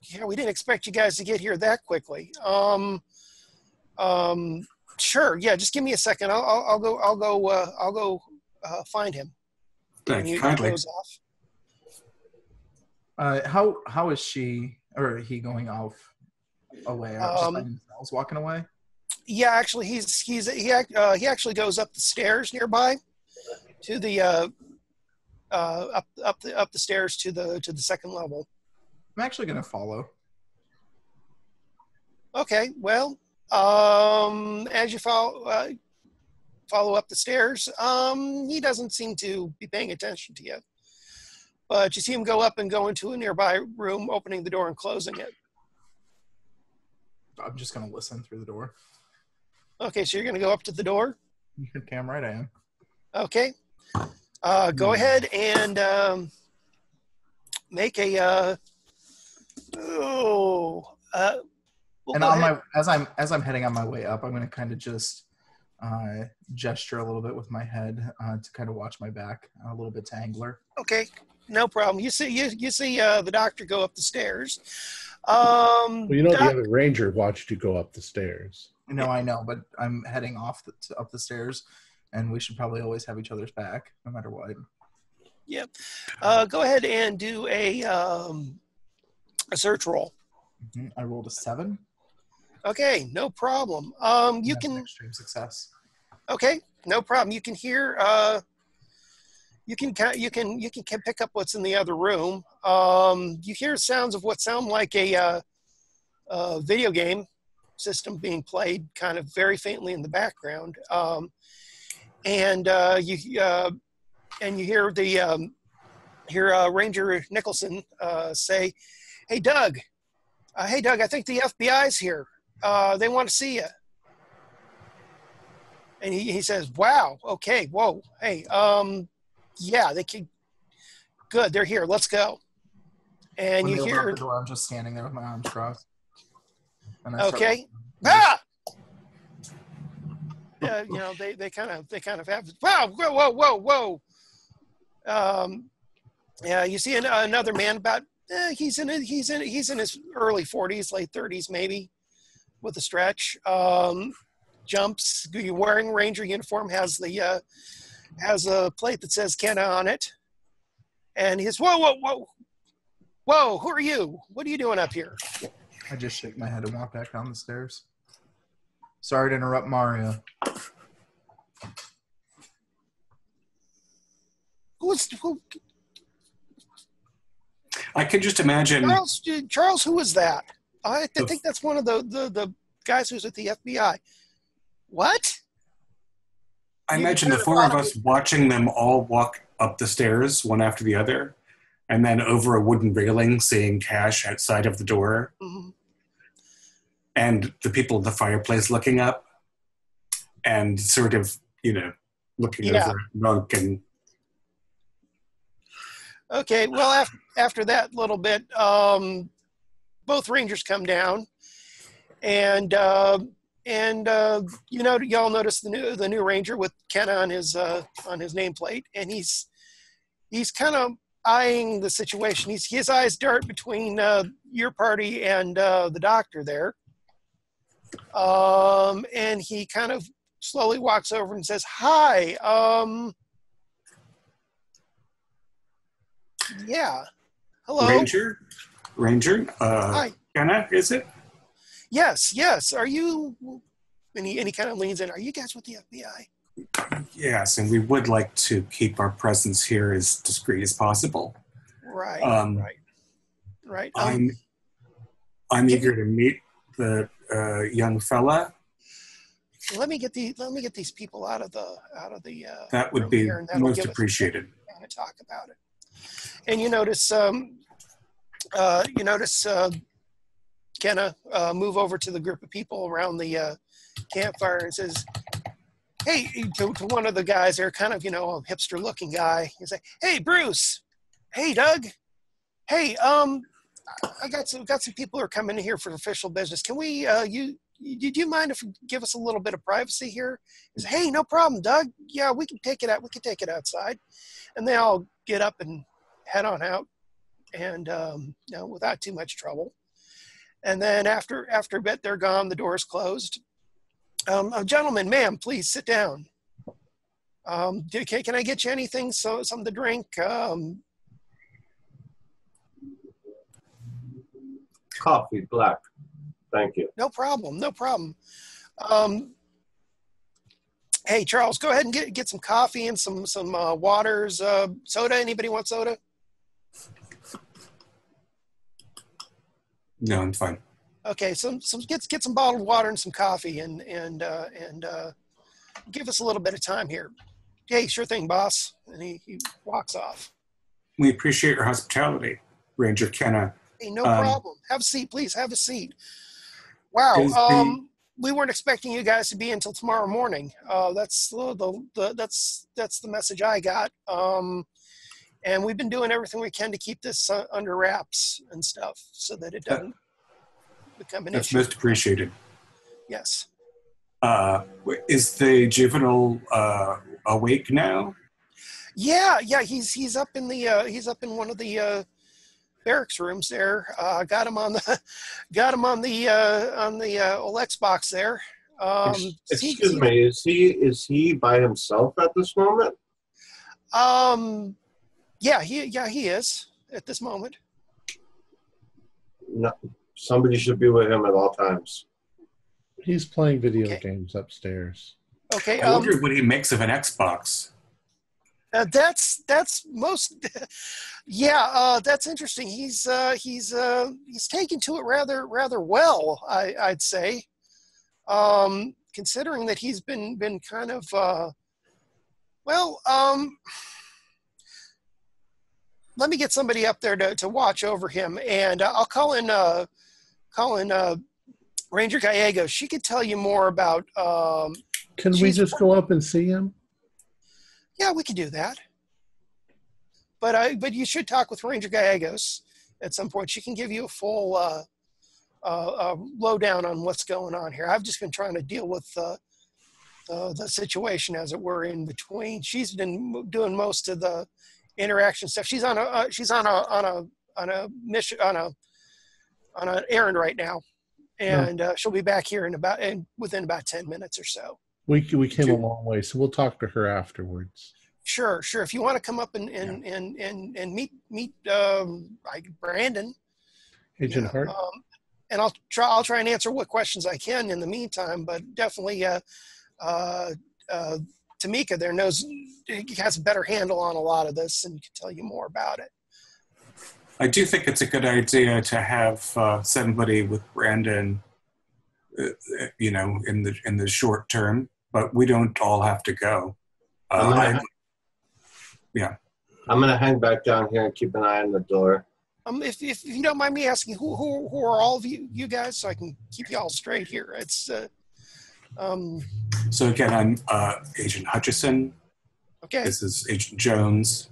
yeah, we didn't expect you guys to get here that quickly. Sure. Yeah, just give me a second. I'll go find him. Thank you kindly. Goes off. How is she or he going off away? Just by themselves walking away? Yeah, actually, he actually goes up the stairs nearby to the up the stairs to the second level. I'm actually gonna follow. Okay, well, as you follow up the stairs, he doesn't seem to be paying attention to you. But you see him go up and go into a nearby room, opening the door and closing it. I'm just going to listen through the door. Okay, so you're going to go up to the door? You're damn right I am. Okay. Go ahead and make a... and as I'm heading on my way up, I'm going to kind of just gesture a little bit with my head to kind of watch my back, a little bit to Angler. Okay. No problem. You see the doctor go up the stairs. Well, the other ranger watched you go up the stairs. No, I know, but I'm heading up the stairs, and we should probably always have each other's back, no matter what. Yep. Go ahead and do a search roll. Mm-hmm. I rolled a 7. Okay, no problem. You can extreme success. Okay, no problem. You can hear. You can pick up what's in the other room. You hear sounds of what sound like a video game system being played, kind of very faintly in the background. And you hear Ranger Nicholson say, "Hey Doug, I think the FBI's here. They want to see you." And he says, "Wow, okay, whoa, hey, yeah, they can. Good, they're here. Let's go." And when you they open hear up the door, I'm just standing there with my arms crossed. And I start okay. walking. You know, they kind of have wow, whoa. Yeah, you see another man about he's in his early 40s, late 30s maybe, with a stretch. Jumps, wearing ranger uniform, has a plate that says Kenna on it, and he's whoa, who are you? What are you doing up here? I just shake my head and walk back down the stairs. Sorry to interrupt Mario. Who? I can just imagine. Charles, who is that? I think that's one of the guys who's at the FBI. What? I imagine the four of us watching them all walk up the stairs, one after the other, and then over a wooden railing, seeing Cash outside of the door, and the people at the fireplace looking up, and sort of, looking over at Monk and. Okay, well, after that little bit, both Rangers come down, and y'all notice the new Ranger with Kenna on his nameplate, and he's kind of eyeing the situation. His eyes dart between your party and the doctor there, and he kind of slowly walks over and says, "Hi, yeah. Hello. Ranger. Hi. Kenna, is it? Yes. Are you? And he kind of leans in. Are you guys with the FBI? Yes, and we would like to keep our presence here as discreet as possible. Right. Right. I'm eager to meet the young fella. Let me get these people out of the that would be most appreciated. To talk about it. And you notice Kenna move over to the group of people around the campfire and says, "Hey," to one of the guys there, kind of a hipster-looking guy. He's like, "Hey, Bruce. Hey, Doug. Hey, I got some people who are coming in here for official business. Can we do you mind if you give us a little bit of privacy here?" He says, "Hey, no problem, Doug. Yeah, we can take it out. We can take it outside." And they all get up and head on out, and without too much trouble. And then after a bit, they're gone. The door's closed. Gentlemen, ma'am, please sit down. Can I get you anything? Something to drink? Coffee, black. Thank you. No problem. Hey, Charles, go ahead and get some coffee and some waters. Soda. Anybody want soda? No, I'm fine. Okay, get some bottled water and some coffee, and give us a little bit of time here. Hey, sure thing, boss. And he walks off. We appreciate your hospitality, Ranger Kenna. Hey, no problem. Have a seat, please. Have a seat. Wow. We weren't expecting you guys to be until tomorrow morning. That's the message I got. And we've been doing everything we can to keep this under wraps and stuff, so that it doesn't become an issue. That's most appreciated. Yes. Is the juvenile awake now? Yeah. He's up in one of the barracks rooms there. Got him on the old Xbox there. Excuse me, is he by himself at this moment? Yeah, he is at this moment. No, somebody should be with him at all times. He's playing video games upstairs. Okay. I wonder what he makes of an Xbox. That's most. Yeah, that's interesting. He's taken to it rather well, I'd say. Considering that he's been kind of let me get somebody up there to watch over him, and I'll call in Ranger Gallegos. She could tell you more about. Can we just go up and see him? Yeah, we could do that. But you should talk with Ranger Gallegos, at some point. She can give you a full lowdown on what's going on here. I've just been trying to deal with the situation, as it were, in between. She's been doing most of the interaction stuff. She's on a mission, on an errand right now, and she'll be back here within about 10 minutes or so. We came a long way, so we'll talk to her afterwards. Sure. If you want to come up and meet Brandon, Agent Hart, and I'll try and answer what questions I can in the meantime. But definitely, Tamika there has a better handle on a lot of this and can tell you more about it. I do think it's a good idea to have somebody with Brandon, in the short term, but we don't all have to go. I'm gonna hang back down here and keep an eye on the door. If you don't mind me asking, who are all of you guys, so I can keep you all straight here? It's So again, I'm Agent Hutchison. Okay. This is Agent Jones,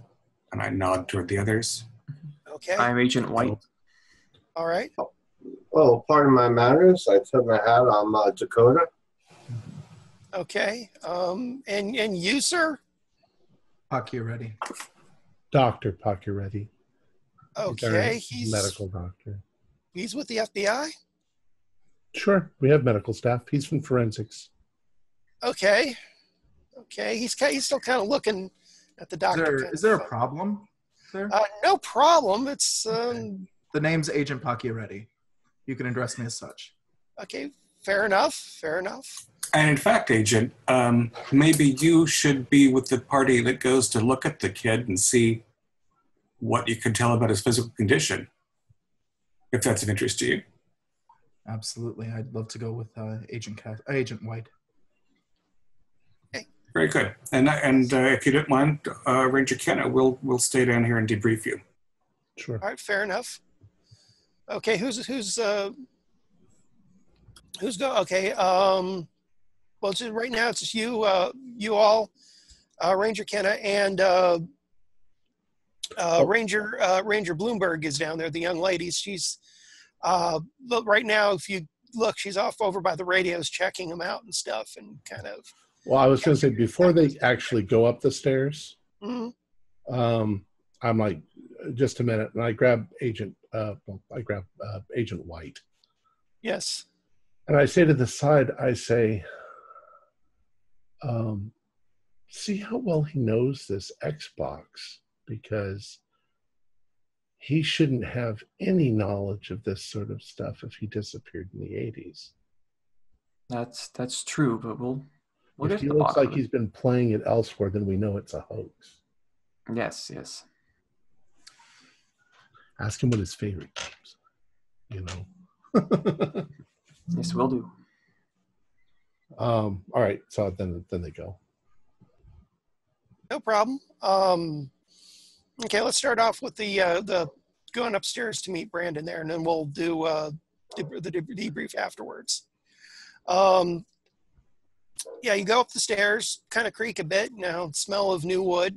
and I nod toward the others. Okay. I'm Agent White. All right. Well, pardon my manners. I took my hat. I'm Dakota. Okay. And you, sir? Pacchiaretti. Dr. Pacchiaretti. Okay. He's our medical doctor. He's with the FBI? Sure. We have medical staff. He's from forensics. Okay. He's still kind of looking at the doctor. Is there a problem there? No problem. It's The name's Agent Pacchiaretti. You can address me as such. okay. Fair enough. And in fact, Agent, maybe you should be with the party that goes to look at the kid and see what you can tell about his physical condition, if that's of interest to you. Absolutely. I'd love to go with Agent White. Okay. Very good. And if you don't mind, Ranger Kenna, we'll stay down here and debrief you. Sure. All right. Fair enough. Okay. Who's go? Okay. Well, right now it's just you all, Ranger Kenna and Ranger Bloomberg is down there. The young lady. She's but right now, if you look, she's off over by the radios checking them out and stuff, and kind of. Well, I was going to say, before they actually go up the stairs, Mm-hmm. I'm like, just a minute, and I grab Agent White. Yes. And I say to the side, I say, see how well he knows this Xbox, because he shouldn't have any knowledge of this sort of stuff if he disappeared in the 80s. That's true, but we'll if get he to the looks bottom like of it. he's been playing it elsewhere, then we know it's a hoax. Yes. Ask him what his favorite games are, Yes, we'll do. All right, so then they go. No problem. Okay, let's start off with the going upstairs to meet Brandon there, and then we'll do the debrief afterwards. Yeah, you go up the stairs, kind of creak a bit. Smell of new wood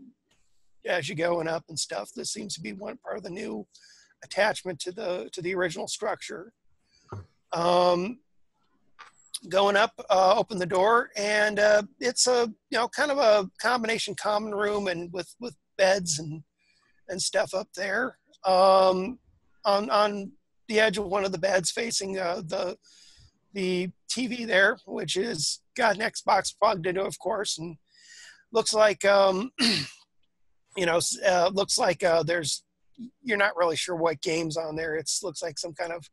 as you're going up and stuff. This seems to be one part of the new attachment to the original structure. Going up, open the door, and it's a kind of a combination common room and with beds and stuff up there. On the edge of one of the beds, facing the TV there, which is got an Xbox plugged into, of course, and looks like there's, you're not really sure what game's on there. It looks like some kind of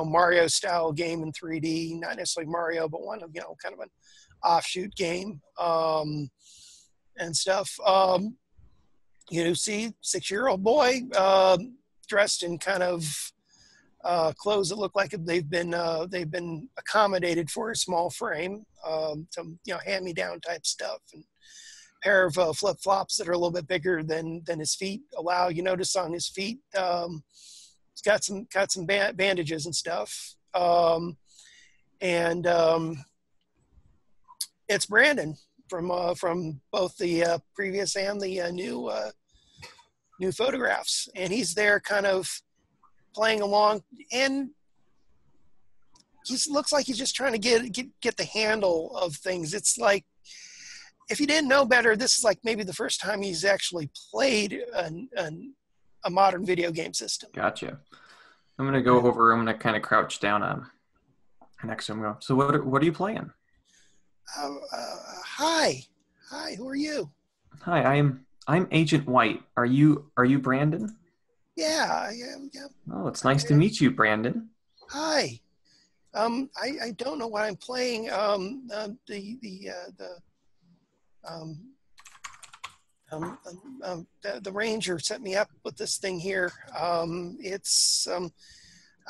Mario style game in 3D, not necessarily Mario, but one of kind of an offshoot game and stuff. See 6-year-old boy dressed in kind of clothes that look like they've been accommodated for a small frame, some hand-me-down type stuff, and a pair of flip-flops that are a little bit bigger than his feet allow. You notice on his feet he's got some bandages and stuff, and it's Brandon from both the previous and the new photographs, and he's there kind of playing along, and he looks like he's just trying to get the handle of things. It's like, if you didn't know better, this is like maybe the first time he's actually played a modern video game system. Gotcha. I'm gonna go over. I'm gonna kind of crouch down next to him. And go, so what are you playing? Hi, who are you? Hi, I'm Agent White. Are you Brandon? Yeah, I am. Yeah. Oh, it's nice to meet you, Brandon. Hi. I don't know what I'm playing. The ranger set me up with this thing here.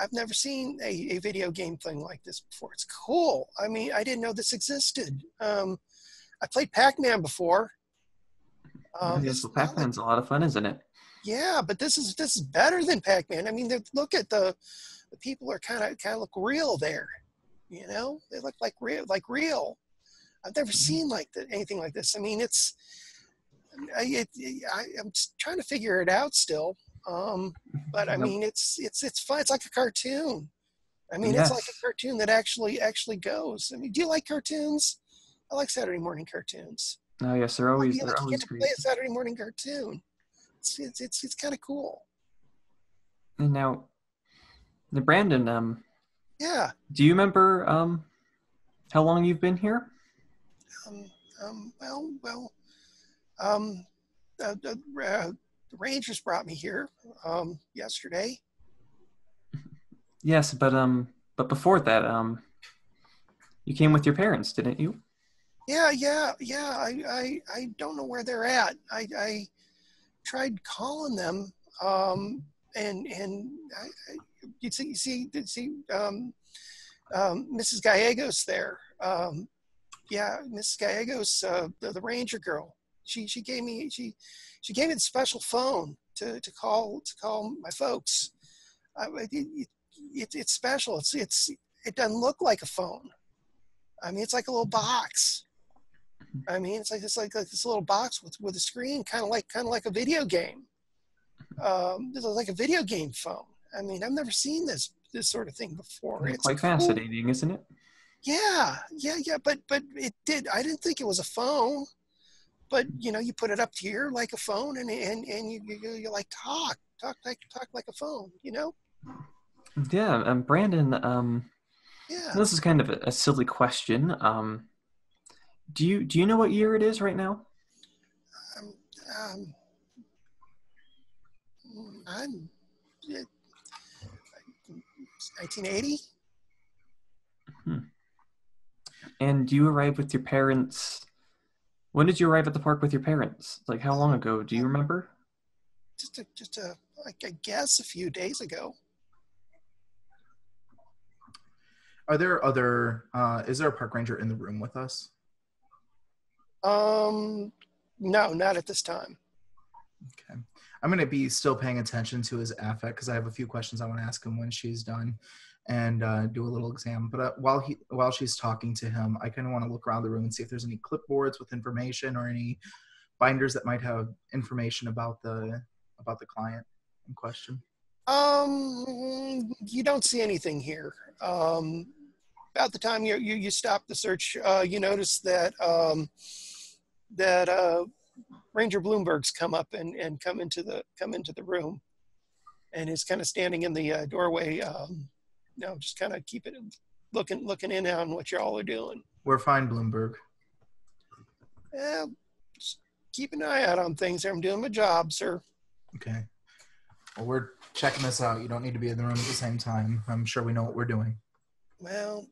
I've never seen a video game thing like this before. It's cool. I mean, I didn't know this existed. I played Pac-Man before. Yes, well, Pac-Man's a lot of fun, isn't it? Yeah, but this is better than Pac-Man. I mean, look at the people are kind of look real there. You know, they look like real. I've never seen anything like this. I mean, I'm just trying to figure it out still. But I mean, it's fun. It's like a cartoon. I mean, Yes. It's like a cartoon that actually goes. I mean, do you like cartoons? I like Saturday morning cartoons. Oh yes, they're always You get to great. play a Saturday morning cartoon. It's kind of cool. And now, Brandon, Yeah. do you remember how long you've been here? The Rangers brought me here yesterday. Yes, but before that, you came with your parents, didn't you? Yeah. I don't know where they're at. I tried calling them, and you see, Mrs. Gallegos there. Mrs. Gallegos, the Ranger girl. She gave me the special phone to call my folks. It's special. It doesn't look like a phone. I mean, it's like a little box. I mean, it's like this little box with a screen, kind of like a video game. It's like a video game phone. I mean, I've never seen this sort of thing before. It's quite cool. fascinating, isn't it? Yeah. But it did. I didn't think it was a phone. But you put it up here like a phone, and you like talk like a phone. Yeah, Brandon. Yeah. This is kind of a silly question. Do you know what year it is right now? I'm 1980. And do you arrive with your parents? When did you arrive at the park with your parents? Like how long ago? Do you remember? I guess a few days ago. Are there other? Is there a park ranger in the room with us? No, not at this time. Okay, I'm gonna be still paying attention to his affect because I have a few questions I want to ask him when she's done, and do a little exam. But while she's talking to him, I kind of want to look around the room and see if there's any clipboards with information or any binders that might have information about the client in question. You don't see anything here. About the time you stop the search, you notice that Ranger Bloomberg's come up and come into the room, and is kind of standing in the doorway. Just kind of looking in on what y'all are doing. We're fine, Bloomberg. Yeah, just keep an eye out on things. I'm doing my job, sir. Okay. Well, we're checking this out. You don't need to be in the room at the same time. I'm sure we know what we're doing. Well,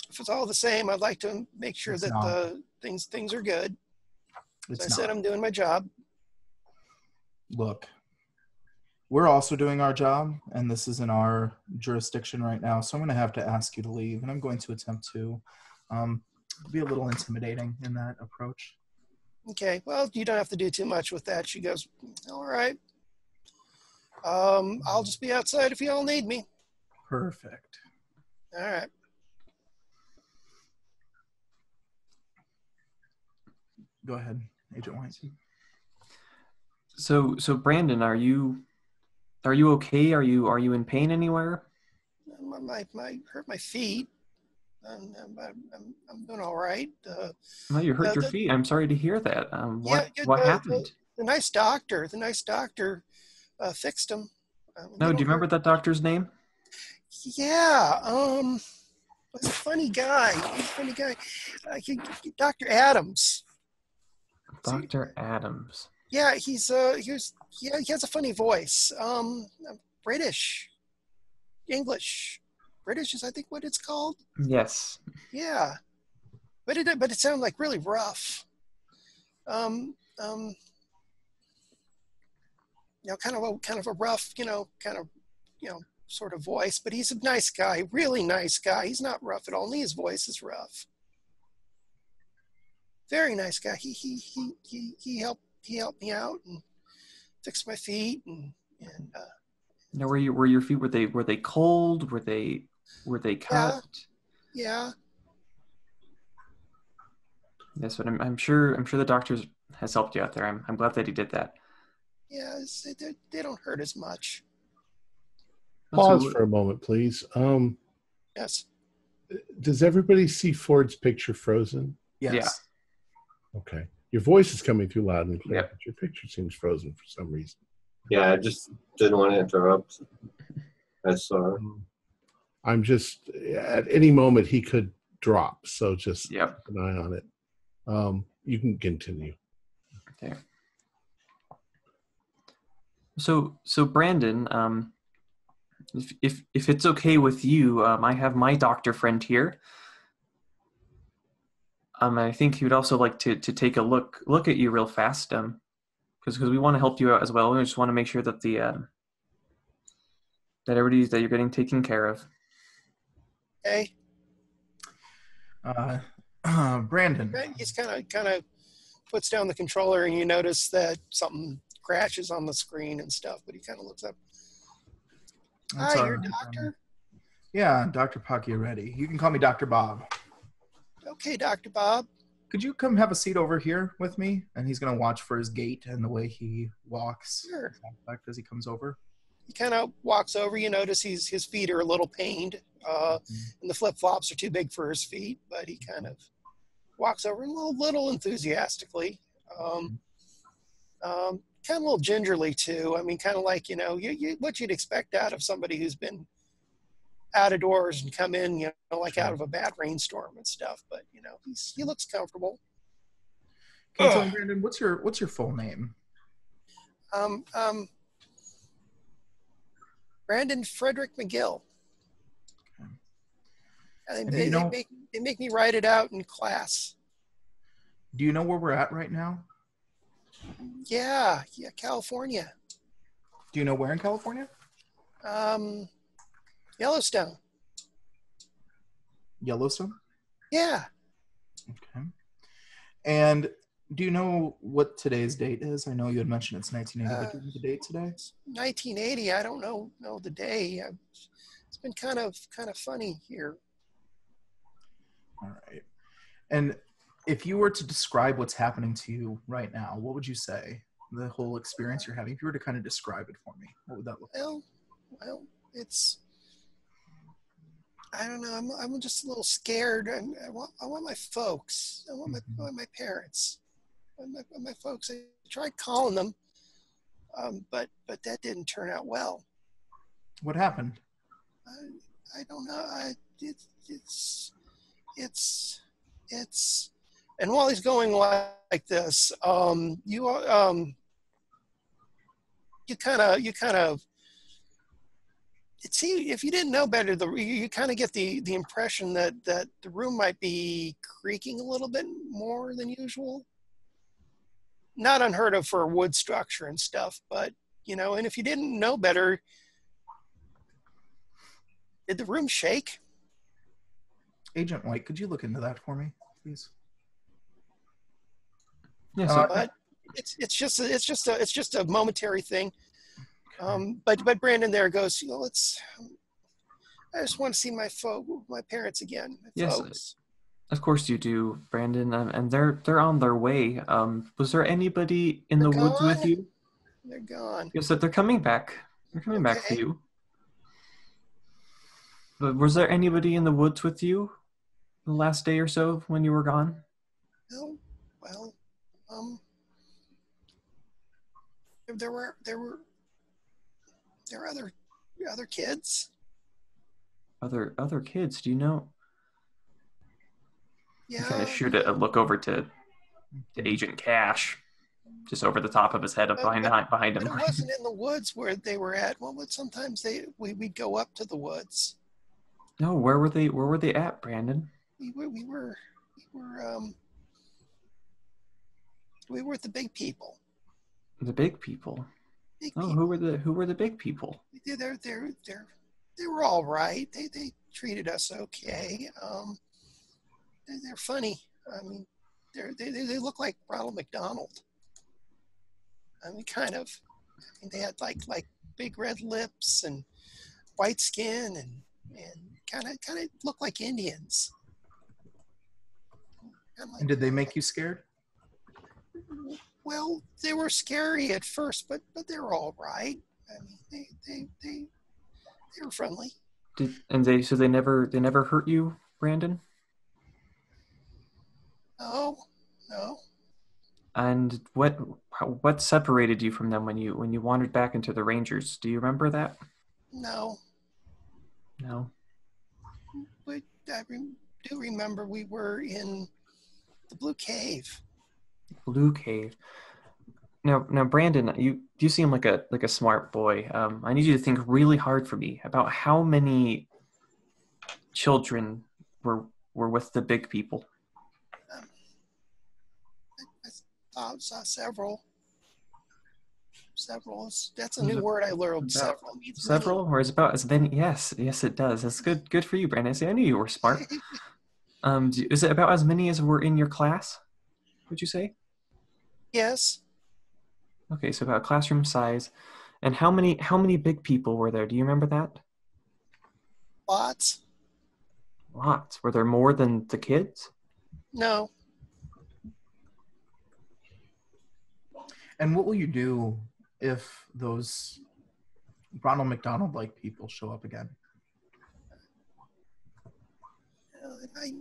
if it's all the same, I'd like to make sure that the things are good. As I said, I'm doing my job. Look, we're also doing our job, and this is in our jurisdiction right now, so I'm going to have to ask you to leave, and I'm going to attempt to be a little intimidating in that approach. Okay, well, you don't have to do too much with that. She goes, all right. I'll just be outside if you all need me. Perfect. All right. Go ahead, Agent White. So Brandon, are you Are you okay? Are you in pain anywhere? My hurt my feet. I'm doing all right. Well, you hurt your feet. I'm sorry to hear that. What happened? The nice doctor fixed them. No, do you remember that doctor's name? Yeah. Was a funny guy. Dr. Adams. Dr. Adams. Yeah, he has a funny voice. British, English, British is I think what it's called. Yes. Yeah, but it sounded like really rough. Kind of a rough, sort of voice. But he's a nice guy, really nice guy. He's not rough at all. Only his voice is rough. Very nice guy. He helped me out and fixed my feet and. Now, were your feet were they cold? Were they cut? Yeah. Yes, but I'm sure the doctor has helped you out there. I'm glad that he did that. Yeah, they don't hurt as much. Pause for a moment, please. Yes. Does everybody see Ford's picture frozen? Yes. Yeah. Okay. Your voice is coming through loud and clear, Yep. but your picture seems frozen for some reason. Yeah, I just didn't want to interrupt. I saw. I'm just at any moment he could drop, so just keep an eye on it. You can continue. Okay. So Brandon, if it's okay with you, I have my doctor friend here. I think he would also like to take a look at you real fast, because we want to help you out as well. We just want to make sure that that you're getting taken care of. Hey. Brandon. He's kind of puts down the controller, and you notice that something crashes on the screen and stuff. But he kind of looks up. Hi, you're a doctor? Yeah, Dr. Pacchiaretti. You can call me Dr. Bob. Okay, Dr. Bob. Could you come have a seat over here with me? And he's going to watch for his gait and the way he walks. Sure. As he comes over. He kind of walks over. You notice his feet are a little pained, and the flip-flops are too big for his feet. But he kind of walks over a little enthusiastically, kind of a little gingerly too. I mean, kind of like what you'd expect out of somebody who's been out of doors and come in, like out of a bad rainstorm and stuff. But he looks comfortable. Can you tell me, Brandon, what's your full name? Brandon Frederick McGill. Okay. They make me write it out in class. Do you know where we're at right now? Yeah, California. Do you know where in California? Yellowstone. Yellowstone? Yeah. Okay. And do you know what today's date is? I know you had mentioned it's 1980, but do you know the date today? 1980. I don't know the day. It's been kind of funny here. All right. And if you were to describe what's happening to you right now, what would you say? The whole experience you're having. If you were to kind of describe it for me, what would that look like? Well, it's. I don't know. I'm just a little scared. I want my folks. I want my parents. My folks. I tried calling them, but that didn't turn out well. What happened? I don't know. It's. And while he's going like this, you kind of. See, if you didn't know better, you kind of get the impression that the room might be creaking a little bit more than usual. Not unheard of for a wood structure and stuff, but and if you didn't know better, did the room shake? Agent White, could you look into that for me, please? Yes, but it's just a momentary thing. But Brandon there goes, I just want to see my parents again. Yes, folks. Of course you do, Brandon. And they're on their way. Was there anybody in the woods with you? They're gone. Yes, that they're coming back. We're coming back for Okay. you. But was there anybody in the woods with you the last day or so when you were gone? No, well, there were other kids. Other kids? Do you know? You kind Yeah. of shoot a look over to Agent Cash, just over the top of his head, behind But him. it wasn't in the woods where they were at. Well, sometimes we'd go up to the woods. No, where were they? Where were they at, Brandon? We were with the big people. The big people. Big Oh, people. who were the big people? They were all right. They treated us okay. They're funny. I mean, they look like Ronald McDonald. I mean, kind of. I mean, they had like big red lips and white skin and kind of look like Indians. And did they make you scared? Well, they were scary at first, but they were all right. I mean, they were friendly. So they never hurt you, Brandon? No. And what separated you from them when you wandered back into the Rangers? Do you remember that? No. No. But I do remember we were in the Blue Cave. Blue Cave. Now, Brandon, you seem like a smart boy. I need you to think really hard for me about how many children were with the big people. I saw several. Several. That's a new word I learned. Several means several, or is about as many? Yes, it does. That's good. Good for you, Brandon. See, I knew you were smart. Is it about as many as were in your class? Would you say? Yes. Okay, so about classroom size. And how many big people were there? Do you remember that? Lots. Lots. Were there more than the kids? No. And what will you do if those Ronald McDonald-like people show up again? I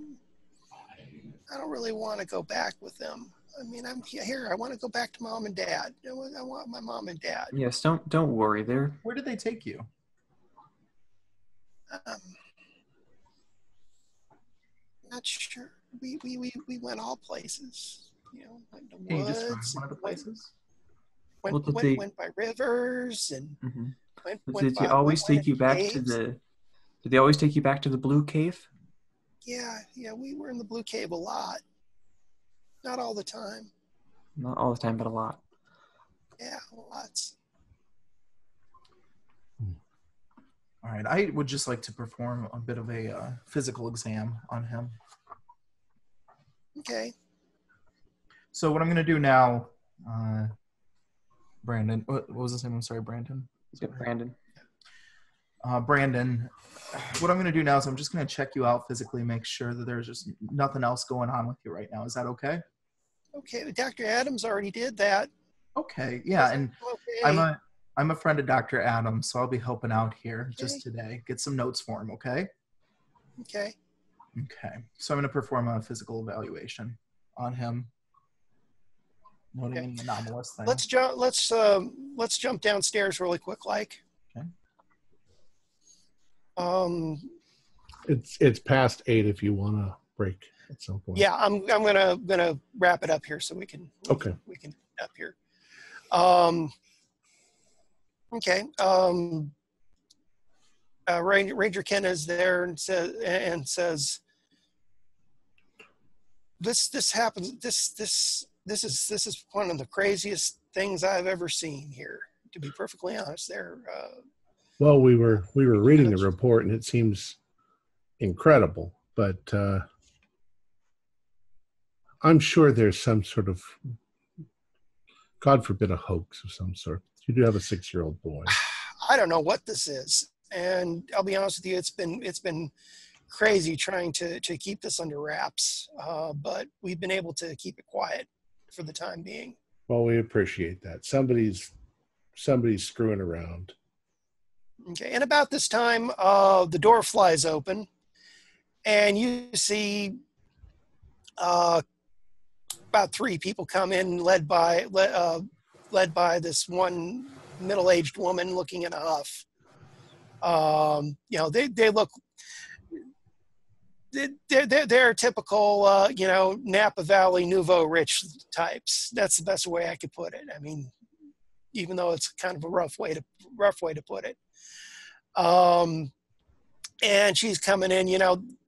don't really want to go back with them. I mean, I'm here. I want to go back to mom and dad. I want my mom and dad. Yes, don't worry. Where did they take you? Not sure. We went all places. You know, went to Can you woods. describe one of the places? Went by rivers and Did they always take you back to the Blue Cave? Yeah, we were in the Blue Cave a lot. Not all the time. Not all the time, but a lot. Yeah, lots. All right, I would just like to perform a bit of a physical exam on him. Okay. So what I'm going to do now, Brandon, what was his name? I'm sorry, Brandon. Yeah, Brandon. Brandon, what I'm going to do now is I'm just going to check you out physically, make sure that there's just nothing else going on with you right now. Is that okay? Okay, Dr. Adams already did that. Okay, yeah, and Okay. I'm a friend of Dr. Adams, so I'll be helping out here just today. Get some notes for him, okay? Okay. Okay, so I'm going to perform a physical evaluation on him. Noting any anomalous things. Let's jump downstairs really quick, like. Okay. It's past 8 if you want to break at some point. Yeah, I'm gonna wrap it up here so we can up here. Okay. Ranger Ken is there and says this happens. This is one of the craziest things I've ever seen here. To be perfectly honest, there. Well, we were reading the report and it seems incredible, but I'm sure there's some sort of, God forbid, a hoax of some sort. You do have a 6-year-old boy. I don't know what this is, and I'll be honest with you, it's been crazy trying to keep this under wraps, but we've been able to keep it quiet for the time being. Well, we appreciate that. Somebody's screwing around. Okay, and about this time, the door flies open, and you see about 3 people come in, led by this one middle-aged woman looking in a huff. They look. They're typical, Napa Valley nouveau rich types. That's the best way I could put it. I mean, even though it's kind of a rough way to put it. And she's coming in,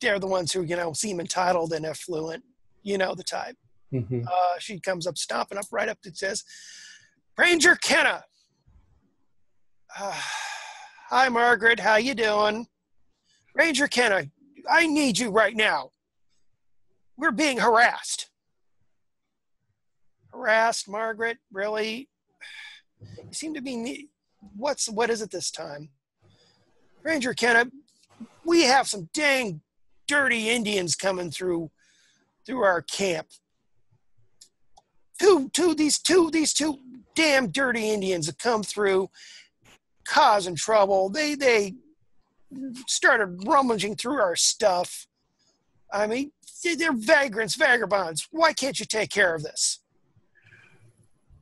they're the ones who, seem entitled and affluent, the type. Mm-hmm. She comes up, stomping up right up and says, Ranger Kenna. Hi, Margaret. How you doing? Ranger Kenna, I need you right now. We're being harassed. Harassed, Margaret? Really? You seem to be... What is it this time? Ranger Kenna, we have some dang dirty Indians coming through our camp. These two damn dirty Indians have come through, causing trouble. They started rummaging through our stuff. I mean, they're vagabonds. Why can't you take care of this?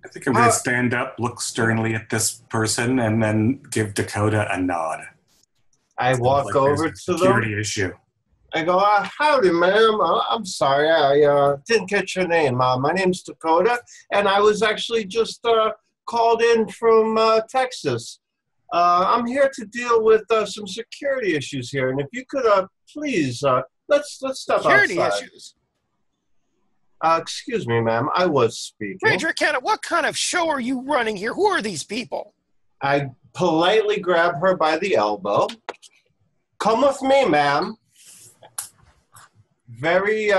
I think I'm going to stand up, look sternly at this person, and then give Dakota a nod. I walk over to them. Security issue. I go, howdy, ma'am. I'm sorry, I didn't catch your name. My name's Dakota, and I was actually just called in from Texas. I'm here to deal with some security issues here, and if you could please let's step security outside. Issues. Excuse me, ma'am. I was speaking. Ranger Kenna, what kind of show are you running here? Who are these people? I politely grab her by the elbow. Come with me, ma'am. Very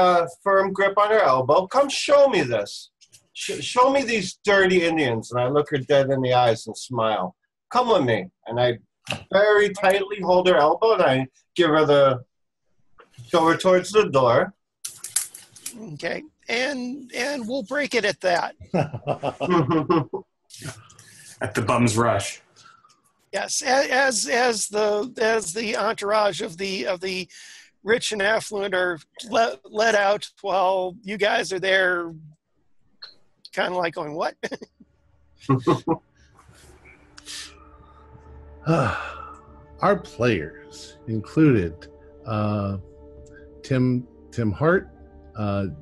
firm grip on her elbow. Come show me this. Show me these dirty Indians. And I look her dead in the eyes and smile. Come with me. And I very tightly hold her elbow and I give her show her towards the door. Okay. And we'll break it at that. At the bum's rush. Yes, as the entourage of the rich and affluent are let out, while you guys are there, kind of like going, what? Our players included Tim Hart,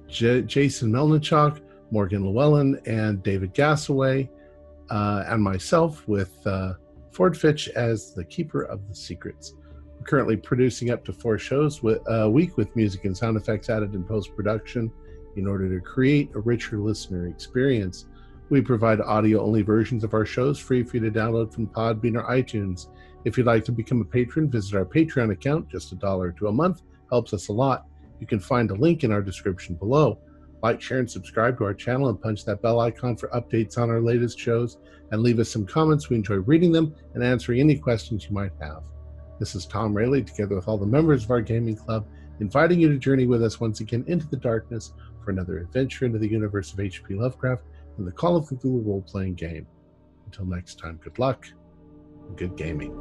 Jason Melnichuk, Morgan Llewellyn, and David Gassaway, and myself with Ford Fitch as the keeper of the secrets. We're currently producing up to 4 shows a week with music and sound effects added in post-production in order to create a richer listener experience. We provide audio-only versions of our shows free for you to download from Podbean or iTunes. If you'd like to become a patron, visit our Patreon account. Just $1 to a month helps us a lot. You can find a link in our description below. Like, share, and subscribe to our channel and punch that bell icon for updates on our latest shows, and leave us some comments. We enjoy reading them and answering any questions you might have. This is Tom Rayleigh, together with all the members of our gaming club, inviting you to journey with us once again into the darkness for another adventure into the universe of H.P. Lovecraft and the Call of Cthulhu role-playing game. Until next time, good luck and good gaming.